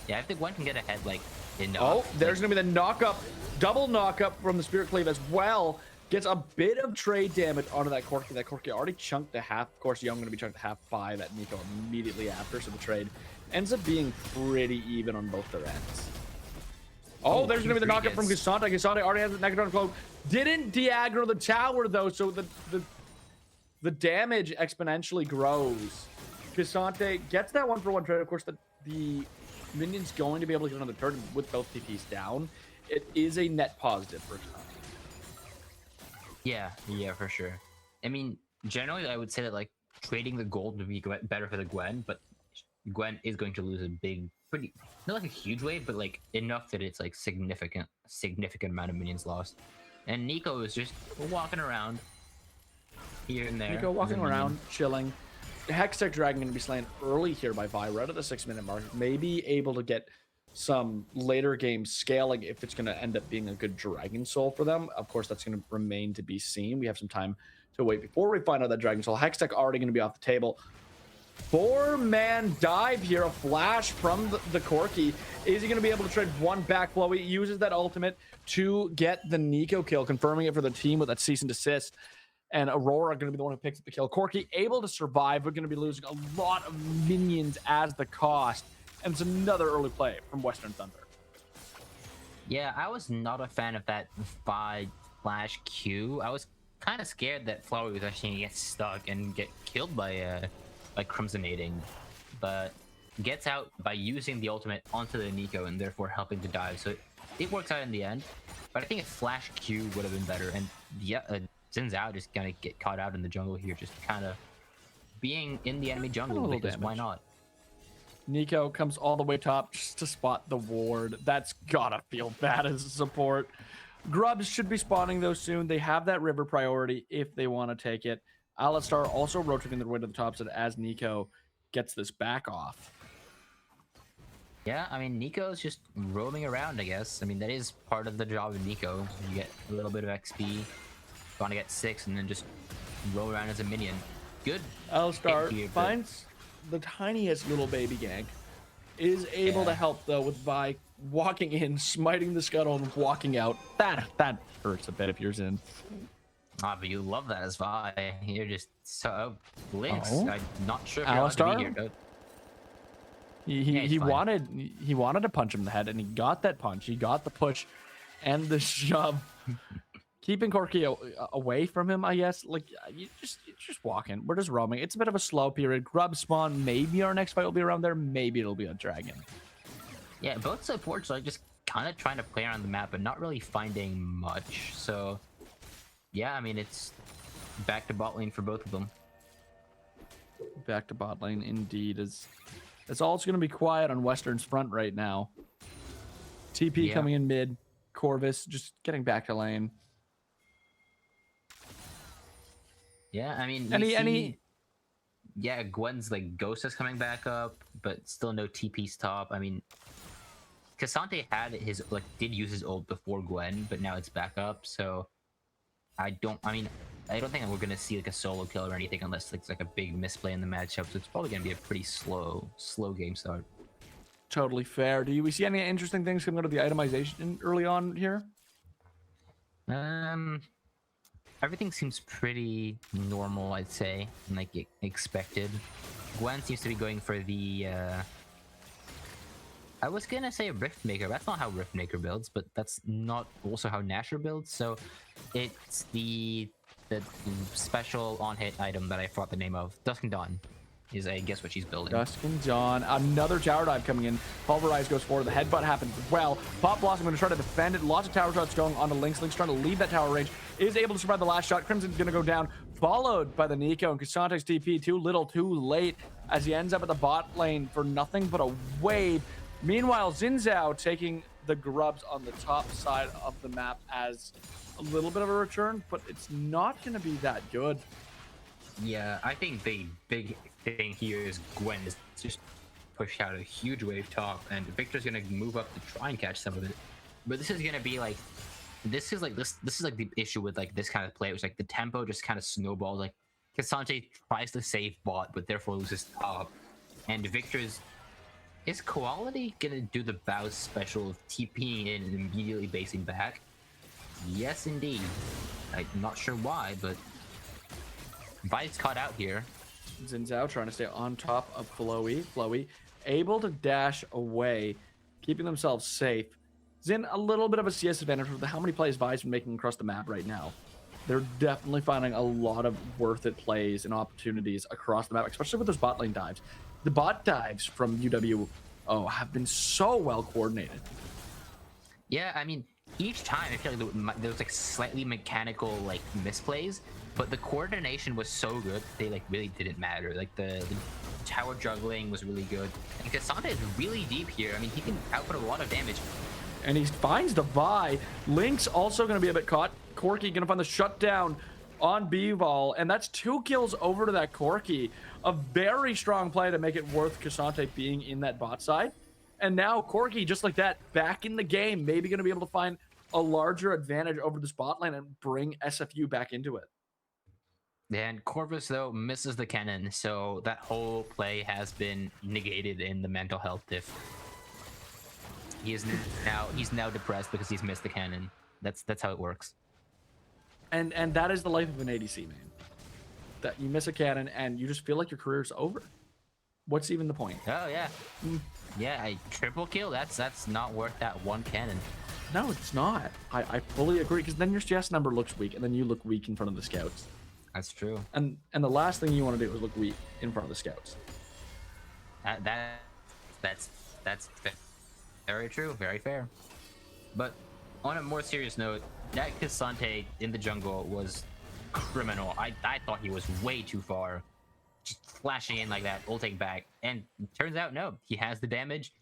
can get ahead like enough. Oh, there's gonna be the knock-up, double knock-up from the Spirit Cleave as well. Gets a bit of trade damage onto that Corki. That Corki already chunked to half. Of course, Young gonna be chunked to half by that Nico immediately after, so the trade ends up being pretty even on both their ends. Oh, there's gonna be the knockup from Gisante. Gisante already has the Necroton Cloak. Didn't diagonal the tower though, so the damage exponentially grows. Gisante gets that 1-for-1 trade. Of course, the minion's going to be able to get another turn with both TPs down. It is a net positive for Gisante. Yeah, for sure. I mean, generally, I would say that like trading the gold would be better for the Gwen, but Gwen is going to lose a not like a huge way, but like enough that it's like significant amount of minions lost. And Nico is just walking around here and there. Nico walking around, chilling. Hextech Dragon going to be slain early here by Vi, right at the 6-minute mark. Maybe able to get some later game scaling if it's going to end up being a good Dragon Soul for them. Of course, that's going to remain to be seen. We have some time to wait before we find out that Dragon Soul. Hextech already going to be off the table. 4-man dive here, a flash from the Corki. Is he going to be able to trade one back blow? He uses that ultimate to get the Nico kill, confirming it for the team with that cease and desist. And Aurora going to be the one who picks up the kill. Corki able to survive, but going to be losing a lot of minions as the cost. And it's another early play from Western Thunder. Yeah, I was not a fan of that 5 flash Q. I was kind of scared that Flower was actually going to get stuck and get killed by Crimsonating, but gets out by using the ultimate onto the Nico and therefore helping to dive. So it works out in the end, but I think a flash Q would have been better. And yeah, Xin Zhao just gonna get caught out in the jungle here, just kind of being in the enemy jungle because why not? Nico comes all the way top just to spot the ward. That's gotta feel bad as a support. Grubs should be spawning though soon. They have that river priority if they want to take it. Alistar also rotating their way to the top side as Nico gets this back off. Yeah, I mean, Nico's just roaming around, I guess. I mean, that is part of the job of Nico. You get a little bit of XP, want to get 6, and then just roll around as a minion. Good. Alistar finds the tiniest little baby gank. Is able to help, though, with Vi walking in, smiting the scuttle, and walking out. That hurts a bit if you're in. Ah, but you love that as Vi. You're just so Lynx. Oh. I'm not sure if you're allowed to be here. He wanted to punch him in the head, and he got that punch. He got the push and the shove, keeping Corki away from him. I guess like you're just walking. We're just roaming. It's a bit of a slow period. Grub spawn. Maybe our next fight will be around there. Maybe it'll be a dragon. Yeah, both supports are just kind of trying to play around the map, but not really finding much. So, yeah, I mean, it's back to bot lane for both of them. Back to bot lane, indeed. It's all going to be quiet on Western's front right now. TP Yeah. coming in mid. Corvus just getting back to lane. Yeah, I mean, Any yeah, Gwen's like Ghost is coming back up, but still no TP's top. I mean, Cassante had his did use his ult before Gwen, but now it's back up. So I don't think we're gonna see like a solo kill or anything unless it's like a big misplay in the matchup. So it's probably gonna be a pretty slow game start. Totally fair. Do we see any interesting things coming out of the itemization early on here? Everything seems pretty normal, I'd say, and like expected. Gwen seems to be going for the I was gonna say Riftmaker. That's not how Riftmaker builds, but that's not also how Nasher builds. So it's the special on-hit item that I forgot the name of. Dusk and Dawn is, I guess, what she's building. Dusk and Dawn. Another tower dive coming in. Pulverize goes forward. The headbutt happens as well. Pop Blossom going to try to defend it. Lots of tower shots going on to Lynx. Lynx trying to leave that tower range. Is able to survive the last shot. Crimson's going to go down, followed by the Nico. And Cassante's TP too little too late as he ends up at the bot lane for nothing but a wave. Meanwhile, Xin taking the grubs on the top side of the map as a little bit of a return, but it's not going to be that good. Yeah, I think the big thing here is Gwen is just pushed out a huge wave top, and Victor's gonna move up to try and catch some of it. But this is gonna be like, this is like the issue with like this kind of play, which like the tempo just kind of snowballs. Like Cassante tries to save bot, but therefore loses top, and Victor's. Is Quality gonna do the bow special of TPing in and immediately basing back? Yes, indeed. I'm not sure why, but Vi's caught out here. Xin trying to stay on top of Flowy. Flowy able to dash away, keeping themselves safe. Xin, a little bit of a CS advantage with how many plays Vi's been making across the map right now. They're definitely finding a lot of worth it plays and opportunities across the map, especially with those bot lane dives. The bot dives from UW have been so well coordinated. Yeah, I mean, each time I feel like there was like slightly mechanical like misplays, but the coordination was so good they like really didn't matter. Like the tower juggling was really good, and Cassandra is really deep here. I mean, he can output a lot of damage. And he finds the buy. Lynx also going to be a bit caught. Corki going to find the shutdown on B-Vol, and that's 2 kills over to that Corki. A very strong play to make it worth Cassante being in that bot side. And now Corki, just like that, back in the game, maybe going to be able to find a larger advantage over this bot lane and bring SFU back into it. And Corvus, though, misses the cannon, so that whole play has been negated in the mental health diff. He's now depressed because he's missed the cannon. That's how it works. And that is the life of an ADC, man. That you miss a cannon and you just feel like your career's over. What's even the point? Oh yeah, yeah, a triple kill. That's not worth that one cannon. No, it's not. I fully agree, because then your CS number looks weak, and then you look weak in front of the scouts. That's true. And the last thing you want to do is look weak in front of the scouts. That's very true, very fair. But on a more serious note, that Cassante in the jungle was criminal. I thought he was way too far, just flashing in like that, ulting back, and turns out no, he has the damage,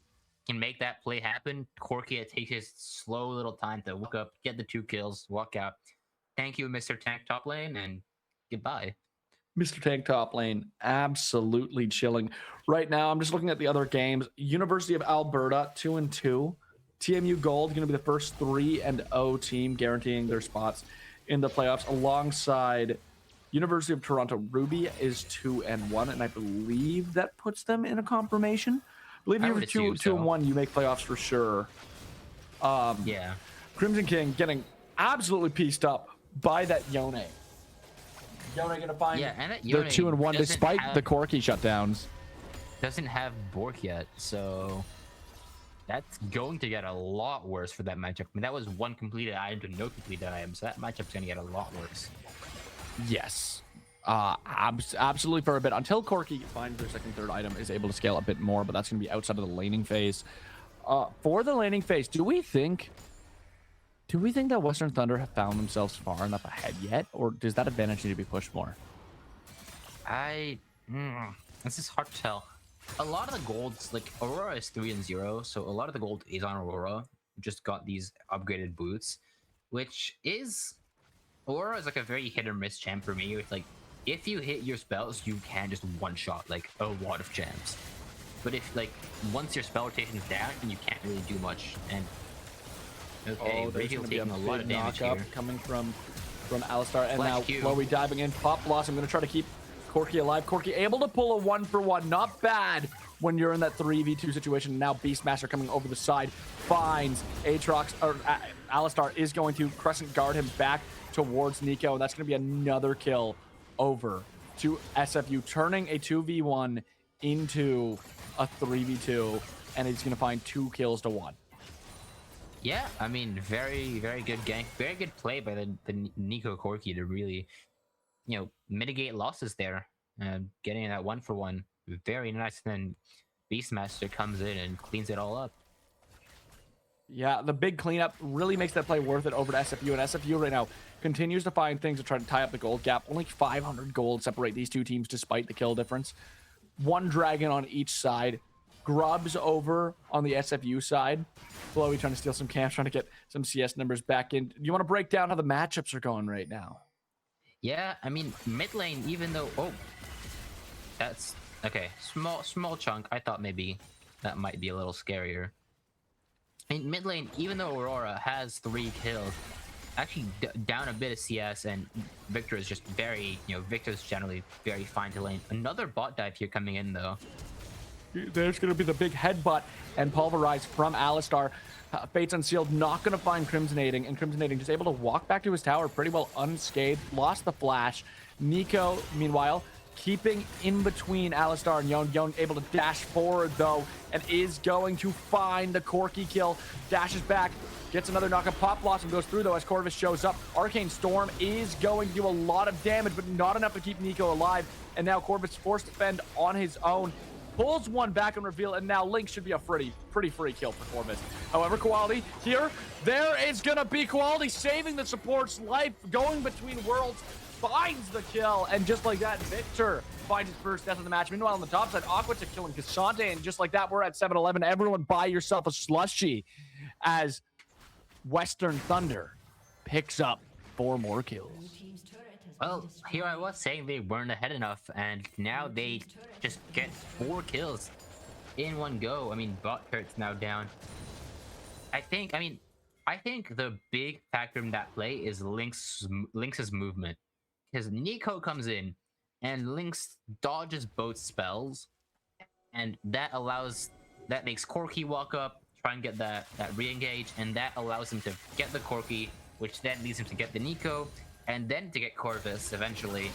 can make that play happen. Corki takes his slow little time to walk up, get the 2 kills, walk out. Thank you, Mr. Tank top lane, and goodbye. Mr. Tank top lane, absolutely chilling. Right now, I'm just looking at the other games. University of Alberta, 2-2. TMU Gold going to be the first 3-0 team, guaranteeing their spots in the playoffs, alongside University of Toronto. Ruby is 2-1, and I believe that puts them in a confirmation. I believe you're 2-1, you make playoffs for sure. Yeah. Crimson King getting absolutely pieced up by that Yone. Yone gonna find and that they're 2-1 despite the Corki shutdowns. Doesn't have Bork yet, so that's going to get a lot worse for that matchup. I mean, that was 1 completed item to no completed item, so that matchup's gonna get a lot worse. Yes. Absolutely for a bit, until Corki finds their second, third item, is able to scale a bit more, but that's going to be outside of the laning phase. For the laning phase, do we think that Western Thunder have found themselves far enough ahead yet, or does that advantage need to be pushed more? I this is hard to tell. A lot of the golds, like Aurora is 3-0, so a lot of the gold is on Aurora. Just got these upgraded boots, which is Aurora is like a very hit or miss champ for me. With like, if you hit your spells, you can just one shot like a lot of champs. But if like once your spell rotation is down, you can't really do much. And okay, Rayfield taking a lot of damage here. Coming from Alistar, and Flash now Q. Chloe diving in. Pop Blossom going to try to keep Corki alive. Corki able to pull a 1-for-1. Not bad when you're in that 3v2 situation. Now Beastmaster coming over the side finds Aatrox, or Alistar is going to Crescent Guard him back towards Nico, and that's going to be another kill over to SFU, turning a 2v1 into a 3v2, and he's going to find 2 kills to 1. Yeah, I mean, very, very good gank. Very good play by the Nico Corki to really, mitigate losses there. Getting that 1-for-1. Very nice. And then Beastmaster comes in and cleans it all up. Yeah, the big cleanup really makes that play worth it over to SFU. And SFU right now continues to find things to try to tie up the gold gap. Only 500 gold separate these two teams despite the kill difference. One dragon on each side. Grubs over on the SFU side. Chloe trying to steal some camps, trying to get some CS numbers back in. Do you want to break down how the matchups are going right now? Yeah, I mean, mid lane, even though... Oh, that's... Okay, small chunk. I thought maybe that might be a little scarier. In mid lane, even though Aurora has 3 kills, actually down a bit of CS, and Victor is just very, Victor's generally very fine to lane. Another bot dive here coming in, though. There's going to be the big headbutt and pulverize from Alistar. Fates Unsealed not going to find Crimsonating, and Crimsonating just able to walk back to his tower pretty well unscathed. Lost the flash. Nico, meanwhile, keeping in between Alistar and Yone. Yone able to dash forward, though, and is going to find the Corki kill. Dashes back, gets another knockup. Pop Blossom goes through, though, as Corvus shows up. Arcane Storm is going to do a lot of damage, but not enough to keep Nico alive. And now Corvus forced to defend on his own. Pulls one back and reveal, and now Link should be a pretty free kill for Corvus. However, Quality here, there is gonna be Quality saving the support's life, going between worlds, finds the kill, and just like that, Victor finds his first death of the match. Meanwhile, on the top side, Aqua to killing Cassante, and just like that, we're at 7-11. Everyone buy yourself a slushie as Western Thunder picks up 4 more kills. Well, here I was saying they weren't ahead enough, and now they just get 4 kills in one go. I mean, bot turret's now down. I think the big factor in that play is Lynx's movement. Because Nico comes in, and Lynx dodges both spells, and that makes Corki walk up, try and get that re-engage, and that allows him to get the Corki, which then leads him to get the Nico, and then to get Corvus eventually.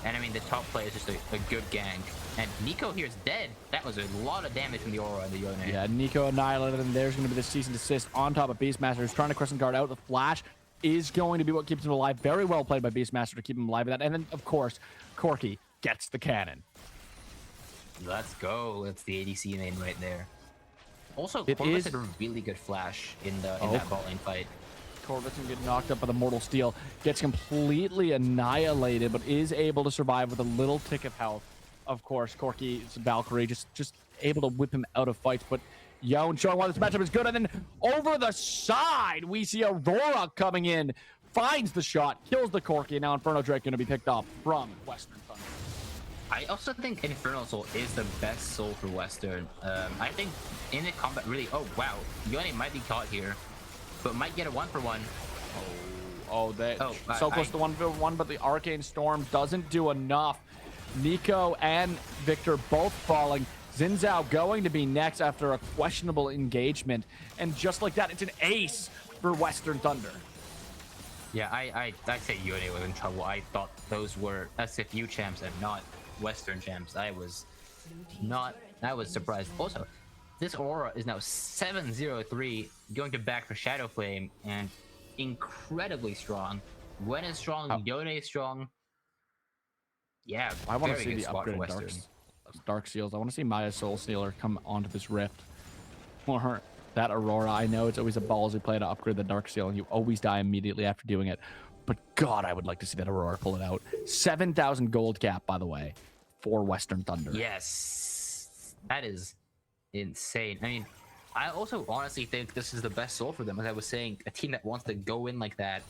And I mean, the top play is just a good gank. And Nico here is dead. That was a lot of damage from the Aura and the Yone. Yeah, Nico annihilated, and there's going to be the cease and desist on top of Beastmaster, who's trying to Crescent Guard out. The flash is going to be what keeps him alive. Very well played by Beastmaster to keep him alive in that. And then, of course, Corki gets the cannon. Let's go. It's the ADC name right there. Also, It Corvus is- had a really good flash in that bot lane fight. Corvus can get knocked up by the Mortal Steel, gets completely annihilated, but is able to survive with a little tick of health. Of course, Corki's Valkyrie just able to whip him out of fights, but Yone showing why this matchup is good. And then over the side, we see Aurora coming in, finds the shot, kills the Corki, and now Inferno Drake going to be picked off from Western Thunder. I also think Infernal Soul is the best soul for Western. I think in the combat, really, oh wow, Yone might be caught here, but might get a 1-for-1. So close to 1-for-1, but the Arcane Storm doesn't do enough. Nico and Victor both falling. Xin Zhao going to be next after a questionable engagement. And just like that, it's an ace for Western Thunder. Yeah, I say Yone was in trouble. I thought those were SFU champs and not Western champs. I was surprised. Also, this Aurora is now 7-0-3, going to back for Shadow Flame, and incredibly strong. Gwen is strong, Yone is strong. Yeah, I want to very see good the spot for upgraded Western. Dark Seals. I want to see Maya Soul Stealer come onto this rift. Or That Aurora, I know it's always a ballsy play to upgrade the Dark Seal, and you always die immediately after doing it. But God, I would like to see that Aurora pull it out. 7,000 gold cap, by the way, for Western Thunder. Yes, that is insane. I mean, I also honestly think this is the best soul for them. As I was saying, a team that wants to go in like that,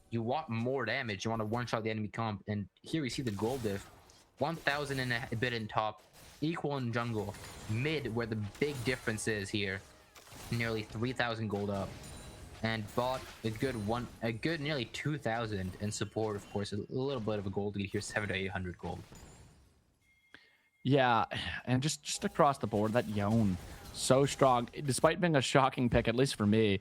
you want more damage. You want to one-shot the enemy comp, and here we see the gold diff, 1,000 and a bit in top, equal in jungle, mid where the big difference is here, nearly 3,000 gold up, and bought a good nearly 2,000 in support. Of course, a little bit of a gold lead here, 700 to 800 gold. Yeah, and just across the board, that Yone, so strong, despite being a shocking pick, at least for me,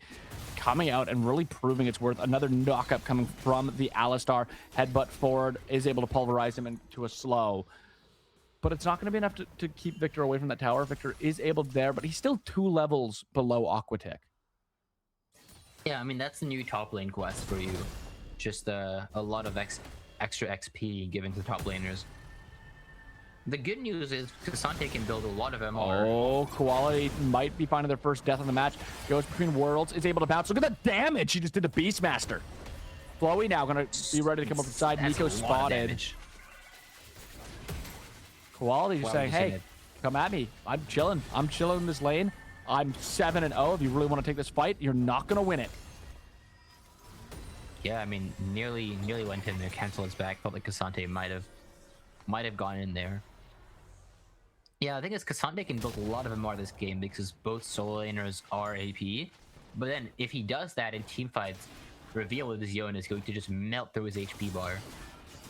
coming out and really proving its worth. Another knockup coming from the Alistar. Headbutt forward, is able to pulverize him into a slow. But it's not going to be enough to keep Victor away from that tower. Victor is able there, but he's still 2 levels below Aquatic. Yeah, I mean, that's the new top lane quest for you. Just a lot of extra XP given to top laners. The good news is Cassante can build a lot of MR. Oh, Quality might be finding their first death in the match. Goes between worlds, is able to bounce. Look at the damage he just did to Beastmaster. Flowey now going to be ready to come up inside. Nico spotted. Quality just saying, hey, come at me. I'm chilling. I'm chilling in this lane. I'm 7-0. If you really want to take this fight, you're not going to win it. Yeah, I mean, nearly went in there. Cancel his back. Felt like Cassante might have gone in there. Yeah, I think it's Cassante can build a lot of MR this game because both solo laners are AP. But then if he does that in team fights, reveal with his Yone is going to just melt through his HP bar.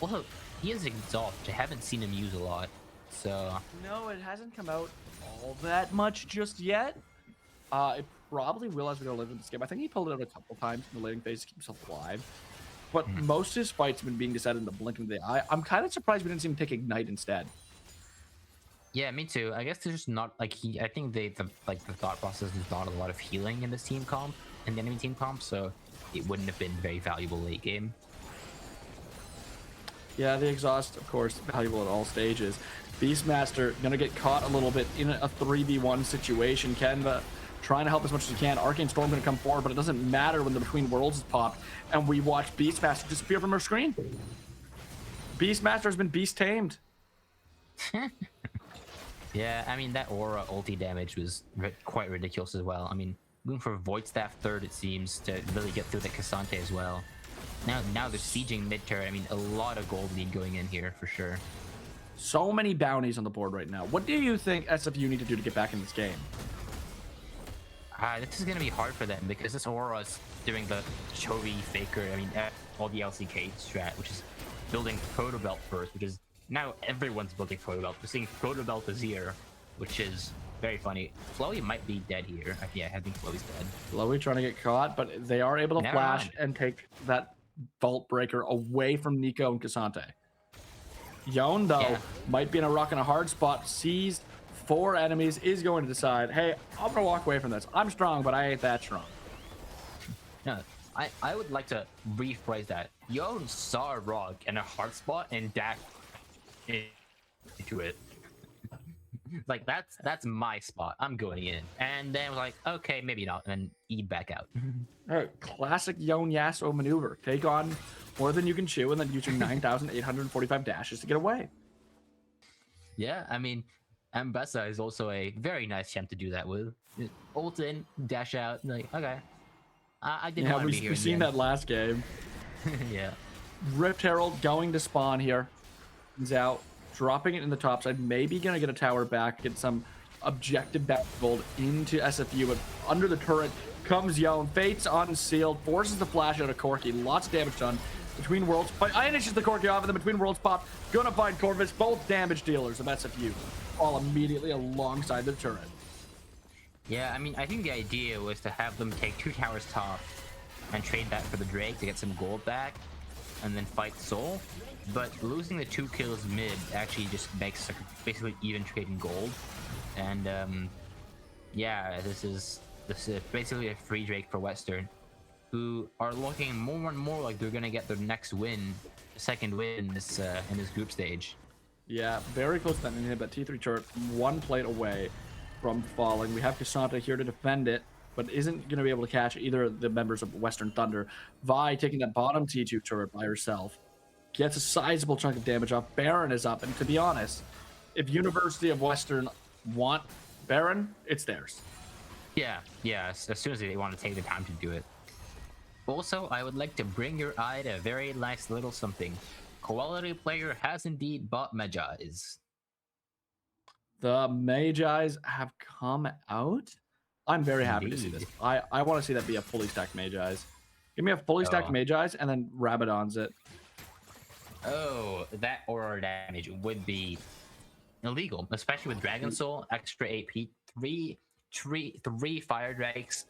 Also, he is exhaust, which I haven't seen him use a lot. So no, it hasn't come out all that much just yet. It probably will as we go live in this game. I think he pulled it out a couple times in the laning phase to keep himself alive. But most of his fights have been being decided in the blink of the eye. I'm kind of surprised we didn't see him take Ignite instead. Yeah, me too. I guess there's just not like I think the thought process is not a lot of healing in this team comp, in the enemy team comp, so it wouldn't have been very valuable late game. Yeah, the exhaust, of course, valuable at all stages. Beastmaster gonna get caught a little bit in a 3v1 situation. Kenva trying to help as much as he can. Arcane Storm gonna come forward, but it doesn't matter when the Between Worlds is popped and we watch Beastmaster disappear from our screen. Beastmaster has been beast tamed. Yeah, I mean, that aura ulti damage was quite ridiculous as well. I mean, going for Void Staff third, it seems, to really get through the Cassante as well. Now they're sieging mid turret. I mean, a lot of gold lead going in here for sure. So many bounties on the board right now. What do you think SFU need to do to get back in this game? This is going to be hard for them because this aura is doing the Chovy Faker, I mean, all the LCK strat, which is building Proto Belt first, which is now everyone's building Proto Belt. We're seeing Proto Belt Azir, which is very funny. Flowey might be dead here. Yeah, I think Flowey's dead. Flowey trying to get caught, but they are able to flash and take that Vault Breaker away from Nico and Cassante. Yone, though, might be in a rock and a hard spot. Sees 4 enemies, is going to decide, hey, I'm going to walk away from this. I'm strong, but I ain't that strong. No, I would like to rephrase that. Yone saw a rock and a hard spot and dashed into it. Like, that's my spot. I'm going in. And then was like, okay, maybe not. And then eat back out. All right, classic Yone Yasuo maneuver. Take on more than you can chew and then use your 9,845 dashes to get away. Yeah, I mean, Ambessa is also a very nice champ to do that with. Ult in, dash out, like, okay. I didn't want to be here. We've seen that last game. Yeah. Rift Herald going to spawn here. He's out, dropping it in the top side. Maybe gonna get a tower back, get some objective back gold into SFU, but under the turret comes Yone. Fate's unsealed, forces the flash out of Corki. Lots of damage done. Between Worlds, but Ionishes the Corki off, and then Between Worlds pop. Gonna find Corvus, both damage dealers of SFU, all immediately alongside the turret. Yeah, I mean, I think the idea was to have them take 2 towers top and trade that for the Drake to get some gold back, and then fight Soul. But losing the 2 kills mid actually just makes like basically even trading gold. And yeah, this is basically a free Drake for Western, who are looking more and more like they're gonna get their next win, second win in this group stage. Yeah, very close to that inhib, but T3 turret 1 plate away from falling. We have Cassandra here to defend it, but isn't going to be able to catch either of the members of Western Thunder. Vi taking that bottom T2 turret by herself. Gets a sizable chunk of damage off. Baron is up, and to be honest, if University of Western want Baron, it's theirs. Yeah, as soon as they want to take the time to do it. Also, I would like to bring your eye to a very nice little something. Quality player has indeed bought Magi's. The Magi's have come out. I'm very happy to see this. I want to see that be a fully stacked Magi's. Give me a fully stacked Magi's and then Rabadon's it. Oh, that aura damage would be illegal, especially with Dragon Soul, extra AP, three Fire Drakes,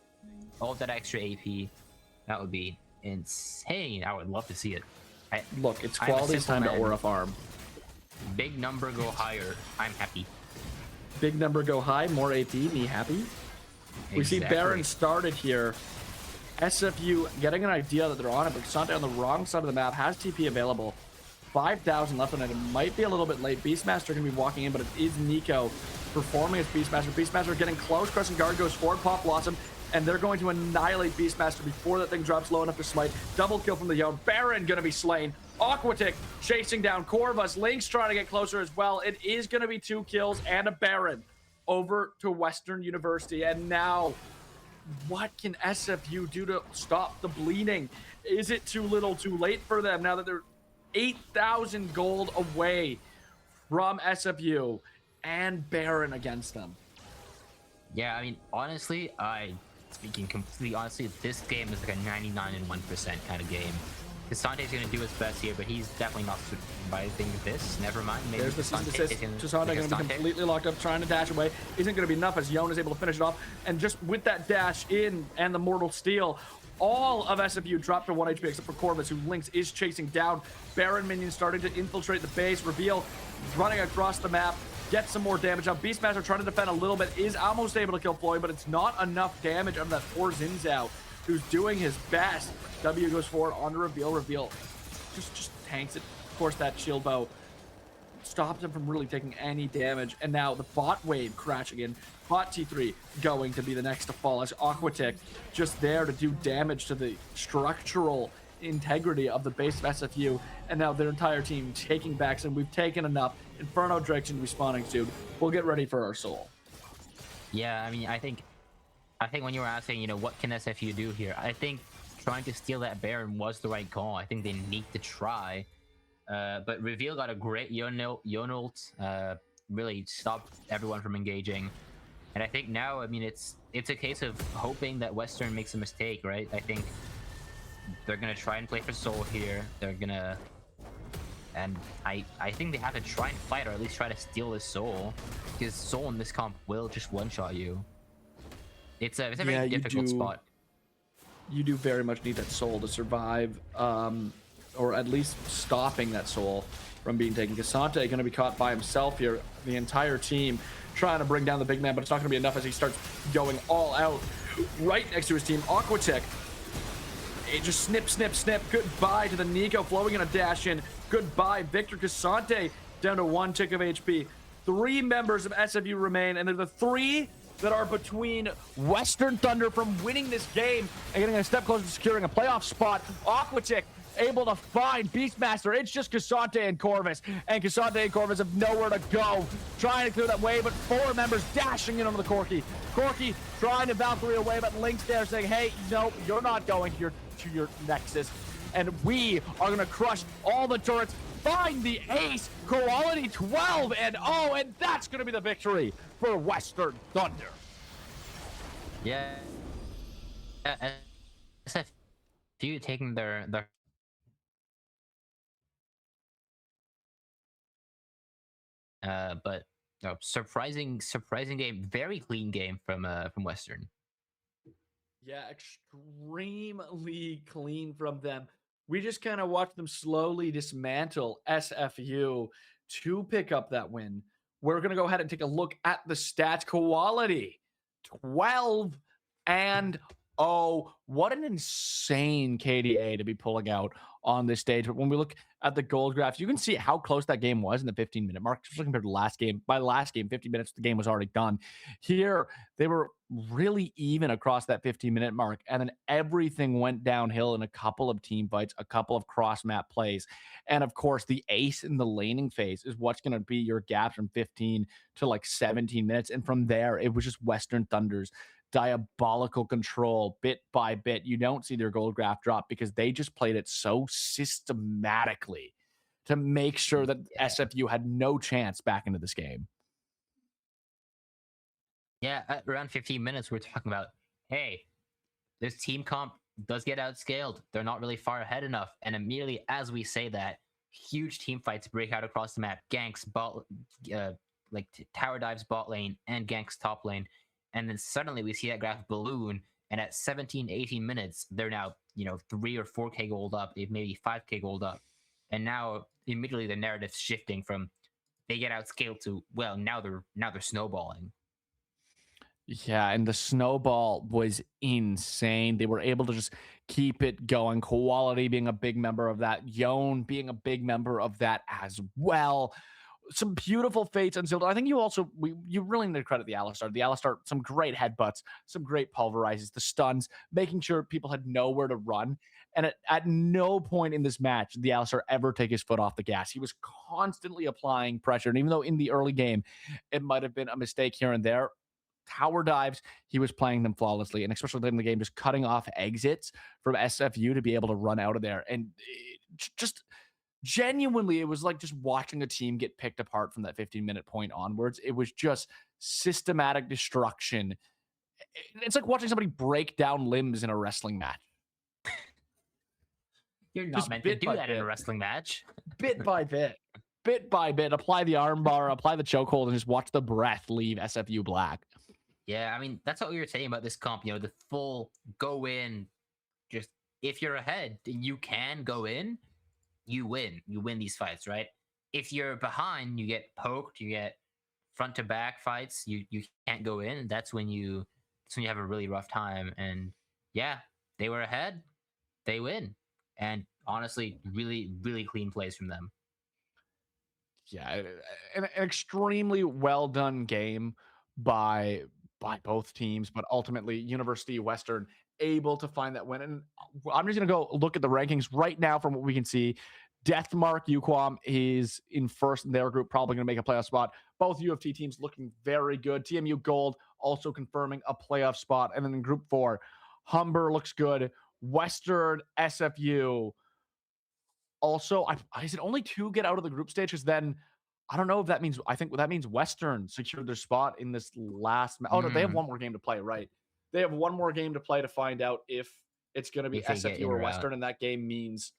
all that extra AP. That would be insane. I would love to see it. Look, it's quality time to aura farm. Big number go higher. I'm happy. Big number go high, more AP, me happy. Exactly. We see Baron started here. SFU getting an idea that they're on it, but Cassandra on the wrong side of the map has TP available. 5,000 left on it. It might be a little bit late. Beastmaster going to be walking in, but it is Nico performing as Beastmaster. Beastmaster getting close. Crescent Guard goes forward. Pop Blossom, and they're going to annihilate Beastmaster before that thing drops low enough to smite. Double kill from the Yone. Baron going to be slain. Aquatic chasing down Corvus. Link's trying to get closer as well. It is going to be 2 kills and a Baron over to Western University. And now, what can SFU do to stop the bleeding? Is it too little too late for them now that they're 8,000 gold away from SFU and Baron against them? Yeah, I mean, honestly, speaking completely honestly, this game is like a 99.1% kind of game. Cassante's going to do his best here, but he's definitely not surviving this. Never mind. Maybe there's the assist. Cassandra going to be completely locked up, trying to dash away. Isn't going to be enough as Yone is able to finish it off. And just with that dash in and the Mortal Steel, all of SFU dropped to 1 HP except for Corvus, who Lynx is chasing down. Baron minions starting to infiltrate the base. Reveal running across the map. Get some more damage up. Beastmaster trying to defend a little bit. Is almost able to kill Floyd, but it's not enough damage on that poor Zinzao, who's doing his best. W goes forward on the Reveal. Reveal just tanks it. Of course, that shield bow stops him from really taking any damage. And now the bot wave crashing in. Bot T3 going to be the next to fall as Aquatic just there to do damage to the structural integrity of the base of SFU. And now their entire team taking backs, and we've taken enough. Inferno Direction respawning soon. We'll get ready for our soul. Yeah, I mean, I think when you were asking, you know, what can SFU do here? I think trying to steal that Baron was the right call. I think they need to try. But Reveal got a great Yone ult, really stopped everyone from engaging. And I think now, I mean, it's a case of hoping that Western makes a mistake, right? I think they're going to try and play for Soul here. They're going to... And I think they have to try and fight, or at least try to steal this Soul. Because Soul in this comp will just one-shot you. It's a very difficult spot. You do very much need that Soul to survive, or at least stopping that Soul from being taken. Cassante going to be caught by himself here. The entire team trying to bring down the big man, but it's not going to be enough as he starts going all out right next to his team. Aquatic, it just snip. Goodbye to the Nico, flowing in a dash in. Goodbye, Victor Cassante, down to 1 tick of HP. 3 members of SFU remain, and they're the 3 that are between Western Thunder from winning this game and getting a step closer to securing a playoff spot. Aquatic able to find Beastmaster. It's just Cassante and Corvus, and Cassante and Corvus have nowhere to go. Trying to clear that way, but 4 members dashing in on the Corki. Corki trying to Valkyrie away, but Link's there saying, hey, no, you're not going to your Nexus. And we are going to crush all the turrets, find the ace, quality 12, and oh, and that's going to be the victory for Western Thunder. Yeah. SFU taking their but surprising game, very clean game from Western. Yeah, extremely clean from them. We just kind of watched them slowly dismantle SFU to pick up that win. We're going to go ahead and take a look at the stats. Quality 12 and 0. What an insane KDA to be pulling out on this stage. But when we look at the gold graphs, you can see how close that game was in the 15-minute mark, especially compared to last game. By last game, 50 minutes, the game was already done. Here, they were really even across that 15-minute mark. And then everything went downhill in a couple of team fights, a couple of cross-map plays. And of course, the ace in the laning phase is what's going to be your gap from 15 to like 17 minutes. And from there, it was just Western Thunder's diabolical control bit by bit. You don't see their gold graph drop because they just played it so systematically to make sure that SFU had no chance back into this game. Yeah, at around 15 minutes, we're talking about, hey, this team comp does get outscaled. They're not really far ahead enough. And immediately as we say that, huge team fights break out across the map. Ganks, tower dives bot lane and Ganks top lane. And then suddenly we see that graph balloon. And at 17, 18 minutes, they're now, 3 or 4K gold up, maybe 5K gold up. And now immediately the narrative's shifting from they get outscaled to, well, now they're snowballing. Yeah, and the snowball was insane. They were able to just keep it going. Quality being a big member of that. Yon being a big member of that as well. Some beautiful fates unsealed. I think you really need to credit the Alistar. The Alistar, some great headbutts, some great pulverizes, the stuns, making sure people had nowhere to run. And at no point in this match did the Alistar ever take his foot off the gas. He was constantly applying pressure. And even though in the early game, it might have been a mistake here and there, tower dives, he was playing them flawlessly. And especially late in the game, just cutting off exits from SFU to be able to run out of there. And just genuinely, it was like just watching a team get picked apart from that 15-minute point onwards. It was just systematic destruction. It's like watching somebody break down limbs in a wrestling match. You're not meant to do that in a wrestling match. Bit by bit. Bit by bit. Apply the armbar, apply the chokehold, and just watch the breath leave SFU black. Yeah, I mean, that's what we were saying about this comp. The full go in, just if you're ahead, you can go in, you win. You win these fights, right? If you're behind, you get poked, you get front to back fights, you can't go in. That's when you have a really rough time. And yeah, they were ahead, they win. And honestly, really, really clean plays from them. Yeah, an extremely well done game by both teams, but ultimately University Western able to find that win. And I'm just gonna go look at the rankings right now from what we can see. Deathmark UQuam is in first in their group, probably gonna make a playoff spot. Both U of T teams looking very good. TMU Gold also confirming a playoff spot. And then in group 4, Humber looks good. Western, SFU. Also, is it only 2 get out of the group stage? Because then I don't know if that means. I think that means Western secured their spot in this last. Oh no, they have one more game to play. Right, they have one more game to play to find out if it's going to be SFU or Western, and that game means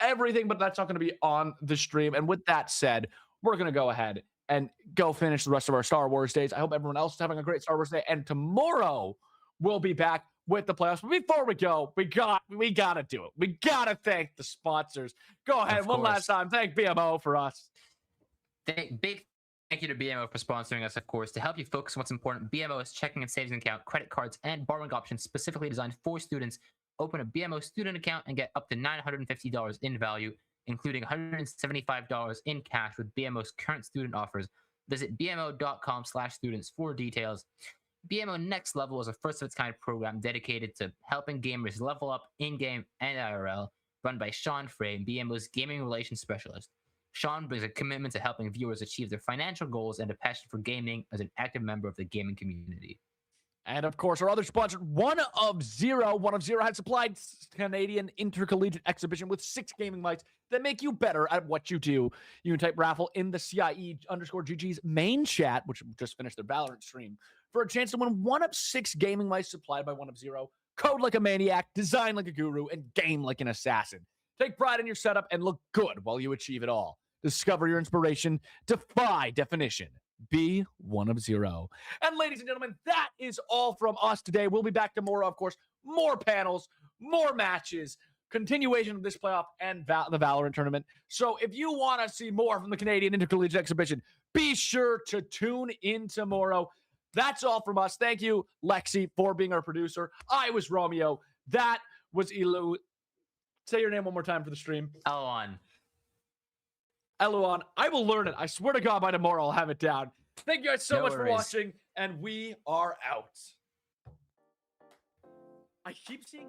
everything. But that's not going to be on the stream. And with that said, we're going to go ahead and go finish the rest of our Star Wars days. I hope everyone else is having a great Star Wars day. And tomorrow we'll be back with the playoffs. But before we go, we gotta do it. We gotta thank the sponsors. Go ahead one last time. Thank BMO for us. Big thank you to BMO for sponsoring us, of course. To help you focus on what's important, BMO's checking and savings account, credit cards, and borrowing options specifically designed for students. Open a BMO student account and get up to $950 in value, including $175 in cash with BMO's current student offers. Visit bmo.com/students for details. BMO Next Level is a first-of-its-kind program dedicated to helping gamers level up in-game and IRL, run by Sean Frey, BMO's gaming relations specialist. Sean brings a commitment to helping viewers achieve their financial goals and a passion for gaming as an active member of the gaming community. And of course, our other sponsor, One of Zero. One of Zero has supplied Canadian Intercollegiate Exhibition with 6 gaming mics that make you better at what you do. You can type raffle in the CIE_GG's main chat, which just finished their Valorant stream, for a chance to win one of 6 gaming mics supplied by One of Zero. Code like a maniac, design like a guru, and game like an assassin. Take pride in your setup and look good while you achieve it all. Discover your inspiration. Defy definition. Be One of Zero. And ladies and gentlemen, that is all from us today. We'll be back tomorrow, of course. More panels, more matches, continuation of this playoff and the Valorant tournament. So if you want to see more from the Canadian Intercollegiate Exhibition, be sure to tune in tomorrow. That's all from us. Thank you, Lexi, for being our producer. I was Romeo. That was Elu. Say your name one more time for the stream. Elon. Eluan, I will learn it. I swear to God, by tomorrow I'll have it down. Thank you guys so No much for worries. watching, and we are out. I keep seeing...